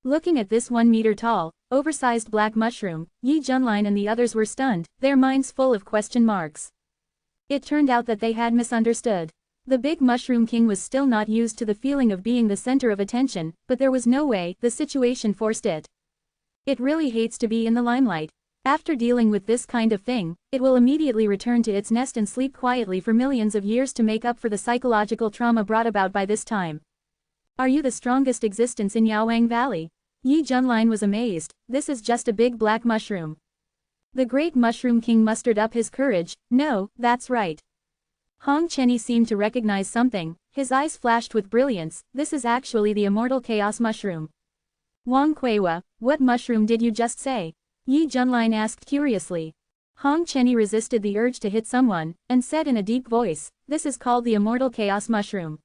Looking at this 1 meter tall, oversized black mushroom, Yi Junlin and the others were stunned, their minds full of question marks. It turned out that they had misunderstood. The Big Mushroom King was still not used to the feeling of being the center of attention, but there was no way, the situation forced it. It really hates to be in the limelight. After dealing with this kind of thing, it will immediately return to its nest and sleep quietly for millions of years to make up for the psychological trauma brought about by this time. Are you the strongest existence in Yaowang Valley? Yi Junlin was amazed, this is just a big black mushroom. The Great Mushroom King mustered up his courage, no, that's right. Hong Chenyi seemed to recognize something, his eyes flashed with brilliance, this is actually the immortal chaos mushroom. Wang Kuiwa, what mushroom did you just say? Yi Junlin asked curiously. Hong Chenyi resisted the urge to hit someone, and said in a deep voice, this is called the immortal chaos mushroom.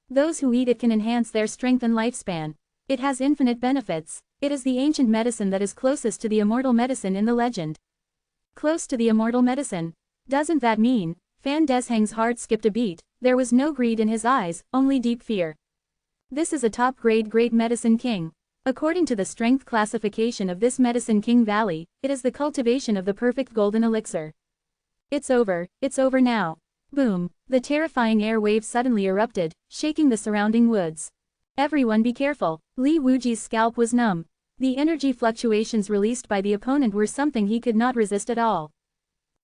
Those who eat it can enhance their strength and lifespan. It has infinite benefits. It is the ancient medicine that is closest to the immortal medicine in the legend. Close to the immortal medicine. Doesn't that mean? Fan Desheng's heart skipped a beat, there was no greed in his eyes, only deep fear. This is a top-grade Great Medicine King. According to the strength classification of this Medicine King Valley, it is the cultivation of the perfect golden elixir. It's over now. Boom, the terrifying air wave suddenly erupted, shaking the surrounding woods. Everyone be careful, Li Wuji's scalp was numb. The energy fluctuations released by the opponent were something he could not resist at all.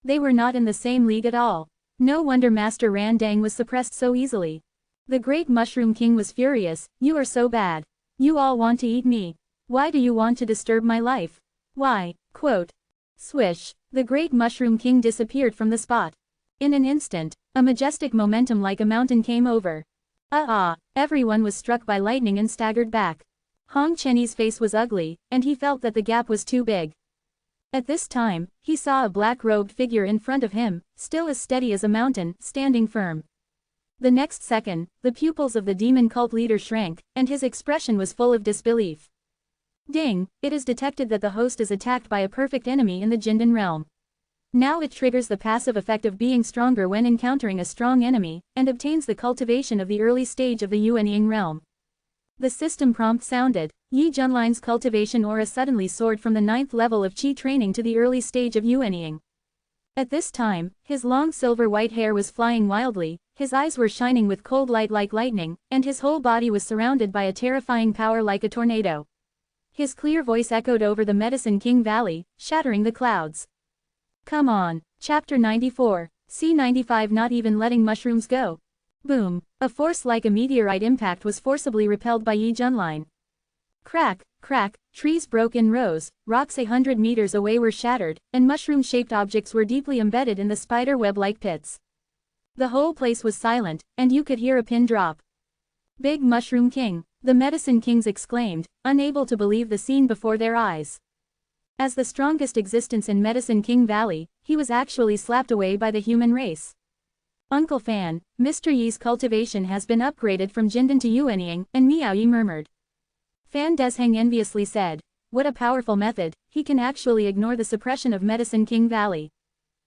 They were not in the same league at all. No wonder Master Randang was suppressed so easily. The Great Mushroom King was furious, you are so bad. You all want to eat me. Why do you want to disturb my life? Why? Quote. Swish, the Great Mushroom King disappeared from the spot. In an instant, a majestic momentum like a mountain came over. Everyone was struck by lightning and staggered back. Hong Chenyi's face was ugly, and he felt that the gap was too big. At this time, he saw a black-robed figure in front of him, still as steady as a mountain, standing firm. The next second, the pupils of the demon cult leader shrank, and his expression was full of disbelief. Ding, it is detected that the host is attacked by a perfect enemy in the Jindan realm. Now it triggers the passive effect of being stronger when encountering a strong enemy, and obtains the cultivation of the early stage of the Yuanying realm. The system prompt sounded. Yi Junlin's cultivation aura suddenly soared from the 9th level of Qi training to the early stage of Yuanying. At this time, his long silver-white hair was flying wildly, his eyes were shining with cold light like lightning, and his whole body was surrounded by a terrifying power like a tornado. His clear voice echoed over the Medicine King Valley, shattering the clouds. Come on. Chapter 94. C95 Not even letting mushrooms go. Boom. A force like a meteorite impact was forcibly repelled by Yi Junlin. Crack, crack, trees broke in rows, rocks 100 meters away were shattered, and mushroom-shaped objects were deeply embedded in the spider web-like pits. The whole place was silent, and you could hear a pin drop. Big Mushroom King, the Medicine Kings exclaimed, unable to believe the scene before their eyes. As the strongest existence in Medicine King Valley, he was actually slapped away by the human race. Uncle Fan, Mr. Yi's cultivation has been upgraded from Jindan to Yuanying, and Miao Yi murmured. Fan Desheng enviously said. what a powerful method, he can actually ignore the suppression of Medicine King Valley.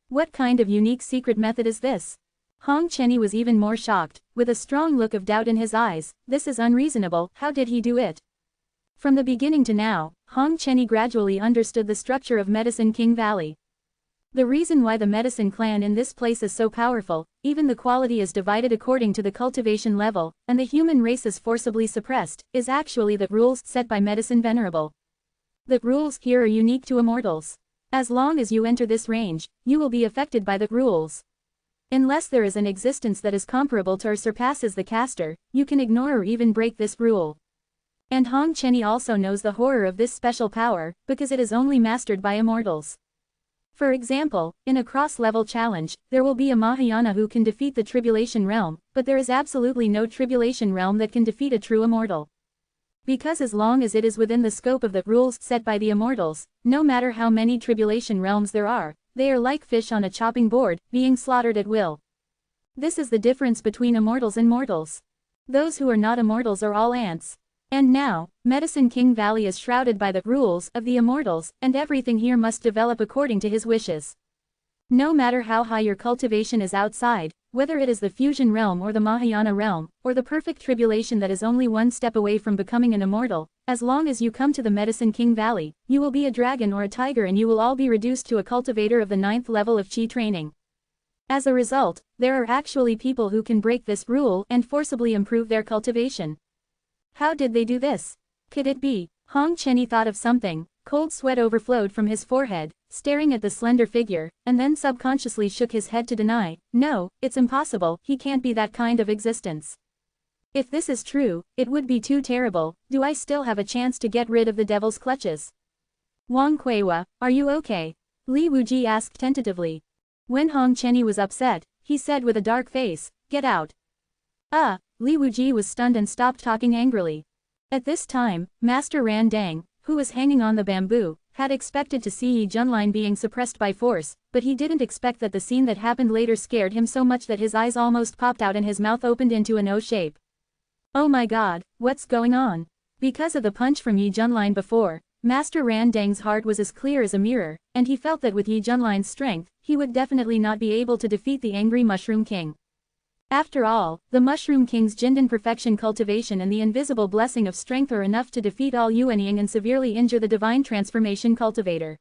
What kind of unique secret method is this? Hong Chenny was even more shocked, with a strong look of doubt in his eyes. This is unreasonable, how did he do it? From the beginning to now, Hong Chenny gradually understood the structure of Medicine King Valley. The reason why the medicine clan in this place is so powerful, even the quality is divided according to the cultivation level, and the human race is forcibly suppressed, is actually the rules set by Medicine Venerable. The rules here are unique to immortals. As long as you enter this range, you will be affected by the rules. Unless there is an existence that is comparable to or surpasses the caster, you can ignore or even break this rule. And Hong Chenny also knows the horror of this special power, because it is only mastered by immortals. For example, in a cross-level challenge, there will be a Mahayana who can defeat the Tribulation Realm, but there is absolutely no Tribulation Realm that can defeat a true immortal. Because as long as it is within the scope of the rules set by the immortals, no matter how many Tribulation Realms there are, they are like fish on a chopping board, being slaughtered at will. This is the difference between immortals and mortals. Those who are not immortals are all ants. And now, Medicine King Valley is shrouded by the rules of the immortals, and everything here must develop according to his wishes. No matter how high your cultivation is outside, whether it is the fusion realm or the Mahayana realm, or the perfect tribulation that is only one step away from becoming an immortal, as long as you come to the Medicine King Valley, you will be a dragon or a tiger and you will all be reduced to a cultivator of the 9th level of Qi training. As a result, there are actually people who can break this rule and forcibly improve their cultivation. How did they do this? Could it be? Hong Chenny thought of something. Cold sweat overflowed from his forehead, staring at the slender figure, and then subconsciously shook his head to deny. No, it's impossible, he can't be that kind of existence. If this is true, it would be too terrible. Do I still have a chance to get rid of the devil's clutches? Wang Kuei-hua, are you okay? Li Wuji asked tentatively. When Hong Chenny was upset, he said with a dark face, get out. Li Wuji was stunned and stopped talking angrily. At this time, Master Ran Dang, who was hanging on the bamboo, had expected to see Yi Junlin being suppressed by force, but he didn't expect that the scene that happened later scared him so much that his eyes almost popped out and his mouth opened into an O shape. Oh my god, what's going on? Because of the punch from Yi Junlin before, Master Ran Dang's heart was as clear as a mirror, and he felt that with Yi Junlin's strength, he would definitely not be able to defeat the angry Mushroom King. After all, the Mushroom King's Jindan perfection cultivation and the invisible blessing of strength are enough to defeat all Yuanying and severely injure the divine transformation cultivator.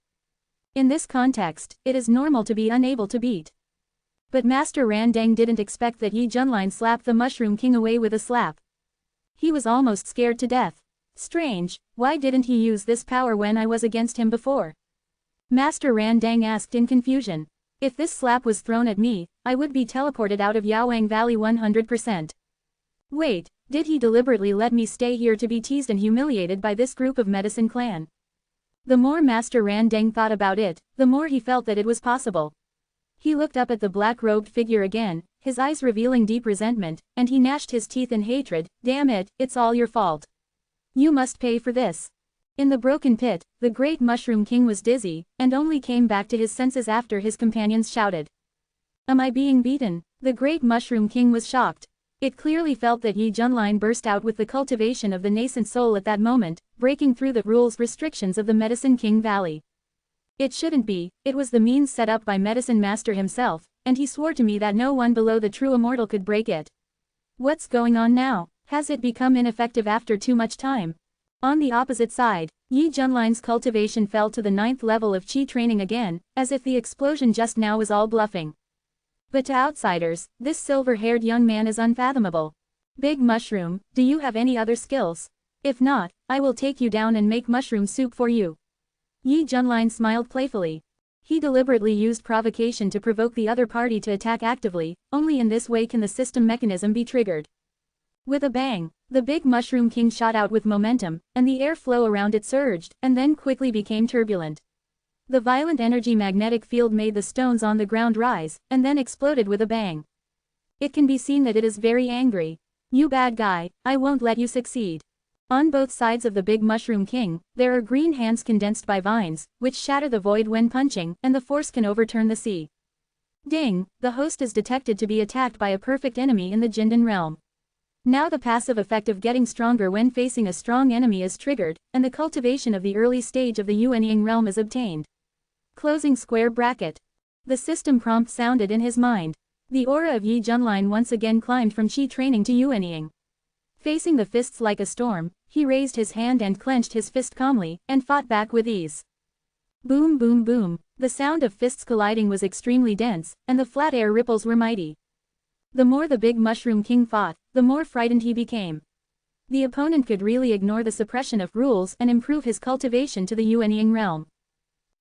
In this context, it is normal to be unable to beat. But Master Ran Dang didn't expect that Yi Junlin slapped the Mushroom King away with a slap. He was almost scared to death. Strange, why didn't he use this power when I was against him before? Master Ran Dang asked in confusion. If this slap was thrown at me, I would be teleported out of Yaowang Valley 100%. Wait, did he deliberately let me stay here to be teased and humiliated by this group of medicine clan? The more Master Ran Dang thought about it, the more he felt that it was possible. He looked up at the black-robed figure again, his eyes revealing deep resentment, and he gnashed his teeth in hatred. Damn it, it's all your fault. You must pay for this. In the broken pit, the great Mushroom King was dizzy, and only came back to his senses after his companions shouted. Am I being beaten? The great Mushroom King was shocked. It clearly felt that Yi Junlin burst out with the cultivation of the nascent soul at that moment, breaking through the rules restrictions of the Medicine King Valley. It shouldn't be, it was the means set up by Medicine Master himself, and he swore to me that no one below the true immortal could break it. What's going on now? Has it become ineffective after too much time? On the opposite side, Yi Junlin's cultivation fell to the 9th level of Qi training again, as if the explosion just now was all bluffing. But to outsiders, this silver-haired young man is unfathomable. Big Mushroom, do you have any other skills? If not, I will take you down and make mushroom soup for you. Yi Junlin smiled playfully. He deliberately used provocation to provoke the other party to attack actively, only in this way can the system mechanism be triggered. With a bang, the big Mushroom King shot out with momentum, and the airflow around it surged, and then quickly became turbulent. The violent energy magnetic field made the stones on the ground rise, and then exploded with a bang. It can be seen that it is very angry. You bad guy, I won't let you succeed. On both sides of the big Mushroom King, there are green hands condensed by vines, which shatter the void when punching, and the force can overturn the sea. Ding, the host is detected to be attacked by a perfect enemy in the Jindan realm. Now the passive effect of getting stronger when facing a strong enemy is triggered, and the cultivation of the early stage of the Yuanying realm is obtained. Closing square bracket. The system prompt sounded in his mind. The aura of Yi Junlin once again climbed from Qi training to Yuanying. Facing the fists like a storm, he raised his hand and clenched his fist calmly, and fought back with ease. Boom boom boom, the sound of fists colliding was extremely dense, and the flat air ripples were mighty. The more the big Mushroom King fought, the more frightened he became. The opponent could really ignore the suppression of rules and improve his cultivation to the Yuanying realm.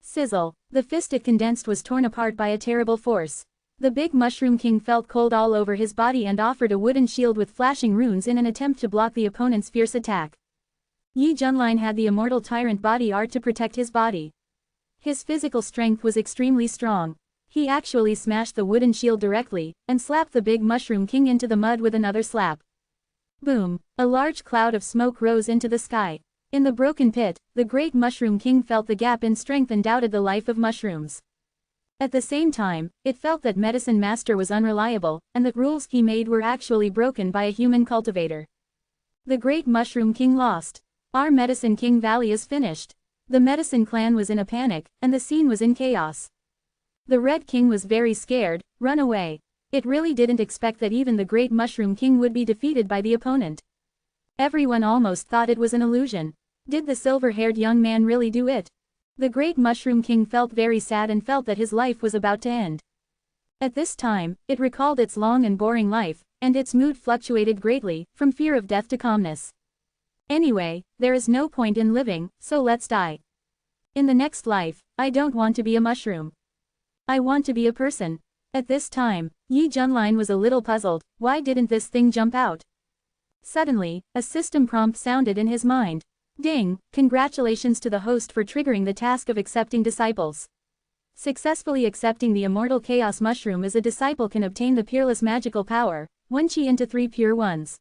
Sizzle, the fist it condensed was torn apart by a terrible force. The big Mushroom King felt cold all over his body and offered a wooden shield with flashing runes in an attempt to block the opponent's fierce attack. Yi Junlin had the immortal tyrant body art to protect his body. His physical strength was extremely strong. He actually smashed the wooden shield directly, and slapped the big Mushroom King into the mud with another slap. Boom! A large cloud of smoke rose into the sky. In the broken pit, the great Mushroom King felt the gap in strength and doubted the life of mushrooms. At the same time, it felt that Medicine Master was unreliable, and that rules he made were actually broken by a human cultivator. The great Mushroom King lost. Our Medicine King Valley is finished. The Medicine Clan was in a panic, and the scene was in chaos. The Red King was very scared, run away. It really didn't expect that even the great Mushroom King would be defeated by the opponent. Everyone almost thought it was an illusion. Did the silver-haired young man really do it? The great Mushroom King felt very sad and felt that his life was about to end. At this time, it recalled its long and boring life, and its mood fluctuated greatly, from fear of death to calmness. Anyway, there is no point in living, so let's die. In the next life, I don't want to be a mushroom. I want to be a person. At this time, Yi Junlin was a little puzzled. Why didn't this thing jump out? Suddenly, a system prompt sounded in his mind. Ding! Congratulations to the host for triggering the task of accepting disciples. Successfully accepting the immortal chaos mushroom as a disciple can obtain the peerless magical power, 1 Qi into 3 pure ones.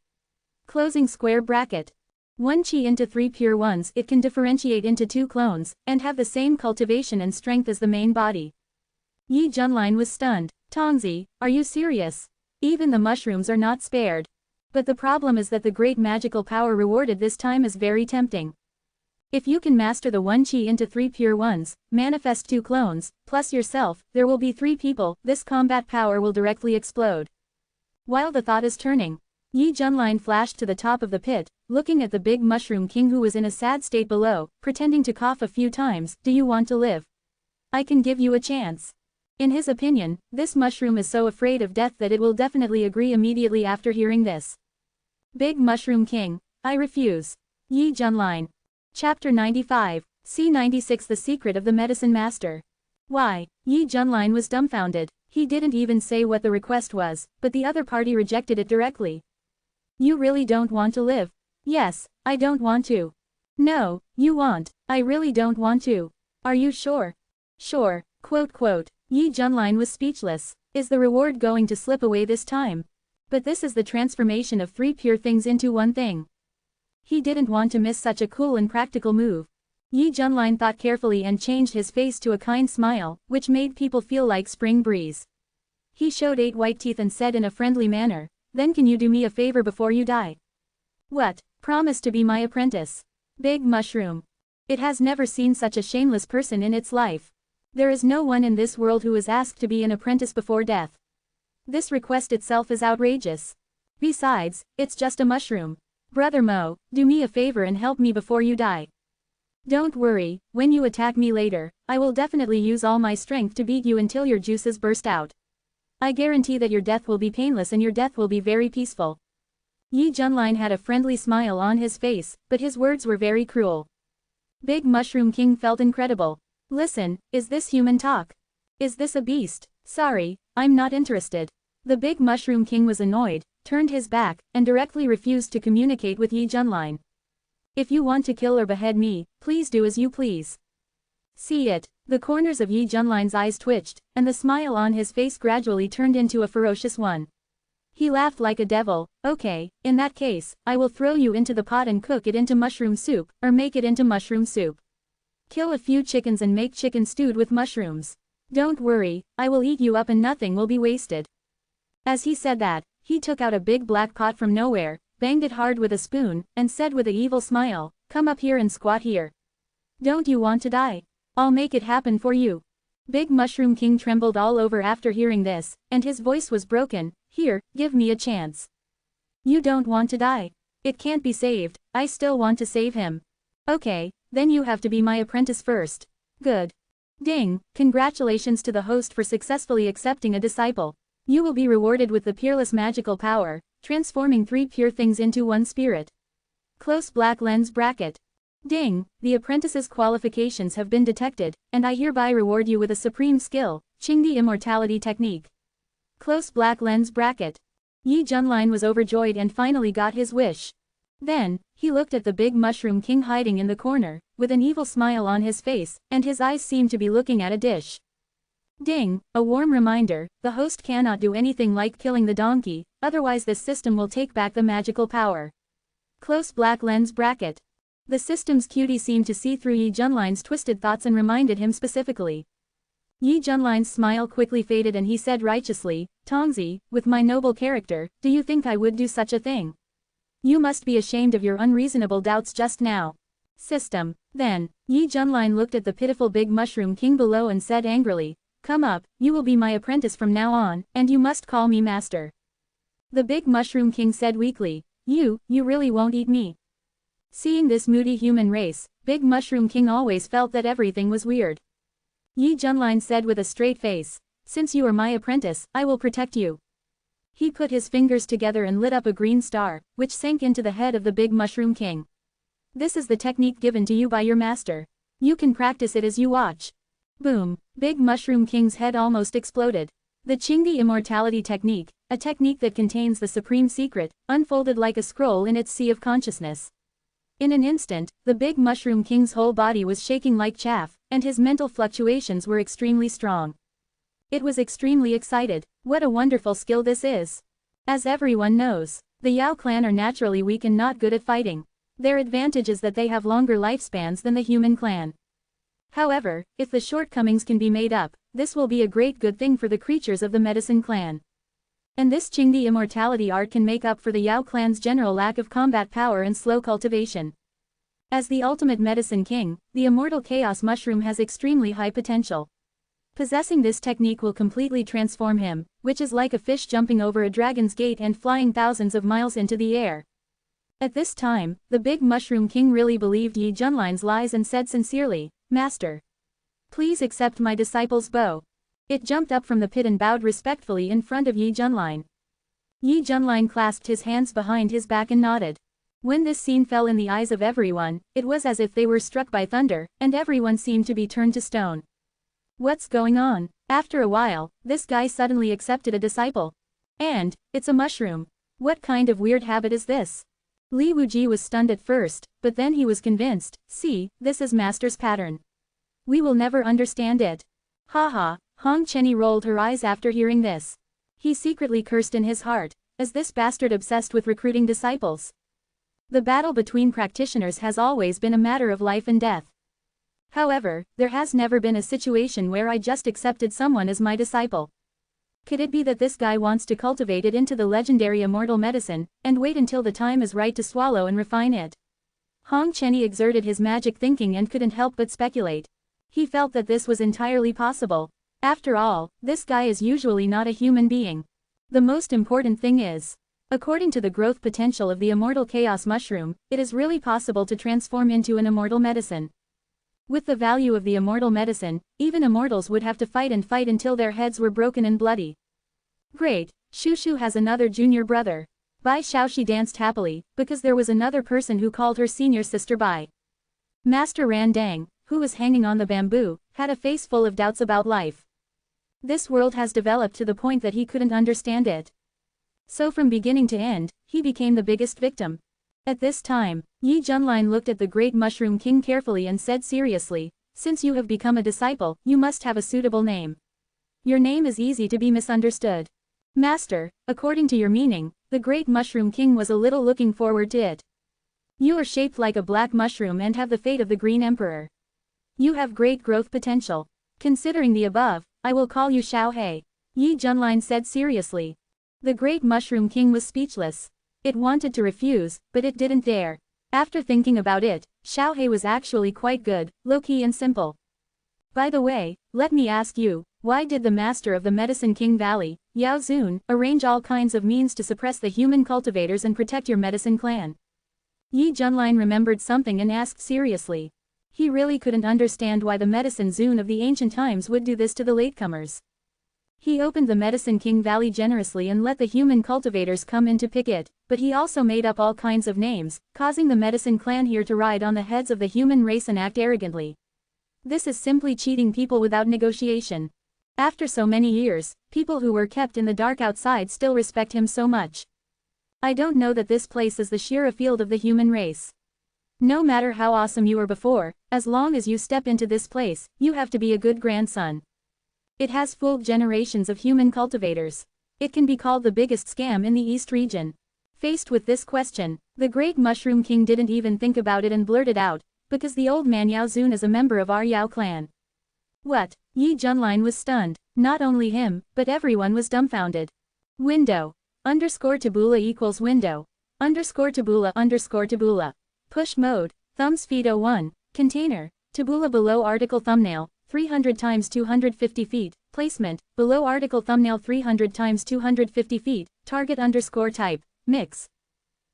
Closing square bracket. 1 Qi into 3 pure ones, it can differentiate into 2 clones, and have the same cultivation and strength as the main body. Yi Junlin was stunned. Tongzi, are you serious? Even the mushrooms are not spared. But the problem is that the great magical power rewarded this time is very tempting. If you can master the 1 Qi into 3 pure ones, manifest 2 clones, plus yourself, there will be 3 people, this combat power will directly explode. While the thought is turning, Yi Junlin flashed to the top of the pit, looking at the big Mushroom King who was in a sad state below, pretending to cough a few times. Do you want to live? I can give you a chance. In his opinion, this mushroom is so afraid of death that it will definitely agree immediately after hearing this. Big Mushroom King, I refuse. Yi Junlin. Chapter 95, C96 The Secret of the Medicine Master. Why? Yi Junlin was dumbfounded. He didn't even say what the request was, but the other party rejected it directly. You really don't want to live? Yes, I don't want to. No, you want. I really don't want to. Are you sure? Sure. Quote. Yi Junlin was speechless. Is the reward going to slip away this time? But this is the transformation of 3 pure things into one thing. He didn't want to miss such a cool and practical move. Yi Junlin thought carefully and changed his face to a kind smile, which made people feel like spring breeze. He showed 8 white teeth and said in a friendly manner, then can you do me a favor before you die? What? Promise to be my apprentice. Big Mushroom. It has never seen such a shameless person in its life. There is no one in this world who is asked to be an apprentice before death. This request itself is outrageous. Besides, it's just a mushroom. Brother Mo, do me a favor and help me before you die. Don't worry, when you attack me later, I will definitely use all my strength to beat you until your juices burst out. I guarantee that your death will be painless and your death will be very peaceful. Yi Junlin had a friendly smile on his face, but his words were very cruel. Big Mushroom King felt incredible. Listen, is this human talk? Is this a beast? Sorry, I'm not interested. The big Mushroom King was annoyed, turned his back, and directly refused to communicate with Yi Junlin. If you want to kill or behead me, please do as you please. See it. The corners of Yi Junlin's eyes twitched, and the smile on his face gradually turned into a ferocious one. He laughed like a devil. Okay, in that case, I will throw you into the pot and cook it into mushroom soup, or make it into mushroom soup. Kill a few chickens and make chicken stewed with mushrooms. Don't worry, I will eat you up and nothing will be wasted. As he said that, he took out a big black pot from nowhere, banged it hard with a spoon, and said with an evil smile, "Come up here and squat here. Don't you want to die? I'll make it happen for you." Big Mushroom King trembled all over after hearing this, and his voice was broken. "Here, give me a chance. You don't want to die. It can't be saved, I still want to save him. Okay, then you have to be my apprentice first." Good. Ding, congratulations to the host for successfully accepting a disciple. You will be rewarded with the peerless magical power, transforming 3 pure things into 1 spirit. Close black lens bracket. Ding, the apprentice's qualifications have been detected, and I hereby reward you with a supreme skill, Qingdi Immortality Technique. Close black lens bracket. Yi Junlin was overjoyed and finally got his wish. Then, he looked at the Big Mushroom King hiding in the corner, with an evil smile on his face, and his eyes seemed to be looking at a dish. Ding, a warm reminder, the host cannot do anything like killing the donkey, otherwise this system will take back the magical power. Close black lens bracket. The system's cutie seemed to see through Yi Junlin's twisted thoughts and reminded him specifically. Yi Junlin's smile quickly faded and he said righteously, "Tongzi, with my noble character, do you think I would do such a thing? You must be ashamed of your unreasonable doubts just now." System. Then, Yi Junlin looked at the pitiful Big Mushroom King below and said angrily, "Come up, you will be my apprentice from now on, and you must call me master." The Big Mushroom King said weakly, You really won't eat me?" Seeing this moody human race, Big Mushroom King always felt that everything was weird. Yi Junlin said with a straight face, "Since you are my apprentice, I will protect you." He put his fingers together and lit up a green star, which sank into the head of the Big Mushroom King. "This is the technique given to you by your master. You can practice it as you watch." Boom! Big Mushroom King's head almost exploded. The Qingdi Immortality Technique, a technique that contains the supreme secret, unfolded like a scroll in its sea of consciousness. In an instant, the Big Mushroom King's whole body was shaking like chaff, and his mental fluctuations were extremely strong. It was extremely excited. What a wonderful skill this is! As everyone knows, the Yao clan are naturally weak and not good at fighting. Their advantage is that they have longer lifespans than the human clan. However, if the shortcomings can be made up, this will be a great good thing for the creatures of the Medicine clan. And this Qingdi immortality art can make up for the Yao clan's general lack of combat power and slow cultivation. As the ultimate Medicine King, the immortal Chaos Mushroom has extremely high potential. Possessing this technique will completely transform him, which is like a fish jumping over a dragon's gate and flying thousands of miles into the air. At this time, the Big Mushroom King really believed Yi Junlin's lies and said sincerely, "Master, please accept my disciple's bow." It jumped up from the pit and bowed respectfully in front of Yi Junlin. Yi Junlin clasped his hands behind his back and nodded. When this scene fell in the eyes of everyone, it was as if they were struck by thunder, and everyone seemed to be turned to stone. What's going on? After a while, this guy suddenly accepted a disciple. And, it's a mushroom. What kind of weird habit is this? Li Wuji was stunned at first, but then he was convinced. See, this is Master's pattern. We will never understand it. Haha, Hong Chenny rolled her eyes after hearing this. He secretly cursed in his heart, as this bastard obsessed with recruiting disciples. The battle between practitioners has always been a matter of life and death. However, there has never been a situation where I just accepted someone as my disciple. Could it be that this guy wants to cultivate it into the legendary immortal medicine, and wait until the time is right to swallow and refine it? Hong Chenny exerted his magic thinking and couldn't help but speculate. He felt that this was entirely possible. After all, this guy is usually not a human being. The most important thing is, according to the growth potential of the immortal chaos mushroom, it is really possible to transform into an immortal medicine. With the value of the immortal medicine, even immortals would have to fight until their heads were broken and bloody. Great, Shushu has another junior brother. Bai Xiaoxi danced happily, because there was another person who called her senior sister Bai. Master Ran Dang, who was hanging on the bamboo, had a face full of doubts about life. This world has developed to the point that he couldn't understand it. So from beginning to end, he became the biggest victim. At this time, Yi Junlin looked at the great Mushroom King carefully and said seriously, "Since you have become a disciple, you must have a suitable name. Your name is easy to be misunderstood. Master, according to your meaning, the great Mushroom King was a little looking forward to it. You are shaped like a black mushroom and have the fate of the Green Emperor. You have great growth potential. Considering the above, I will call you Xiao He," Yi Junlin said seriously. The great Mushroom King was speechless. It wanted to refuse, but it didn't dare. After thinking about it, Xiaohe was actually quite good, low-key and simple. By the way, let me ask you, why did the master of the Medicine King Valley, Yao Zun, arrange all kinds of means to suppress the human cultivators and protect your medicine clan? Yi Junlin remembered something and asked seriously. He really couldn't understand why the Medicine Zun of the ancient times would do this to the latecomers. He opened the Medicine King Valley generously and let the human cultivators come in to pick it, but he also made up all kinds of names, causing the Medicine Clan here to ride on the heads of the human race and act arrogantly. This is simply cheating people without negotiation. After so many years, people who were kept in the dark outside still respect him so much. I don't know that this place is the sheer field of the human race. No matter how awesome you were before, as long as you step into this place, you have to be a good grandson. It has fooled generations of human cultivators. It can be called the biggest scam in the East region. Faced with this question, the Great Mushroom King didn't even think about it and blurted out, because the old man Yao Zun is a member of our Yao clan. What? Yi Junlin was stunned. Not only him, but everyone was dumbfounded. Window. _tabula equals window. _tabula. Push mode. Thumb speed 01. Container. Tabula below article thumbnail. 300 times 250 feet. Placement. Below article thumbnail 300 times 250 feet. Target _type. Mix.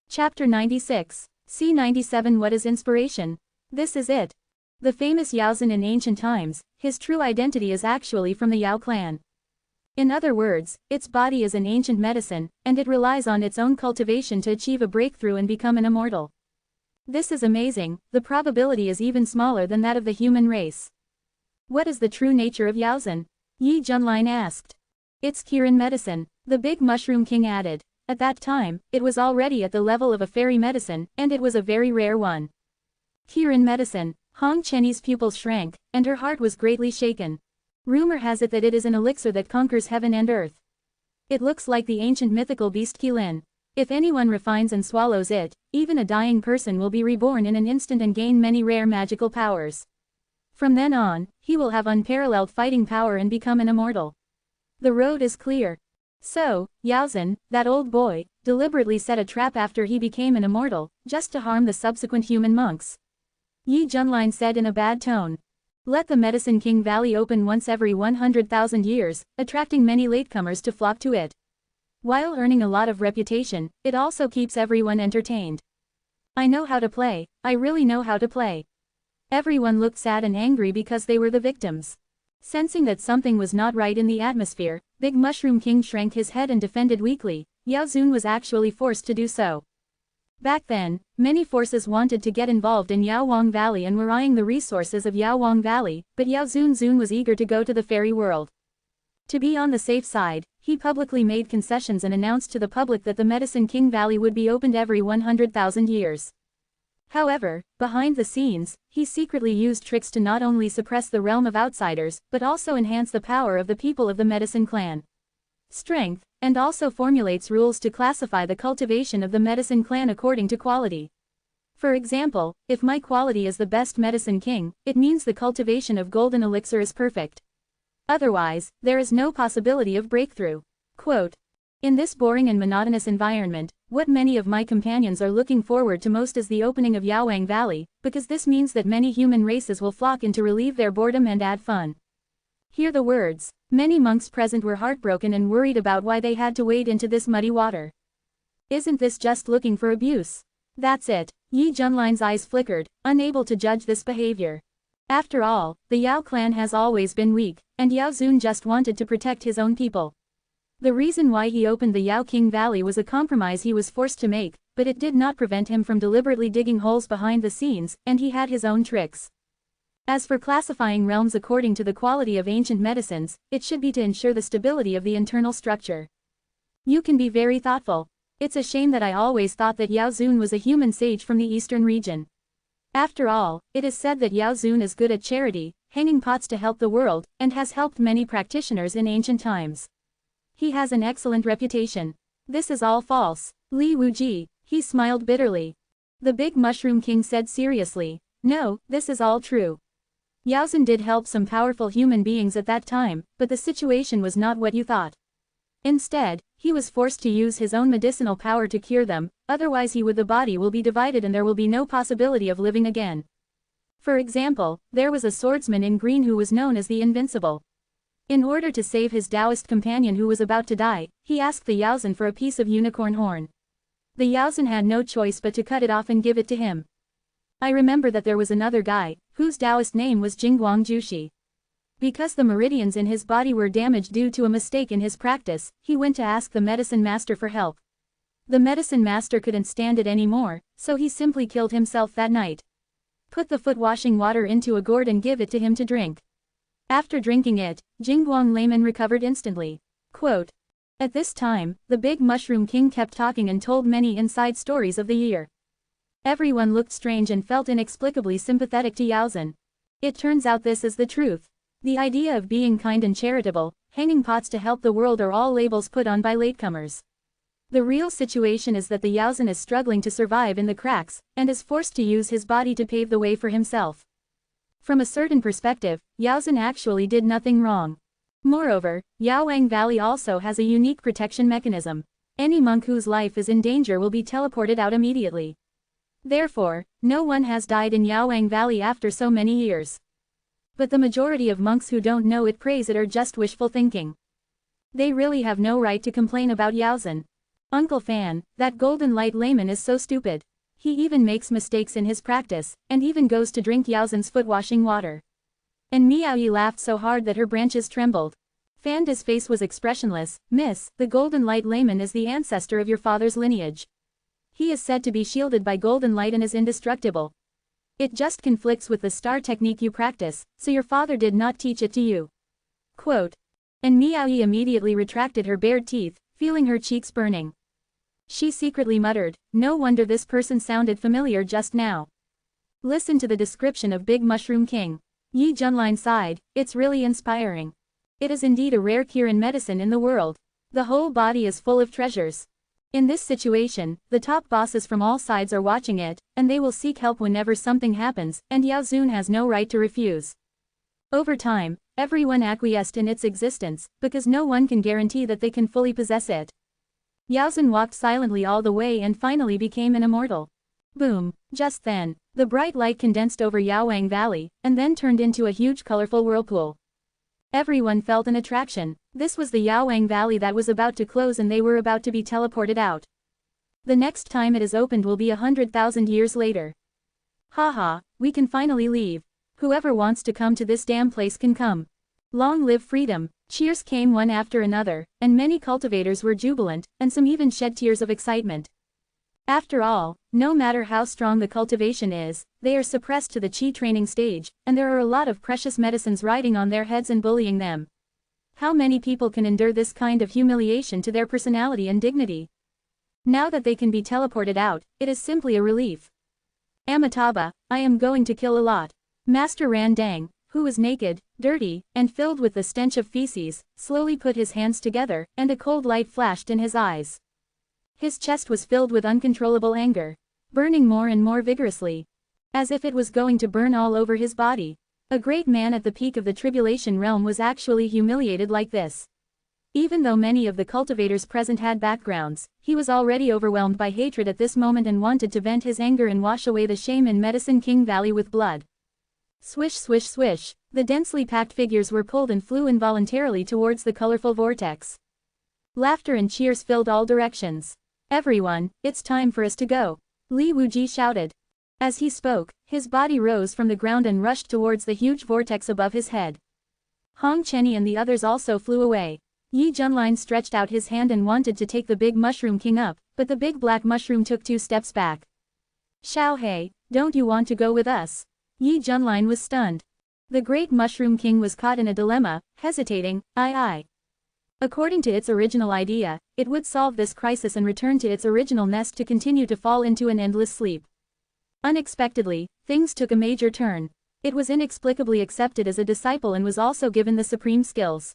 Chapter 96. C97. What is inspiration? This is it. The famous Yao Zun in ancient times, his true identity is actually from the Yao clan. In other words, its body is an ancient medicine, and it relies on its own cultivation to achieve a breakthrough and become an immortal. This is amazing. The probability is even smaller than that of the human race. What is the true nature of Yao Zun? Yi Junlin asked. It's Kirin medicine, the big Mushroom King added. At that time, it was already at the level of a fairy medicine, and it was a very rare one. Kirin medicine. Hong Chenyi's pupils shrank, and her heart was greatly shaken. Rumor has it that it is an elixir that conquers heaven and earth. It looks like the ancient mythical beast Qilin. If anyone refines and swallows it, even a dying person will be reborn in an instant and gain many rare magical powers. From then on, he will have unparalleled fighting power and become an immortal. The road is clear. So, Yao Zun, that old boy, deliberately set a trap after he became an immortal, just to harm the subsequent human monks. Yi Junlin said in a bad tone. Let the Medicine King Valley open once every 100,000 years, attracting many latecomers to flock to it. While earning a lot of reputation, it also keeps everyone entertained. I know how to play, I really know how to play. Everyone looked sad and angry because they were the victims. Sensing that something was not right in the atmosphere, Big Mushroom King shrank his head and defended weakly. Yao Zun was actually forced to do so. Back then, many forces wanted to get involved in Yaowang Valley and were eyeing the resources of Yaowang Valley, but Yao Zun was eager to go to the fairy world. To be on the safe side, he publicly made concessions and announced to the public that the Medicine King Valley would be opened every 100,000 years. However, behind the scenes, he secretly used tricks to not only suppress the realm of outsiders, but also enhance the power of the people of the Medicine Clan. Strength, and also formulates rules to classify the cultivation of the Medicine Clan according to quality. For example, if my quality is the best Medicine King, it means the cultivation of golden elixir is perfect. Otherwise, there is no possibility of breakthrough. Quote, in this boring and monotonous environment, what many of my companions are looking forward to most is the opening of Yaowang Valley, because this means that many human races will flock in to relieve their boredom and add fun. Hear the words. Many monks present were heartbroken and worried about why they had to wade into this muddy water. Isn't this just looking for abuse? That's it. Yi Junlin's eyes flickered, unable to judge this behavior. After all, the Yao clan has always been weak, and Yao Zun just wanted to protect his own people. The reason why he opened the Yao King Valley was a compromise he was forced to make, but it did not prevent him from deliberately digging holes behind the scenes, and he had his own tricks. As for classifying realms according to the quality of ancient medicines, it should be to ensure the stability of the internal structure. You can be very thoughtful. It's a shame that I always thought that Yao Zun was a human sage from the eastern region. After all, it is said that Yao Zun is good at charity, hanging pots to help the world, and has helped many practitioners in ancient times. He has an excellent reputation. This is all false. Li Wuji, he smiled bitterly. The Big Mushroom King said seriously, no, this is all true. Yao Zun did help some powerful human beings at that time, but the situation was not what you thought. Instead, he was forced to use his own medicinal power to cure them, otherwise the body will be divided and there will be no possibility of living again. For example, there was a swordsman in green who was known as the Invincible. In order to save his Taoist companion who was about to die, he asked the Yaozan for a piece of unicorn horn. The Yaozan had no choice but to cut it off and give it to him. I remember that there was another guy, whose Taoist name was Jingguang Jushi. Because the meridians in his body were damaged due to a mistake in his practice, he went to ask the medicine master for help. The medicine master couldn't stand it anymore, so he simply killed himself that night. Put the foot-washing water into a gourd and give it to him to drink. After drinking it, Jingguang Layman recovered instantly. Quote, at this time, the Big Mushroom King kept talking and told many inside stories of the year. Everyone looked strange and felt inexplicably sympathetic to Yaozan. It turns out this is the truth. The idea of being kind and charitable, hanging pots to help the world are all labels put on by latecomers. The real situation is that the Yaozan is struggling to survive in the cracks, and is forced to use his body to pave the way for himself. From a certain perspective, Yaozan actually did nothing wrong. Moreover, Yaowang Valley also has a unique protection mechanism. Any monk whose life is in danger will be teleported out immediately. Therefore, no one has died in Yaowang Valley after so many years. But the majority of monks who don't know it praise it are just wishful thinking. They really have no right to complain about Yaozan. Uncle Fan, that golden light layman is so stupid. He even makes mistakes in his practice, and even goes to drink Yaozan's foot-washing water. And Miaoyi laughed so hard that her branches trembled. Fanda's face was expressionless. Miss, the golden light layman is the ancestor of your father's lineage. He is said to be shielded by golden light and is indestructible. It just conflicts with the star technique you practice, so your father did not teach it to you. Quote. And Miaoyi immediately retracted her bared teeth, feeling her cheeks burning. She secretly muttered, no wonder this person sounded familiar just now. Listen to the description of Big Mushroom King. Yi Junlin sighed, it's really inspiring. It is indeed a rare cure in medicine in the world. The whole body is full of treasures. In this situation, the top bosses from all sides are watching it, and they will seek help whenever something happens, and Yao Zun has no right to refuse. Over time, everyone acquiesced in its existence, because no one can guarantee that they can fully possess it. Yaozan walked silently all the way and finally became an immortal. Boom! Just then, the bright light condensed over Yaowang Valley, and then turned into a huge colorful whirlpool. Everyone felt an attraction. This was the Yaowang Valley that was about to close and they were about to be teleported out. The next time it is opened will be 100,000 years later. Haha, we can finally leave. Whoever wants to come to this damn place can come. Long live freedom! Cheers came one after another, and many cultivators were jubilant, and some even shed tears of excitement. After all, no matter how strong the cultivation is, they are suppressed to the Qi training stage, and there are a lot of precious medicines riding on their heads and bullying them. How many people can endure this kind of humiliation to their personality and dignity? Now that they can be teleported out, it is simply a relief. Amitabha, I am going to kill a lot. Master Randang, who was naked, dirty, and filled with the stench of feces, slowly put his hands together, and a cold light flashed in his eyes. His chest was filled with uncontrollable anger, burning more and more vigorously, as if it was going to burn all over his body. A great man at the peak of the tribulation realm was actually humiliated like this. Even though many of the cultivators present had backgrounds, he was already overwhelmed by hatred at this moment and wanted to vent his anger and wash away the shame in Medicine King Valley with blood. Swish swish swish, the densely packed figures were pulled and flew involuntarily towards the colorful vortex. Laughter and cheers filled all directions. Everyone, it's time for us to go, Li Wuji shouted. As he spoke, his body rose from the ground and rushed towards the huge vortex above his head. Hong Chenny and the others also flew away. Yi Junlin stretched out his hand and wanted to take the Big Mushroom King up, but the big black mushroom took 2 steps back. Xiao Hei, don't you want to go with us? Yi Junlin was stunned. The Great Mushroom King was caught in a dilemma, hesitating, aye. According to its original idea, it would solve this crisis and return to its original nest to continue to fall into an endless sleep. Unexpectedly, things took a major turn. It was inexplicably accepted as a disciple and was also given the supreme skills.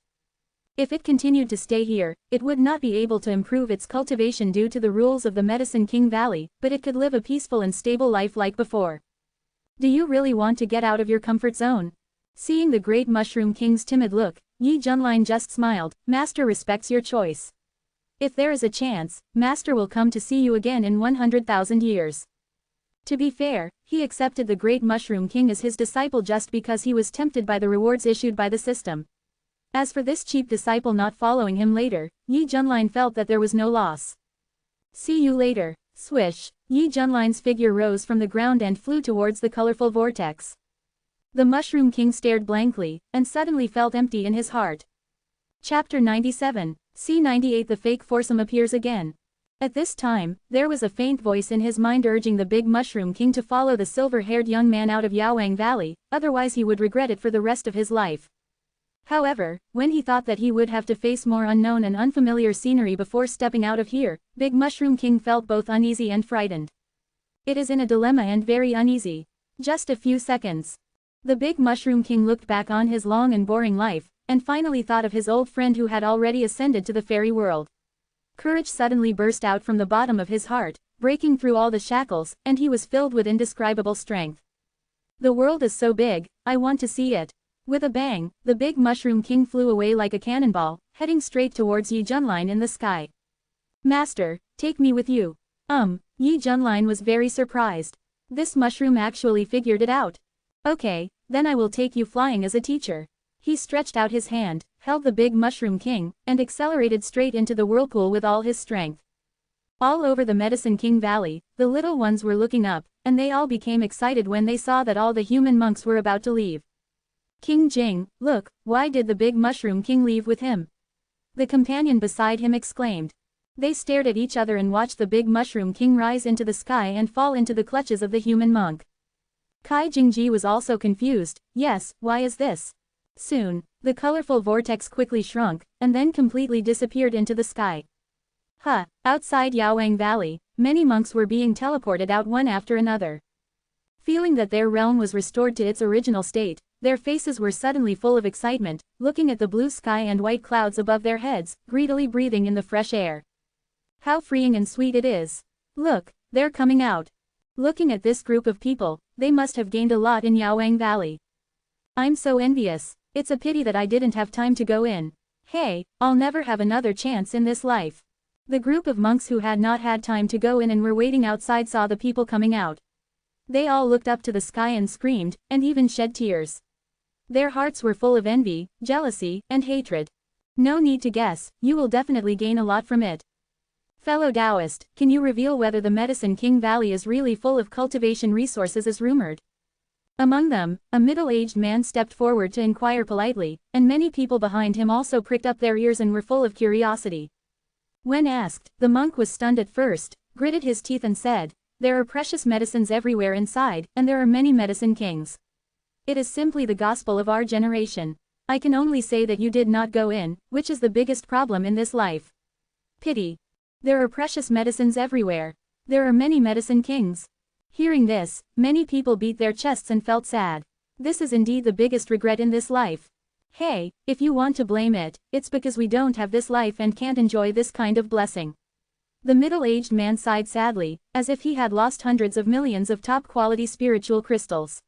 If it continued to stay here, it would not be able to improve its cultivation due to the rules of the Medicine King Valley, but it could live a peaceful and stable life like before. Do you really want to get out of your comfort zone? Seeing the Great Mushroom King's timid look, Yi Junlin just smiled. Master respects your choice. If there is a chance, Master will come to see you again in 100,000 years. To be fair, he accepted the Great Mushroom King as his disciple just because he was tempted by the rewards issued by the system. As for this cheap disciple not following him later, Yi Junlin felt that there was no loss. See you later. Swish. Yi Junlin's figure rose from the ground and flew towards the colorful vortex. The Mushroom King stared blankly, and suddenly felt empty in his heart. Chapter 97. C98 The fake foursome appears again. At this time, there was a faint voice in his mind urging the big Mushroom King to follow the silver-haired young man out of Yaowang Valley, otherwise he would regret it for the rest of his life. However, when he thought that he would have to face more unknown and unfamiliar scenery before stepping out of here, Big Mushroom King felt both uneasy and frightened. It is in a dilemma and very uneasy. Just a few seconds. The Big Mushroom King looked back on his long and boring life, and finally thought of his old friend who had already ascended to the fairy world. Courage suddenly burst out from the bottom of his heart, breaking through all the shackles, and he was filled with indescribable strength. The world is so big, I want to see it. With a bang, the Big Mushroom King flew away like a cannonball, heading straight towards Yi Junlin in the sky. Master, take me with you. Yi Junlin was very surprised. This mushroom actually figured it out. Okay, then I will take you flying as a teacher. He stretched out his hand, held the Big Mushroom King, and accelerated straight into the whirlpool with all his strength. All over the Medicine King Valley, the little ones were looking up, and they all became excited when they saw that all the human monks were about to leave. King Jing, look, why did the Big Mushroom King leave with him? The companion beside him exclaimed. They stared at each other and watched the Big Mushroom King rise into the sky and fall into the clutches of the human monk. Kai Jingji was also confused. Yes, why is this? Soon, the colorful vortex quickly shrunk, and then completely disappeared into the sky. Outside Yaowang Valley, many monks were being teleported out one after another. Feeling that their realm was restored to its original state, their faces were suddenly full of excitement, looking at the blue sky and white clouds above their heads, greedily breathing in the fresh air. How freeing and sweet it is. Look, they're coming out. Looking at this group of people, they must have gained a lot in Yaowang Valley. I'm so envious. It's a pity that I didn't have time to go in. Hey, I'll never have another chance in this life. The group of monks who had not had time to go in and were waiting outside saw the people coming out. They all looked up to the sky and screamed, and even shed tears. Their hearts were full of envy, jealousy, and hatred. No need to guess, you will definitely gain a lot from it. Fellow Taoist, can you reveal whether the Medicine King Valley is really full of cultivation resources as rumored? Among them, a middle-aged man stepped forward to inquire politely, and many people behind him also pricked up their ears and were full of curiosity. When asked, the monk was stunned at first, gritted his teeth and said, there are precious medicines everywhere inside, and there are many medicine kings. It is simply the gospel of our generation. I can only say that you did not go in, which is the biggest problem in this life. Pity. There are precious medicines everywhere. There are many medicine kings. Hearing this, many people beat their chests and felt sad. This is indeed the biggest regret in this life. Hey, if you want to blame it, it's because we don't have this life and can't enjoy this kind of blessing. The middle-aged man sighed sadly, as if he had lost hundreds of millions of top-quality spiritual crystals.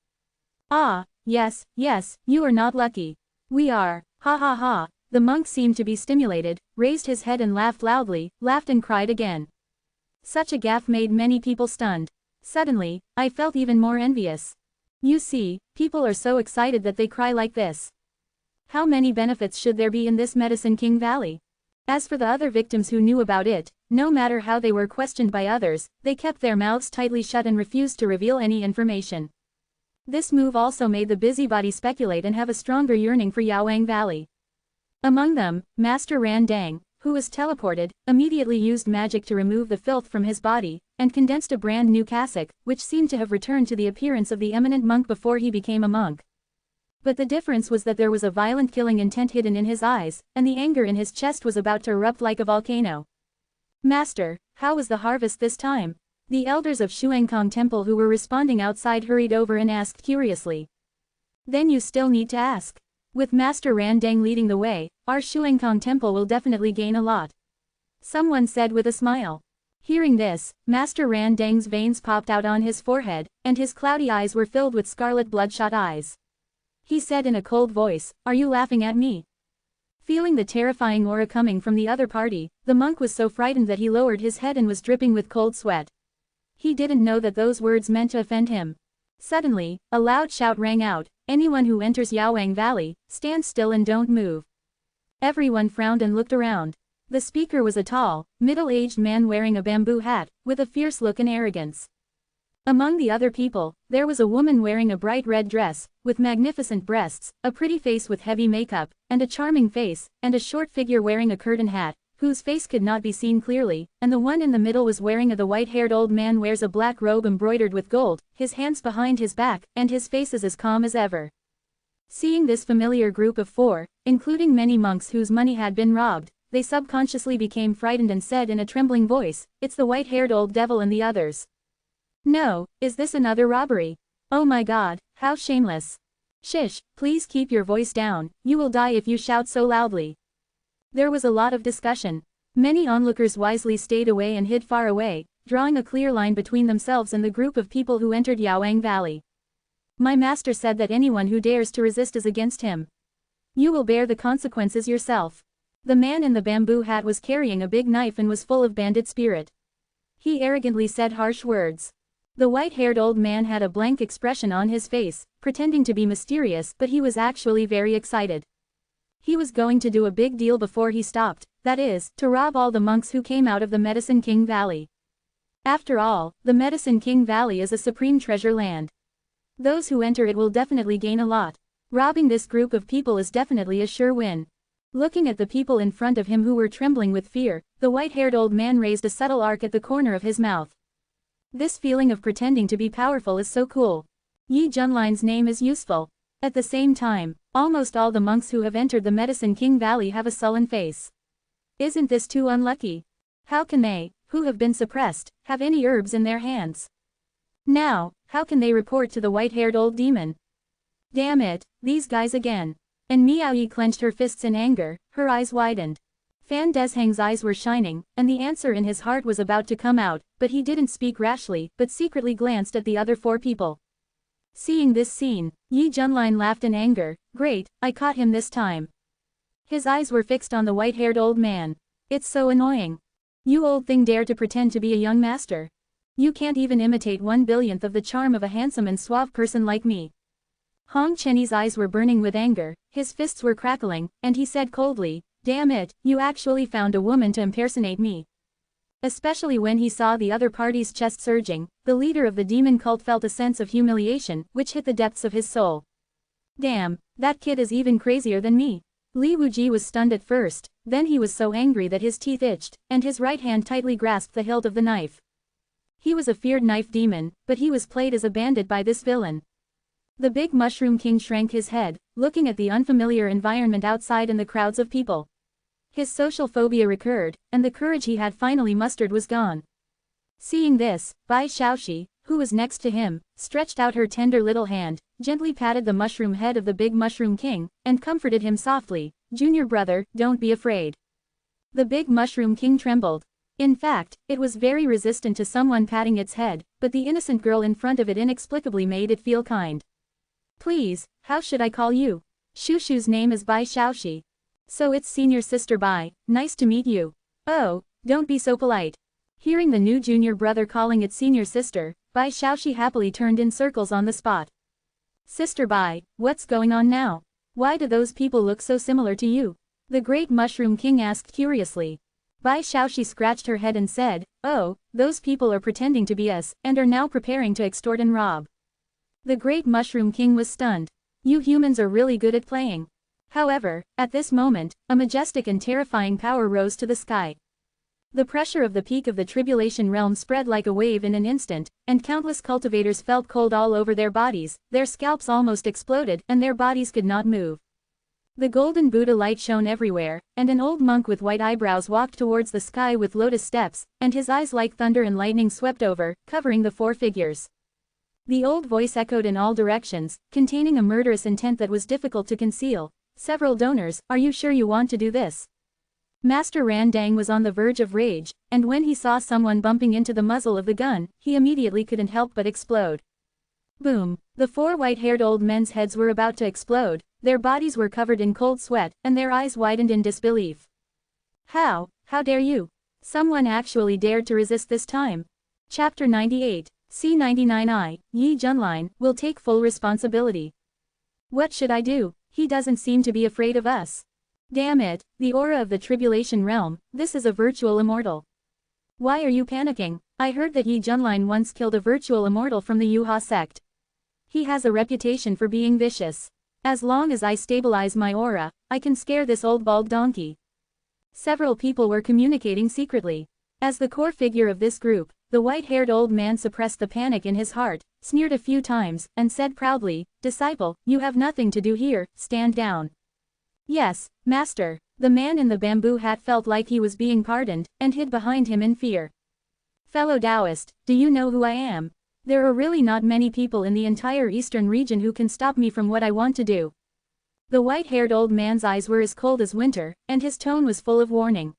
Yes, you are not lucky. We are. Ha ha ha. The monk seemed to be stimulated, raised his head and laughed loudly, laughed and cried again. Such a gaffe made many people stunned. Suddenly, I felt even more envious. You see, people are so excited that they cry like this. How many benefits should there be in this Medicine King Valley? As for the other victims who knew about it, no matter how they were questioned by others, they kept their mouths tightly shut and refused to reveal any information. This move also made the busybody speculate and have a stronger yearning for Yaowang Valley. Among them, Master Ran Dang, who was teleported, immediately used magic to remove the filth from his body, and condensed a brand new cassock, which seemed to have returned to the appearance of the eminent monk before he became a monk. But the difference was that there was a violent killing intent hidden in his eyes, and the anger in his chest was about to erupt like a volcano. Master, how was the harvest this time? The elders of Shuangkong Temple who were responding outside hurried over and asked curiously. Then you still need to ask. With Master Ran Dang leading the way, our Shuangkong Temple will definitely gain a lot. Someone said with a smile. Hearing this, Master Ran Dang's veins popped out on his forehead, and his cloudy eyes were filled with scarlet bloodshot eyes. He said in a cold voice, "Are you laughing at me?" Feeling the terrifying aura coming from the other party, the monk was so frightened that he lowered his head and was dripping with cold sweat. He didn't know that those words meant to offend him. Suddenly, a loud shout rang out, "Anyone who enters Yaowang Valley, stand still and don't move." Everyone frowned and looked around. The speaker was a tall, middle-aged man wearing a bamboo hat, with a fierce look and arrogance. Among the other people, there was a woman wearing a bright red dress, with magnificent breasts, a pretty face with heavy makeup, and a charming face, and a short figure wearing a curtain hat, whose face could not be seen clearly, and the one in the middle was wearing the white-haired old man wears a black robe embroidered with gold, his hands behind his back, and his face is as calm as ever. Seeing this familiar group of four, including many monks whose money had been robbed, they subconsciously became frightened and said in a trembling voice, "It's the white-haired old devil and the others." "No, is this another robbery? Oh my God, how shameless. Shish, please keep your voice down, you will die if you shout so loudly." There was a lot of discussion. Many onlookers wisely stayed away and hid far away, drawing a clear line between themselves and the group of people who entered Yaowang Valley. "My master said that anyone who dares to resist is against him. You will bear the consequences yourself." The man in the bamboo hat was carrying a big knife and was full of bandit spirit. He arrogantly said harsh words. The white-haired old man had a blank expression on his face, pretending to be mysterious, but he was actually very excited. He was going to do a big deal before he stopped, that is, to rob all the monks who came out of the Medicine King Valley. After all, the Medicine King Valley is a supreme treasure land. Those who enter it will definitely gain a lot. Robbing this group of people is definitely a sure win. Looking at the people in front of him who were trembling with fear, the white-haired old man raised a subtle arc at the corner of his mouth. This feeling of pretending to be powerful is so cool. Yi Junline's name is useful. At the same time, almost all the monks who have entered the Medicine King Valley have a sullen face. Isn't this too unlucky? How can they, who have been suppressed, have any herbs in their hands? Now, how can they report to the white-haired old demon? Damn it, these guys again. And Miao Yi clenched her fists in anger, her eyes widened. Fan Desheng's eyes were shining, and the answer in his heart was about to come out, but he didn't speak rashly, but secretly glanced at the other four people. Seeing this scene, Yi Junline laughed in anger. "Great, I caught him this time." His eyes were fixed on the white-haired old man. "It's so annoying. You old thing dare to pretend to be a young master. You can't even imitate 1/1000th of the charm of a handsome and suave person like me." Hong Chenyi's eyes were burning with anger, his fists were crackling, and he said coldly, "Damn it, you actually found a woman to impersonate me." Especially when he saw the other party's chest surging, the leader of the demon cult felt a sense of humiliation, which hit the depths of his soul. Damn, that kid is even crazier than me. Li Wuji was stunned at first, then he was so angry that his teeth itched, and his right hand tightly grasped the hilt of the knife. He was a feared knife demon, but he was played as a bandit by this villain. The big Mushroom King shrank his head, looking at the unfamiliar environment outside and the crowds of people. His social phobia recurred, and the courage he had finally mustered was gone. Seeing this, Bai Xiaoxi, who was next to him, stretched out her tender little hand, gently patted the mushroom head of the big Mushroom King, and comforted him softly, "Junior brother, don't be afraid." The big Mushroom King trembled. In fact, it was very resistant to someone patting its head, but the innocent girl in front of it inexplicably made it feel kind. "Please, how should I call you?" "Shushu's name is Bai Xiaoxi. So it's senior sister Bai, nice to meet you." "Oh, don't be so polite." Hearing the new junior brother calling it senior sister, Bai Xiaoxi happily turned in circles on the spot. "Sister Bai, what's going on now? Why do those people look so similar to you?" the great Mushroom King asked curiously. Bai Xiaoxi scratched her head and said, "Oh, those people are pretending to be us, and are now preparing to extort and rob." The great Mushroom King was stunned. "You humans are really good at playing." However, at this moment, a majestic and terrifying power rose to the sky. The pressure of the peak of the Tribulation Realm spread like a wave in an instant, and countless cultivators felt cold all over their bodies, their scalps almost exploded, and their bodies could not move. The golden Buddha light shone everywhere, and an old monk with white eyebrows walked towards the sky with lotus steps, and his eyes like thunder and lightning swept over, covering the four figures. The old voice echoed in all directions, containing a murderous intent that was difficult to conceal. "Several donors, are you sure you want to do this?" Master Randang was on the verge of rage, and when he saw someone bumping into the muzzle of the gun, he immediately couldn't help but explode. Boom! The four white-haired old men's heads were about to explode, Their bodies were covered in cold sweat, and their eyes widened in disbelief. How dare you? Someone actually dared to resist this time. Chapter 98. C99I, Yi Junlin, will take full responsibility. What should I do? He doesn't seem to be afraid of us. Damn it, the aura of the tribulation realm, this is a virtual immortal. Why are you panicking? I heard that Yi Junlin once killed a virtual immortal from the Yuha sect. He has a reputation for being vicious. As long as I stabilize my aura, I can scare this old bald donkey. Several people were communicating secretly. As the core figure of this group, the white-haired old man suppressed the panic in his heart, sneered a few times, and said proudly, "Disciple, you have nothing to do here, stand down." "Yes, master." The man in the bamboo hat felt like he was being pardoned, and hid behind him in fear. "Fellow Taoist, do you know who I am? There are really not many people in the entire eastern region who can stop me from what I want to do." The white-haired old man's eyes were as cold as winter, and his tone was full of warning.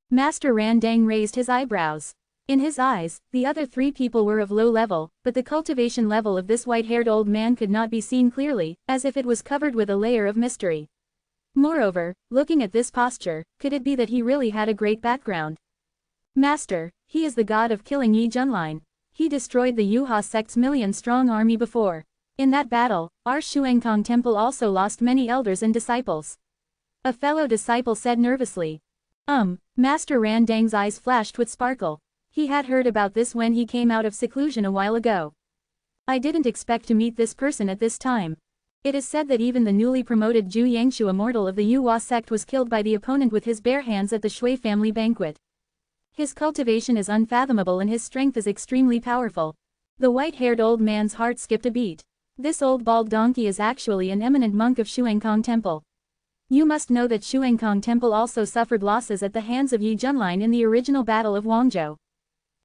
Master Randang raised his eyebrows. In his eyes, the other three people were of low level, but the cultivation level of this white-haired old man could not be seen clearly, as if it was covered with a layer of mystery. Moreover, looking at this posture, could it be that he really had a great background? "Master, he is the god of killing Yi Junlin. He destroyed the Yuha sect's million-strong army before. In that battle, our Shuangkong temple also lost many elders and disciples." A fellow disciple said nervously. Master Randang's eyes flashed with sparkle. He had heard about this when he came out of seclusion a while ago. "I didn't expect to meet this person at this time. It is said that even the newly promoted Zhu Yangshu immortal of the Yuhua sect was killed by the opponent with his bare hands at the Shui family banquet. His cultivation is unfathomable and his strength is extremely powerful." The white-haired old man's heart skipped a beat. This old bald donkey is actually an eminent monk of Shuangkong Temple. You must know that Shuangkong Temple also suffered losses at the hands of Yi Junlin in the original battle of Wangzhou.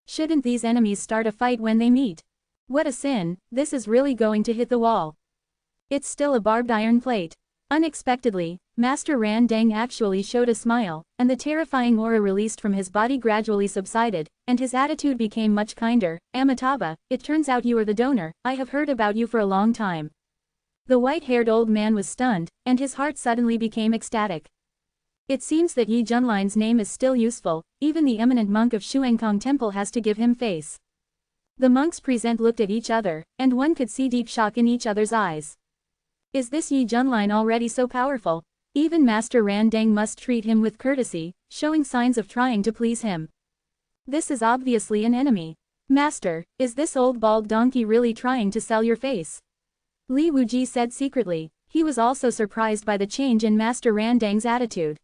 Shouldn't these enemies start a fight when they meet? What a sin, this is really going to hit the wall. It's still a barbed iron plate. Unexpectedly, Master Randang actually showed a smile, and the terrifying aura released from his body gradually subsided, and his attitude became much kinder. "Amitabha, it turns out you are the donor. I have heard about you for a long time." The white-haired old man was stunned, and his heart suddenly became ecstatic. It seems that Yi Junlin's name is still useful, even the eminent monk of Shuangkong Temple has to give him face. The monks present looked at each other, and one could see deep shock in each other's eyes. Is this Yi Junlin already so powerful? Even Master Randang must treat him with courtesy, showing signs of trying to please him. This is obviously an enemy. "Master, is this old bald donkey really trying to sell your face?" Li Wuji said secretly. He was also surprised by the change in Master Randang's attitude.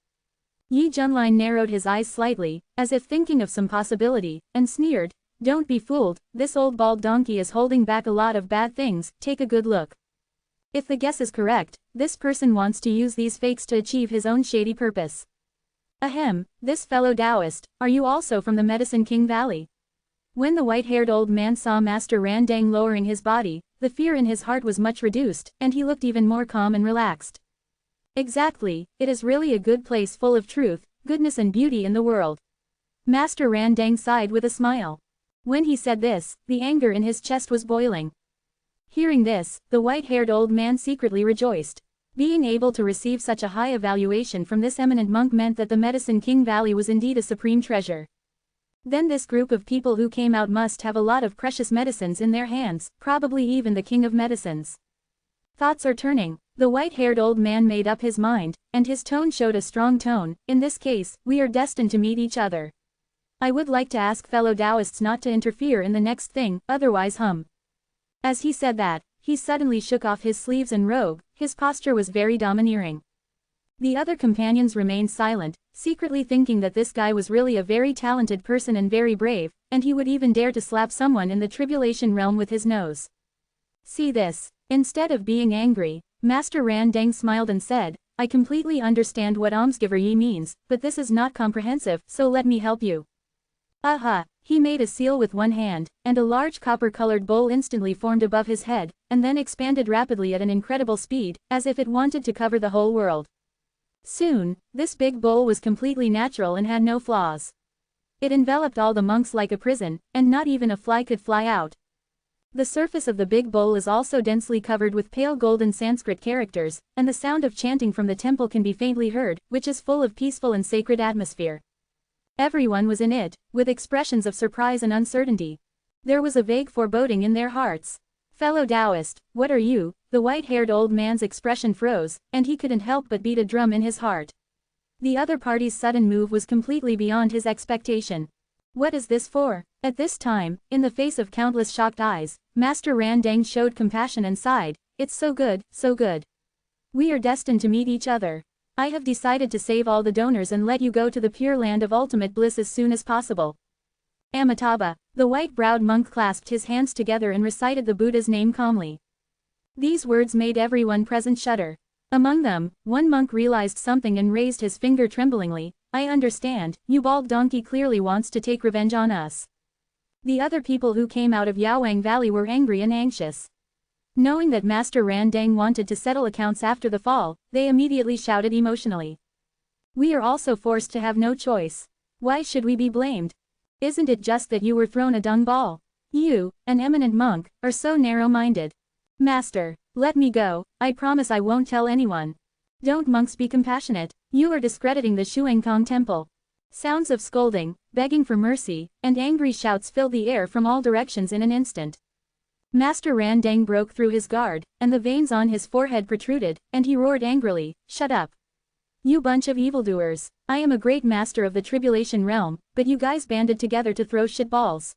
Yi Junlin narrowed his eyes slightly, as if thinking of some possibility, and sneered, "Don't be fooled, this old bald donkey is holding back a lot of bad things, take a good look." If the guess is correct, this person wants to use these fakes to achieve his own shady purpose. Ahem, this fellow Taoist, are you also from the Medicine King Valley? When the white-haired old man saw Master Randang lowering his body, the fear in his heart was much reduced, and he looked even more calm and relaxed. Exactly, it is really a good place full of truth, goodness and beauty in the world. Master Randang sighed with a smile. When he said this, the anger in his chest was boiling. Hearing this, the white-haired old man secretly rejoiced. Being able to receive such a high evaluation from this eminent monk meant that the Medicine King Valley was indeed a supreme treasure. Then this group of people who came out must have a lot of precious medicines in their hands, probably even the king of medicines. Thoughts are turning. The white-haired old man made up his mind, and his tone showed a strong tone. In this case, we are destined to meet each other. I would like to ask fellow Taoists not to interfere in the next thing, otherwise As he said that, he suddenly shook off his sleeves and robe, his posture was very domineering. The other companions remained silent, secretly thinking that this guy was really a very talented person and very brave, and he would even dare to slap someone in the tribulation realm with his nose. See this. Instead of being angry, Master Randang smiled and said, I completely understand what almsgiver Yi means, but this is not comprehensive, so let me help you. Aha! He made a seal with one hand, and a large copper-colored bowl instantly formed above his head, and then expanded rapidly at an incredible speed, as if it wanted to cover the whole world. Soon, this big bowl was completely natural and had no flaws. It enveloped all the monks like a prison, and not even a fly could fly out. The surface of the big bowl is also densely covered with pale golden Sanskrit characters, and the sound of chanting from the temple can be faintly heard, which is full of peaceful and sacred atmosphere. Everyone was in it, with expressions of surprise and uncertainty. There was a vague foreboding in their hearts. Fellow Taoist, what are you? The white-haired old man's expression froze, and he couldn't help but beat a drum in his heart. The other party's sudden move was completely beyond his expectation. What is this for? At this time, in the face of countless shocked eyes, Master Randang showed compassion and sighed, "It's so good, so good. We are destined to meet each other. I have decided to save all the donors and let you go to the pure land of ultimate bliss as soon as possible." Amitabha, the white-browed monk clasped his hands together and recited the Buddha's name calmly. These words made everyone present shudder. Among them, one monk realized something and raised his finger tremblingly. "I understand, you bald donkey clearly wants to take revenge on us." The other people who came out of Yawang Valley were angry and anxious. Knowing that Master Randang wanted to settle accounts after the fall, they immediately shouted emotionally. "We are also forced to have no choice. Why should we be blamed? Isn't it just that you were thrown a dung ball? You, an eminent monk, are so narrow-minded. Master, let me go, I promise I won't tell anyone." "Don't monks be compassionate, you are discrediting the Shuangkong temple." Sounds of scolding, begging for mercy, and angry shouts filled the air from all directions in an instant. Master Randang broke through his guard, and the veins on his forehead protruded, and he roared angrily, "Shut up! You bunch of evildoers, I am a great master of the tribulation realm, but you guys banded together to throw shitballs.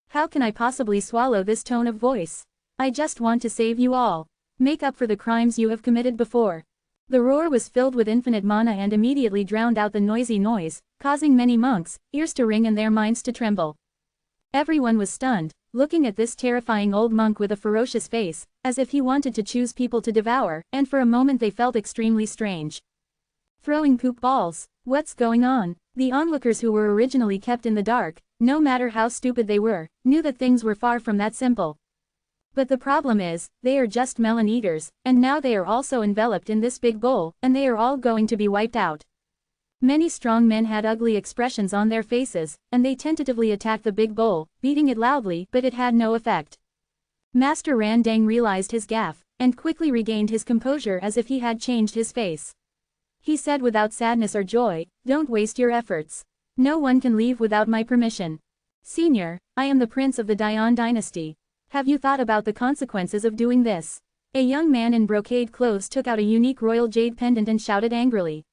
How can I possibly swallow this tone of voice? I just want to save you all. Make up for the crimes you have committed before." The roar was filled with infinite mana and immediately drowned out the noisy noise, causing many monks' ears to ring and their minds to tremble. Everyone was stunned, looking at this terrifying old monk with a ferocious face, as if he wanted to choose people to devour, and for a moment they felt extremely strange. Throwing poop balls, what's going on? The onlookers who were originally kept in the dark, no matter how stupid they were, knew that things were far from that simple. But the problem is, they are just melon eaters, and now they are also enveloped in this big bowl, and they are all going to be wiped out. Many strong men had ugly expressions on their faces, and they tentatively attacked the big bowl, beating it loudly, but it had no effect. Master Randang realized his gaffe, and quickly regained his composure as if he had changed his face. He said without sadness or joy, "Don't waste your efforts. No one can leave without my permission. Senior, I am the prince of the Dayan dynasty. Have you thought about the consequences of doing this?" A young man in brocade clothes took out a unique royal jade pendant and shouted angrily.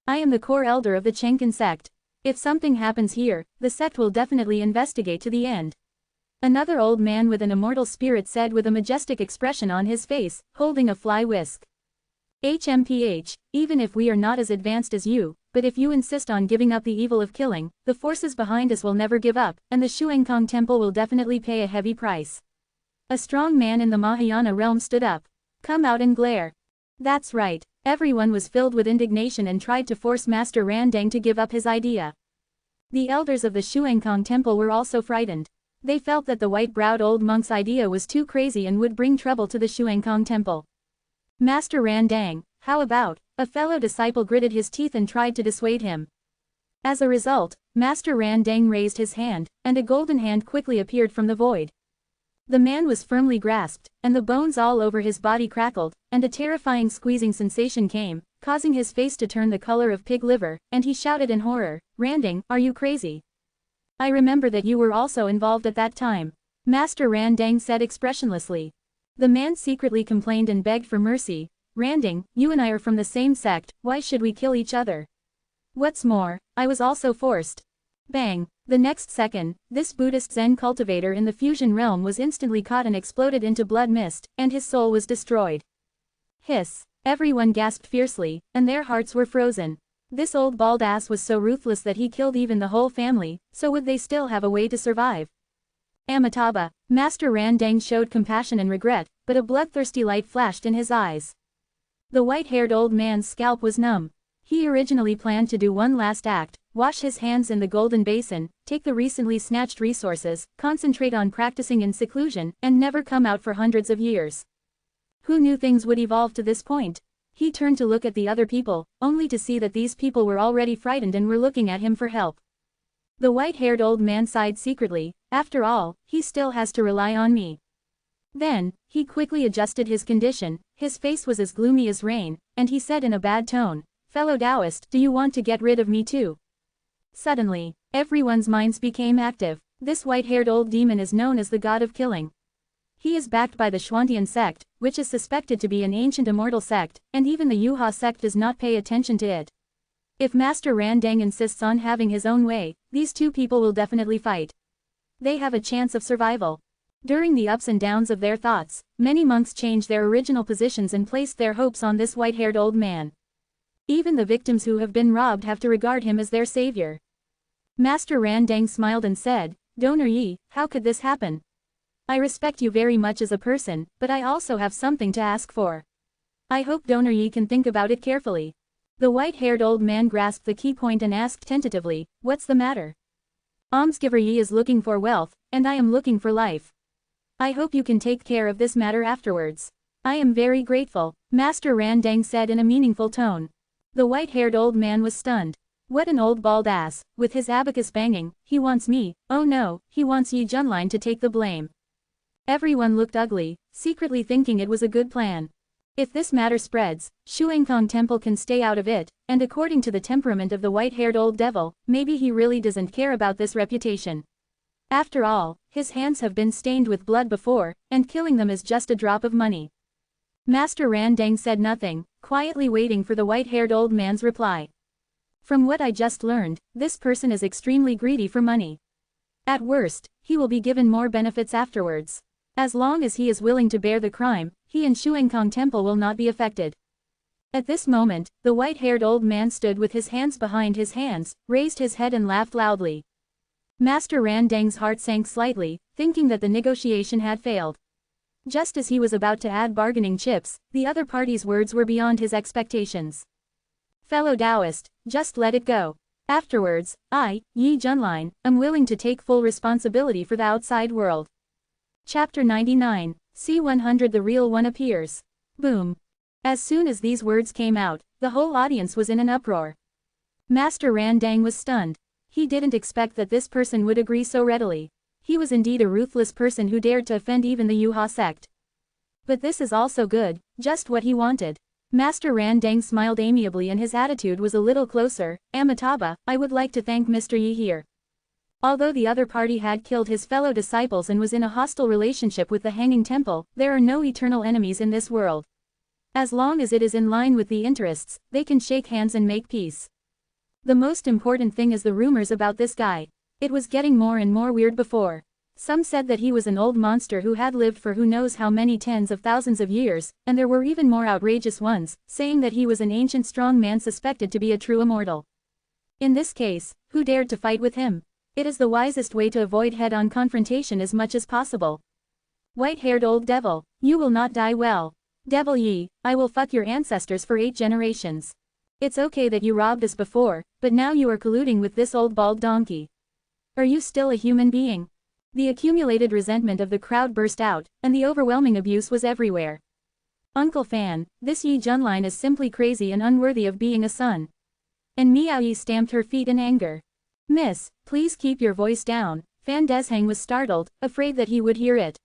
"I am the core elder of the Chenkin sect. If something happens here, the sect will definitely investigate to the end." Another old man with an immortal spirit said with a majestic expression on his face, holding a fly whisk. "HMPH, even if we are not as advanced as you, but if you insist on giving up the evil of killing, the forces behind us will never give up, and the Shuangkong temple will definitely pay a heavy price." A strong man in the Mahayana realm stood up. "Come out and glare." That's right, everyone was filled with indignation and tried to force Master Randang to give up his idea. The elders of the Shuangkong temple were also frightened. They felt that the white-browed old monk's idea was too crazy and would bring trouble to the Shuangkong temple. "Master Randang, how about?" A fellow disciple gritted his teeth and tried to dissuade him. As a result, Master Randang raised his hand, and a golden hand quickly appeared from the void. The man was firmly grasped, and the bones all over his body crackled, and a terrifying squeezing sensation came, causing his face to turn the color of pig liver, and he shouted in horror, "Randang, are you crazy? I remember that you were also involved at that time." Master Randang said expressionlessly. The man secretly complained and begged for mercy. "Randang, you and I are from the same sect, why should we kill each other? What's more, I was also forced." Bang! The next second, this Buddhist Zen cultivator in the fusion realm was instantly caught and exploded into blood mist, and his soul was destroyed. Hiss! Everyone gasped fiercely, and their hearts were frozen. This old bald ass was so ruthless that he killed even the whole family, so would they still have a way to survive? Amitabha, Master Randang showed compassion and regret, but a bloodthirsty light flashed in his eyes. The white-haired old man's scalp was numb. He originally planned to do one last act, wash his hands in the golden basin, take the recently snatched resources, concentrate on practicing in seclusion, and never come out for hundreds of years. Who knew things would evolve to this point? He turned to look at the other people, only to see that these people were already frightened and were looking at him for help. The white-haired old man sighed secretly, After all, he still has to rely on me. Then, he quickly adjusted his condition, his face was as gloomy as rain, and he said in a bad tone, "Fellow Taoist, do you want to get rid of me too?" Suddenly, everyone's minds became active. This white-haired old demon is known as the god of killing. He is backed by the Xuantian sect, which is suspected to be an ancient immortal sect, and even the Yuhua sect does not pay attention to it. If Master Randang insists on having his own way, these two people will definitely fight. They have a chance of survival. During the ups and downs of their thoughts, many monks changed their original positions and placed their hopes on this white-haired old man. Even the victims who have been robbed have to regard him as their savior. Master Randang smiled and said, "Donor Yi, how could this happen? I respect you very much as a person, but I also have something to ask for. I hope Donor Yi can think about it carefully." The white-haired old man grasped the key point and asked tentatively, "What's the matter?" "Almsgiver Yi is looking for wealth, and I am looking for life. I hope you can take care of this matter afterwards." "I am very grateful," Master Randang said in a meaningful tone. The white-haired old man was stunned. What an old bald ass, with his abacus banging, he wants me, oh no, he wants Yi Junlin to take the blame. Everyone looked ugly, secretly thinking it was a good plan. If this matter spreads, Shuangkong Temple can stay out of it, and according to the temperament of the white-haired old devil, maybe he really doesn't care about this reputation. After all, his hands have been stained with blood before, and killing them is just a drop of money. Master Randang said nothing, quietly waiting for the white-haired old man's reply. From what I just learned, this person is extremely greedy for money. At worst, he will be given more benefits afterwards. As long as he is willing to bear the crime, he and Shuangkong Temple will not be affected. At this moment, the white-haired old man stood with his hands behind his hands, raised his head and laughed loudly. Master Randang's heart sank slightly, thinking that the negotiation had failed. Just as he was about to add bargaining chips, the other party's words were beyond his expectations. "Fellow Taoist, just let it go. Afterwards, I, Yi Junlin, am willing to take full responsibility for the outside world." Chapter 99, C100 The Real One appears. Boom. As soon as these words came out, the whole audience was in an uproar. Master Randang was stunned. He didn't expect that this person would agree so readily. He was indeed a ruthless person who dared to offend even the Yuhua sect. But this is also good, just what he wanted. Master Randang smiled amiably and his attitude was a little closer. "Amitabha, I would like to thank Mr. Yi here. Although the other party had killed his fellow disciples and was in a hostile relationship with the Hanging Temple, there are no eternal enemies in this world. As long as it is in line with the interests, they can shake hands and make peace. The most important thing is the rumors about this guy. It was getting more and more weird before. Some said that he was an old monster who had lived for who knows how many tens of thousands of years, and there were even more outrageous ones, saying that he was an ancient strong man suspected to be a true immortal. In this case, who dared to fight with him? It is the wisest way to avoid head-on confrontation as much as possible. White-haired old devil, you will not die well. Devil Yi, I will fuck your ancestors for 8 generations. It's okay that you robbed us before, but now you are colluding with this old bald donkey. Are you still a human being? The accumulated resentment of the crowd burst out, and the overwhelming abuse was everywhere. Uncle Fan, this Yi Junlin is simply crazy and unworthy of being a son. And Miao Yi stamped her feet in anger. Miss, please keep your voice down. Fan Deshang was startled, afraid that he would hear it.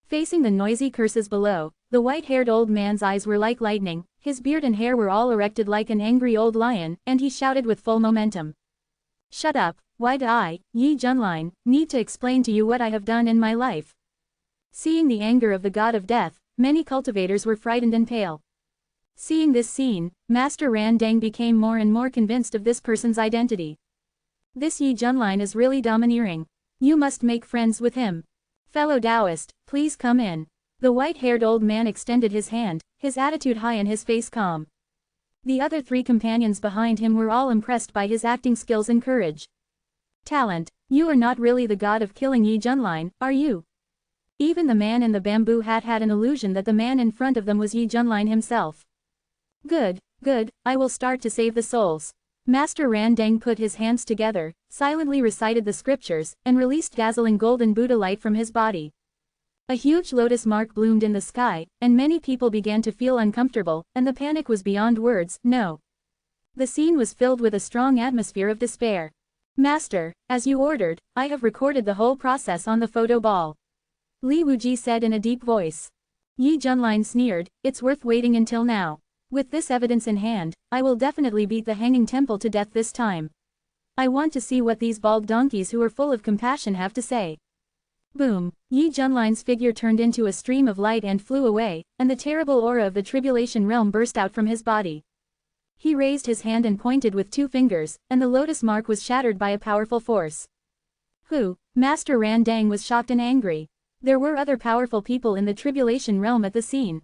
Facing the noisy curses below, the white-haired old man's eyes were like lightning, his beard and hair were all erected like an angry old lion, and he shouted with full momentum. Shut up, why do I, Yi Junlin, need to explain to you what I have done in my life? Seeing the anger of the god of death, many cultivators were frightened and pale. Seeing this scene, Master Randang became more and more convinced of this person's identity. This Yi Junlin is really domineering. You must make friends with him. Fellow Taoist, please come in. The white-haired old man extended his hand, his attitude high and his face calm. The other 3 companions behind him were all impressed by his acting skills and courage. Talent, you are not really the god of killing Yi Junlin, are you? Even the man in the bamboo hat had an illusion that the man in front of them was Yi Junlin himself. Good, good, I will start to save the souls. Master Randang put his hands together, silently recited the scriptures, and released dazzling golden Buddha light from his body. A huge lotus mark bloomed in the sky, and many people began to feel uncomfortable, and the panic was beyond words. No. The scene was filled with a strong atmosphere of despair. Master, as you ordered, I have recorded the whole process on the photo ball. Li Wuji said in a deep voice. Yi Junlin sneered, it's worth waiting until now. With this evidence in hand, I will definitely beat the Hanging Temple to death this time. I want to see what these bald donkeys who are full of compassion have to say. Boom! Yi Junlin's figure turned into a stream of light and flew away, and the terrible aura of the tribulation realm burst out from his body. He raised his hand and pointed with 2 fingers, and the lotus mark was shattered by a powerful force. Who? Master Ran Dang was shocked and angry. There were other powerful people in the tribulation realm at the scene.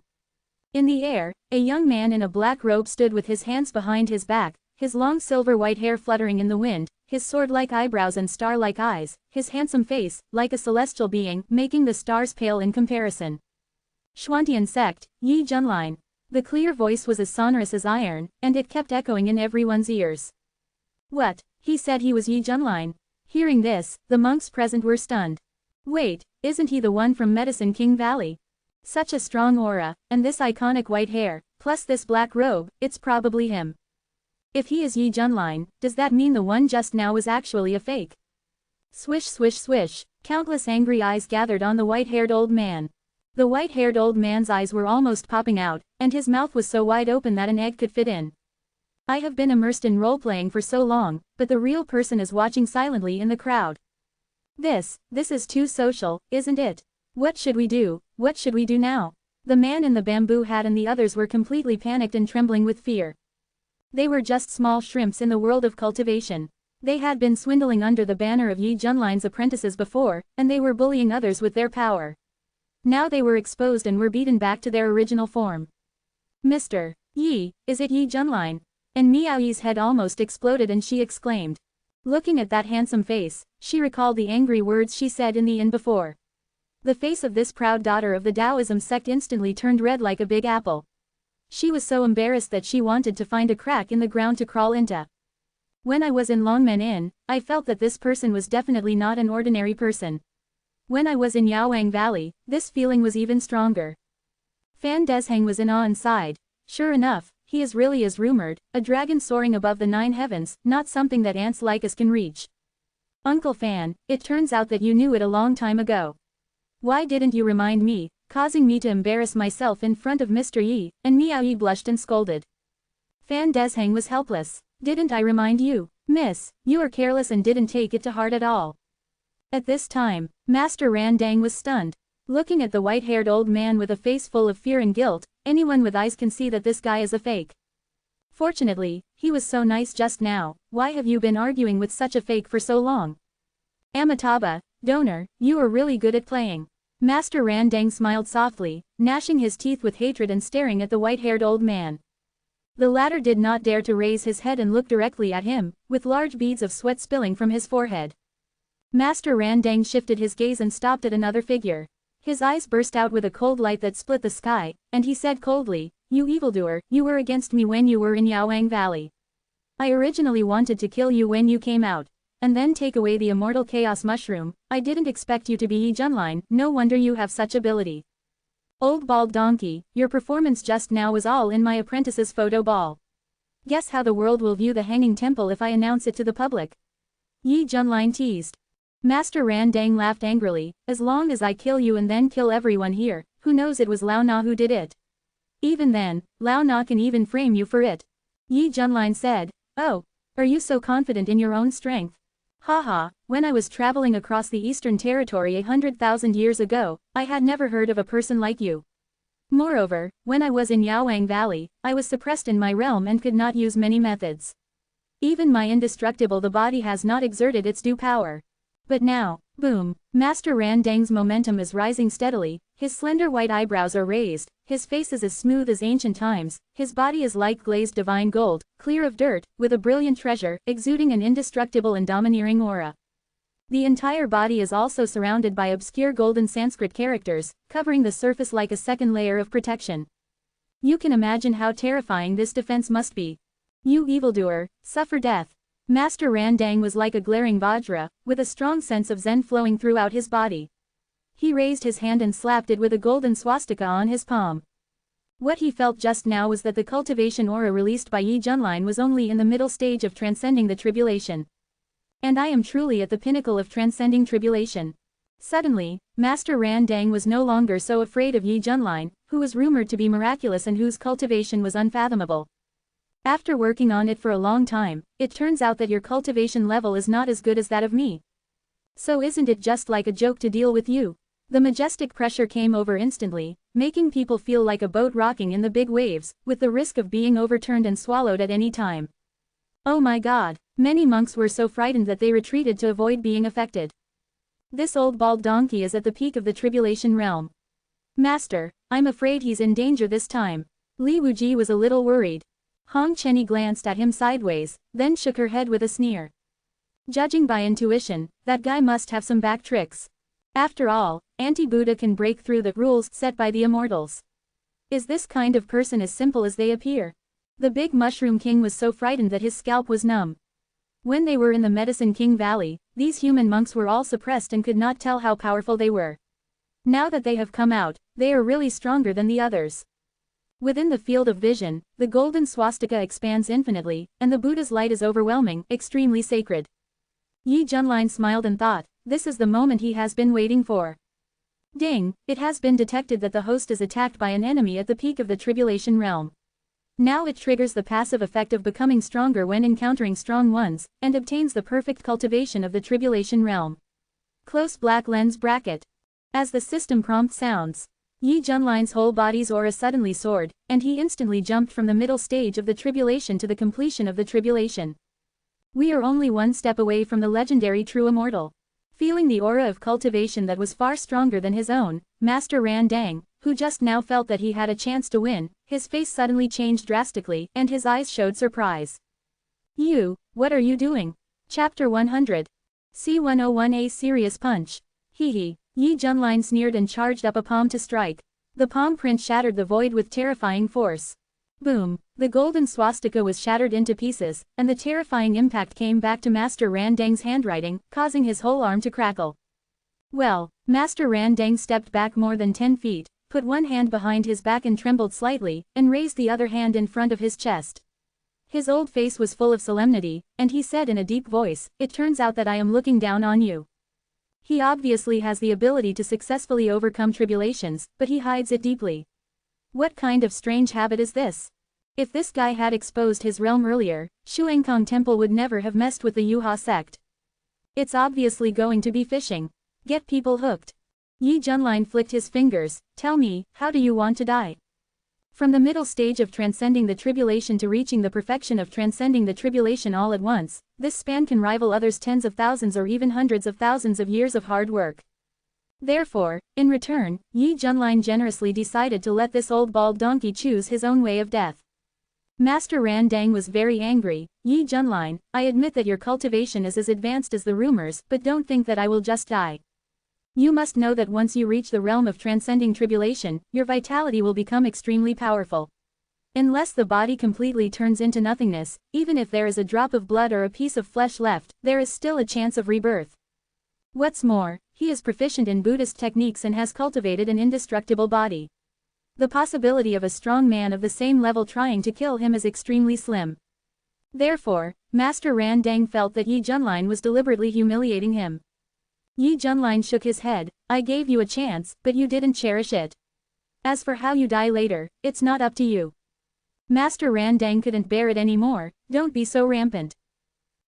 In the air, a young man in a black robe stood with his hands behind his back, his long silver-white hair fluttering in the wind, his sword-like eyebrows and star-like eyes, his handsome face, like a celestial being, making the stars pale in comparison. Xuantian sect, Yi Junlin. The clear voice was as sonorous as iron, and it kept echoing in everyone's ears. What? He said he was Yi Junlin. Hearing this, the monks present were stunned. Wait, isn't he the one from Medicine King Valley? Such a strong aura, and this iconic white hair, plus this black robe, it's probably him. If he is Yi Junlin, does that mean the one just now was actually a fake? Swish swish swish, countless angry eyes gathered on the white-haired old man. The white-haired old man's eyes were almost popping out, and his mouth was so wide open that an egg could fit in. I have been immersed in role-playing for so long, but the real person is watching silently in the crowd. This is too social, isn't it? What should we do? What should we do now? The man in the bamboo hat and the others were completely panicked and trembling with fear. They were just small shrimps in the world of cultivation. They had been swindling under the banner of Yi Junlin's apprentices before, and they were bullying others with their power. Now they were exposed and were beaten back to their original form. Mr. Yi, is it Yi Junlin? And Miao Yi's head almost exploded and she exclaimed. Looking at that handsome face, she recalled the angry words she said in the inn before. The face of this proud daughter of the Taoism sect instantly turned red like a big apple. She was so embarrassed that she wanted to find a crack in the ground to crawl into. When I was in Longmen Inn, I felt that this person was definitely not an ordinary person. When I was in Yaowang Valley, this feeling was even stronger. Fan Desheng was in awe and sighed. Sure enough, he is really as rumored, a dragon soaring above the 9 heavens, not something that ants like us can reach. Uncle Fan, it turns out that you knew it a long time ago. Why didn't you remind me, causing me to embarrass myself in front of Mr. Yi? And Miao Yi blushed and scolded. Fan Desheng was helpless. Didn't I remind you? Miss, you are careless and didn't take it to heart at all. At this time, Master Ran Dang was stunned. Looking at the white-haired old man with a face full of fear and guilt, anyone with eyes can see that this guy is a fake. Fortunately, he was so nice just now. Why have you been arguing with such a fake for so long? Amitabha, donor, you are really good at playing. Master Ran Dang smiled softly, gnashing his teeth with hatred and staring at the white-haired old man. The latter did not dare to raise his head and look directly at him, with large beads of sweat spilling from his forehead. Master Ran Dang shifted his gaze and stopped at another figure. His eyes burst out with a cold light that split the sky, and he said coldly, "You evildoer, you were against me when you were in Yaowang Valley. I originally wanted to kill you when you came out, and then take away the immortal chaos mushroom. I didn't expect you to be Yi Junlin, no wonder you have such ability. Old bald donkey, your performance just now was all in my apprentice's photo ball. Guess how the world will view the Hanging Temple if I announce it to the public?" Yi Junlin teased. Master Ran Dang laughed angrily, "As long as I kill you and then kill everyone here, who knows it was Lao Na who did it? Even then, Lao Na can even frame you for it." Yi Junlin said, "Oh, are you so confident in your own strength? Haha, when I was traveling across the Eastern Territory 100,000 years ago, I had never heard of a person like you. Moreover, when I was in Yaowang Valley, I was suppressed in my realm and could not use many methods. Even my indestructible the body has not exerted its due power. But now, boom, Master Ran Dang's momentum is rising steadily, his slender white eyebrows are raised, his face is as smooth as ancient times, his body is like glazed divine gold, clear of dirt, with a brilliant treasure, exuding an indestructible and domineering aura. The entire body is also surrounded by obscure golden Sanskrit characters, covering the surface like a second layer of protection. You can imagine how terrifying this defense must be. You evildoer, suffer death. Master Ran Dang was like a glaring Vajra, with a strong sense of Zen flowing throughout his body. He raised his hand and slapped it with a golden swastika on his palm. What he felt just now was that the cultivation aura released by Yi Junlin was only in the middle stage of transcending the tribulation. And I am truly at the pinnacle of transcending tribulation. Suddenly, Master Ran Dang was no longer so afraid of Yi Junlin, who was rumored to be miraculous and whose cultivation was unfathomable. After working on it for a long time, it turns out that your cultivation level is not as good as that of me. So isn't it just like a joke to deal with you? The majestic pressure came over instantly, making people feel like a boat rocking in the big waves, with the risk of being overturned and swallowed at any time. Oh my god, many monks were so frightened that they retreated to avoid being affected. This old bald donkey is at the peak of the tribulation realm. Master, I'm afraid he's in danger this time. Li Wuji was a little worried. Hong Chenny glanced at him sideways, then shook her head with a sneer. Judging by intuition, that guy must have some back tricks. After all, anti-Buddha can break through the rules set by the immortals. Is this kind of person as simple as they appear? The big Mushroom King was so frightened that his scalp was numb. When they were in the Medicine King Valley, these human monks were all suppressed and could not tell how powerful they were. Now that they have come out, they are really stronger than the others. Within the field of vision, the golden swastika expands infinitely, and the Buddha's light is overwhelming, extremely sacred. Yi Junlin smiled and thought, this is the moment he has been waiting for. Ding, it has been detected that the host is attacked by an enemy at the peak of the tribulation realm. Now it triggers the passive effect of becoming stronger when encountering strong ones, and obtains the perfect cultivation of the tribulation realm. Close black lens bracket. As the system prompt sounds, Yi Junlin's whole body's aura suddenly soared, and he instantly jumped from the middle stage of the tribulation to the completion of the tribulation. We are only one step away from the legendary true immortal. Feeling the aura of cultivation that was far stronger than his own, Master Ran Dang, who just now felt that he had a chance to win, his face suddenly changed drastically, and his eyes showed surprise. You, what are you doing? Chapter 100. C101A Serious Punch. Hee. Yi Junlin sneered and charged up a palm to strike. The palm print shattered the void with terrifying force. Boom, the golden swastika was shattered into pieces, and the terrifying impact came back to Master Ran Dang's handwriting, causing his whole arm to crackle. Well, Master Ran Dang stepped back more than 10 feet, put one hand behind his back and trembled slightly, and raised the other hand in front of his chest. His old face was full of solemnity, and he said in a deep voice, "It turns out that I am looking down on you." He obviously has the ability to successfully overcome tribulations, but he hides it deeply. What kind of strange habit is this? If this guy had exposed his realm earlier, Shuangkong Temple would never have messed with the Yuha sect. It's obviously going to be fishing. Get people hooked. Yi Junlin flicked his fingers. Tell me, how do you want to die? From the middle stage of transcending the tribulation to reaching the perfection of transcending the tribulation all at once, this span can rival others' tens of thousands or even hundreds of thousands of years of hard work. Therefore, in return, Yi Junlin generously decided to let this old bald donkey choose his own way of death. Master Ran Dang was very angry. Yi Junlin, I admit that your cultivation is as advanced as the rumors, but don't think that I will just die. You must know that once you reach the realm of transcending tribulation, your vitality will become extremely powerful. Unless the body completely turns into nothingness, even if there is a drop of blood or a piece of flesh left, there is still a chance of rebirth. What's more, he is proficient in Buddhist techniques and has cultivated an indestructible body. The possibility of a strong man of the same level trying to kill him is extremely slim. Therefore, Master Ran Dang felt that Yi Junlin was deliberately humiliating him. Yi Junlin shook his head. I gave you a chance, but you didn't cherish it. As for how you die later, it's not up to you. Master Ran Dang couldn't bear it anymore. Don't be so rampant.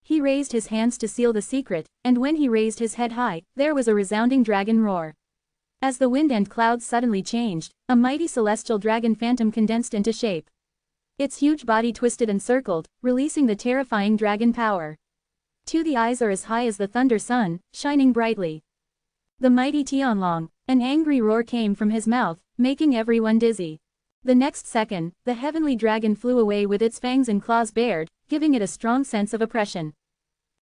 He raised his hands to seal the secret, and when he raised his head high, there was a resounding dragon roar. As the wind and clouds suddenly changed, a mighty celestial dragon phantom condensed into shape. Its huge body twisted and circled, releasing the terrifying dragon power. The eyes are as high as the thunder sun, shining brightly. The mighty Tianlong, an angry roar came from his mouth, making everyone dizzy. The next second, the heavenly dragon flew away with its fangs and claws bared, giving it a strong sense of oppression.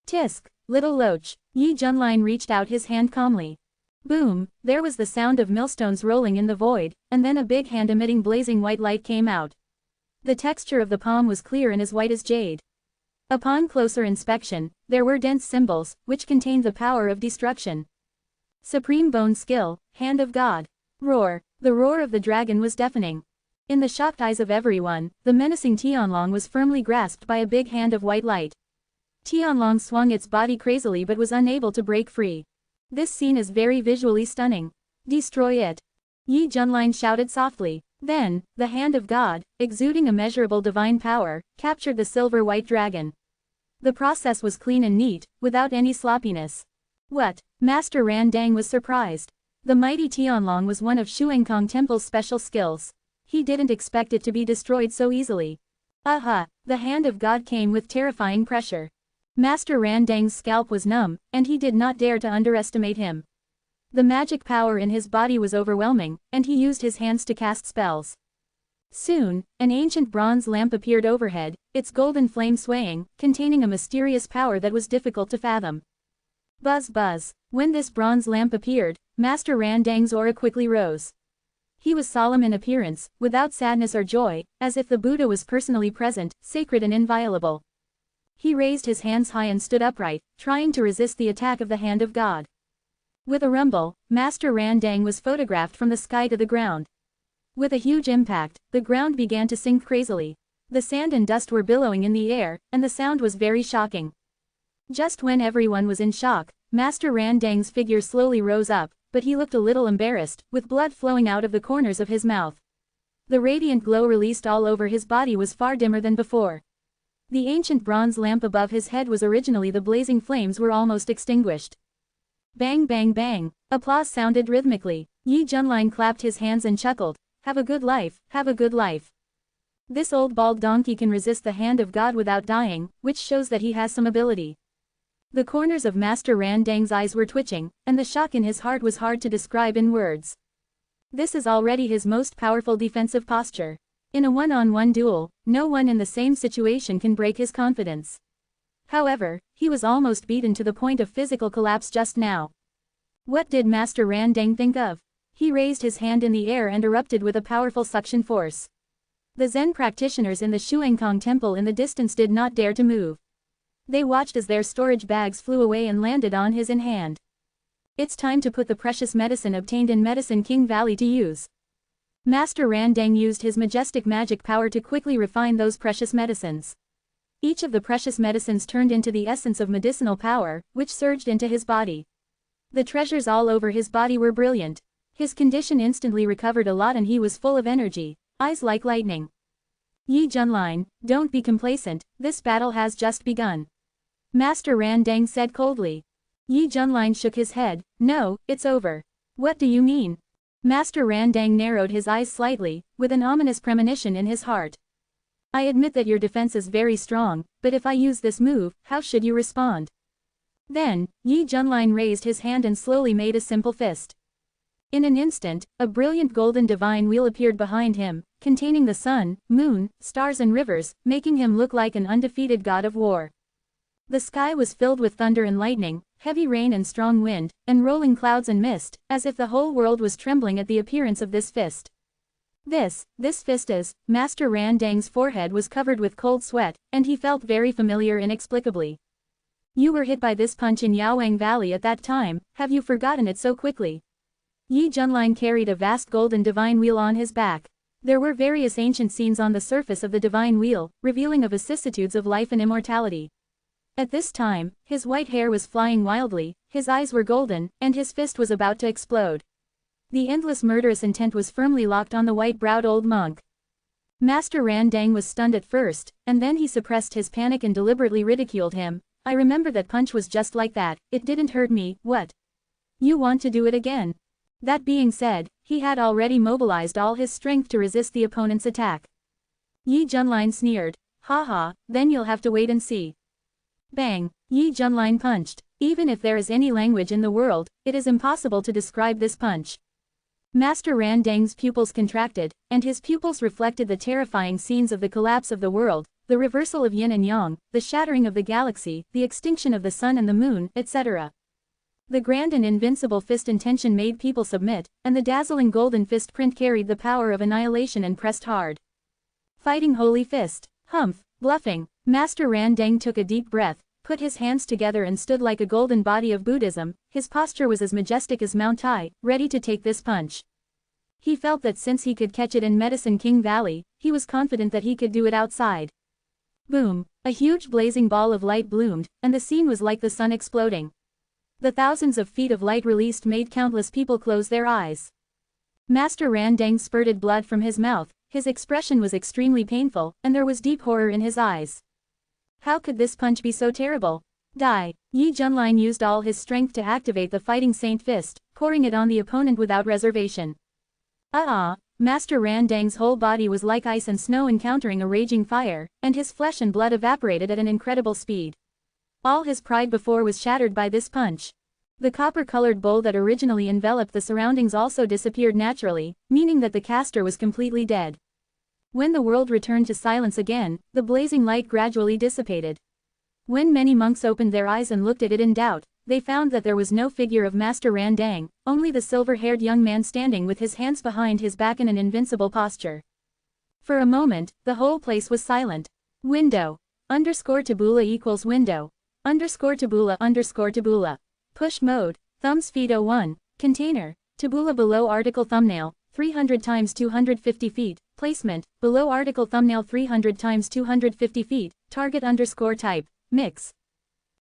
Tisk, little loach. Yi Junlin reached out his hand calmly. Boom, there was the sound of millstones rolling in the void, and then a big hand emitting blazing white light came out. The texture of the palm was clear and as white as jade. Upon closer inspection, there were dense symbols, which contained the power of destruction. Supreme Bone Skill, Hand of God. Roar. The roar of the dragon was deafening. In the shocked eyes of everyone, the menacing Tianlong was firmly grasped by a big hand of white light. Tianlong swung its body crazily but was unable to break free. This scene is very visually stunning. Destroy it. Yi Junlin shouted softly. Then, the hand of God, exuding immeasurable divine power, captured the silver-white dragon. The process was clean and neat, without any sloppiness. What? Master Ran Dang was surprised. The mighty Tianlong was one of Shuangkong Temple's special skills. He didn't expect it to be destroyed so easily. Aha! The hand of God came with terrifying pressure. Master Ran Dang's scalp was numb, and he did not dare to underestimate him. The magic power in his body was overwhelming, and he used his hands to cast spells. Soon, an ancient bronze lamp appeared overhead, its golden flame swaying, containing a mysterious power that was difficult to fathom. Buzz buzz. When this bronze lamp appeared, Master Ran Dang's aura quickly rose. He was solemn in appearance, without sadness or joy, as if the Buddha was personally present, sacred and inviolable. He raised his hands high and stood upright, trying to resist the attack of the hand of God. With a rumble, Master Ran Dang was photographed from the sky to the ground. With a huge impact, the ground began to sink crazily. The sand and dust were billowing in the air, and the sound was very shocking. Just when everyone was in shock, Master Ran Dang's figure slowly rose up, but he looked a little embarrassed, with blood flowing out of the corners of his mouth. The radiant glow released all over his body was far dimmer than before. The ancient bronze lamp above his head was originally the blazing flames were almost extinguished. Bang bang bang, applause sounded rhythmically. Yi Junlin clapped his hands and chuckled, have a good life, have a good life. This old bald donkey can resist the hand of God without dying, which shows that he has some ability. The corners of Master Ran Dang's eyes were twitching, and the shock in his heart was hard to describe in words. This is already his most powerful defensive posture. In a one-on-one duel, no one in the same situation can break his confidence. However, he was almost beaten to the point of physical collapse just now. What did Master Ran Dang think of? He raised his hand in the air and erupted with a powerful suction force. The Zen practitioners in the Shuangkong Temple in the distance did not dare to move. They watched as their storage bags flew away and landed on his in hand. It's time to put the precious medicine obtained in Medicine King Valley to use. Master Ran Dang used his majestic magic power to quickly refine those precious medicines. Each of the precious medicines turned into the essence of medicinal power, which surged into his body. The treasures all over his body were brilliant. His condition instantly recovered a lot and he was full of energy, eyes like lightning. Yi Junlin, don't be complacent, this battle has just begun. Master Ran Dang said coldly. Yi Junlin shook his head, no, it's over. What do you mean? Master Ran Dang narrowed his eyes slightly, with an ominous premonition in his heart. I admit that your defense is very strong, but if I use this move, how should you respond? Then, Yi Junlin raised his hand and slowly made a simple fist. In an instant, a brilliant golden divine wheel appeared behind him, containing the sun, moon, stars and rivers, making him look like an undefeated god of war. The sky was filled with thunder and lightning, heavy rain and strong wind, and rolling clouds and mist, as if the whole world was trembling at the appearance of this fist. This fist is, Master Ran Dang's forehead was covered with cold sweat, and he felt very familiar inexplicably. You were hit by this punch in Yaowang Valley at that time, have you forgotten it so quickly? Yi Junlin carried a vast golden divine wheel on his back. There were various ancient scenes on the surface of the divine wheel, revealing of vicissitudes of life and immortality. At this time, his white hair was flying wildly, his eyes were golden, and his fist was about to explode. The endless murderous intent was firmly locked on the white-browed old monk. Master Ran Dang was stunned at first, and then he suppressed his panic and deliberately ridiculed him. I remember that punch was just like that, it didn't hurt me, what? You want to do it again? That being said, he had already mobilized all his strength to resist the opponent's attack. Yi Junlin sneered. Haha, then you'll have to wait and see. Bang! Yi Junlin punched. Even if there is any language in the world, it is impossible to describe this punch. Master Ran Dang's pupils contracted, and his pupils reflected the terrifying scenes of the collapse of the world, the reversal of yin and yang, the shattering of the galaxy, the extinction of the sun and the moon, etc. The grand and invincible fist intention made people submit, and the dazzling golden fist print carried the power of annihilation and pressed hard. Fighting holy fist. Humph, bluffing. Master Ran Dang took a deep breath, put his hands together and stood like a golden body of Buddhism. His posture was as majestic as Mount Tai, ready to take this punch. He felt that since he could catch it in Medicine King Valley, he was confident that he could do it outside. Boom! A huge blazing ball of light bloomed, and the scene was like the sun exploding. The thousands of feet of light released made countless people close their eyes. Master Randang spurted blood from his mouth, his expression was extremely painful, and there was deep horror in his eyes. How could this punch be so terrible? Die! Yi Junlin used all his strength to activate the Fighting Saint Fist, pouring it on the opponent without reservation. Master Randang's whole body was like ice and snow encountering a raging fire, and his flesh and blood evaporated at an incredible speed. All his pride before was shattered by this punch. The copper-colored bowl that originally enveloped the surroundings also disappeared naturally, meaning that the caster was completely dead. When the world returned to silence again, the blazing light gradually dissipated. When many monks opened their eyes and looked at it in doubt, they found that there was no figure of Master Randang, only the silver-haired young man standing with his hands behind his back in an invincible posture. For a moment, the whole place was silent. Window. _tabula equals window. _tabula. Push mode. Thumbs feed 01. Container. Tabula below article thumbnail. 300 times 250 feet. Placement. Below article thumbnail 300 times 250 feet. Target _type. Mix.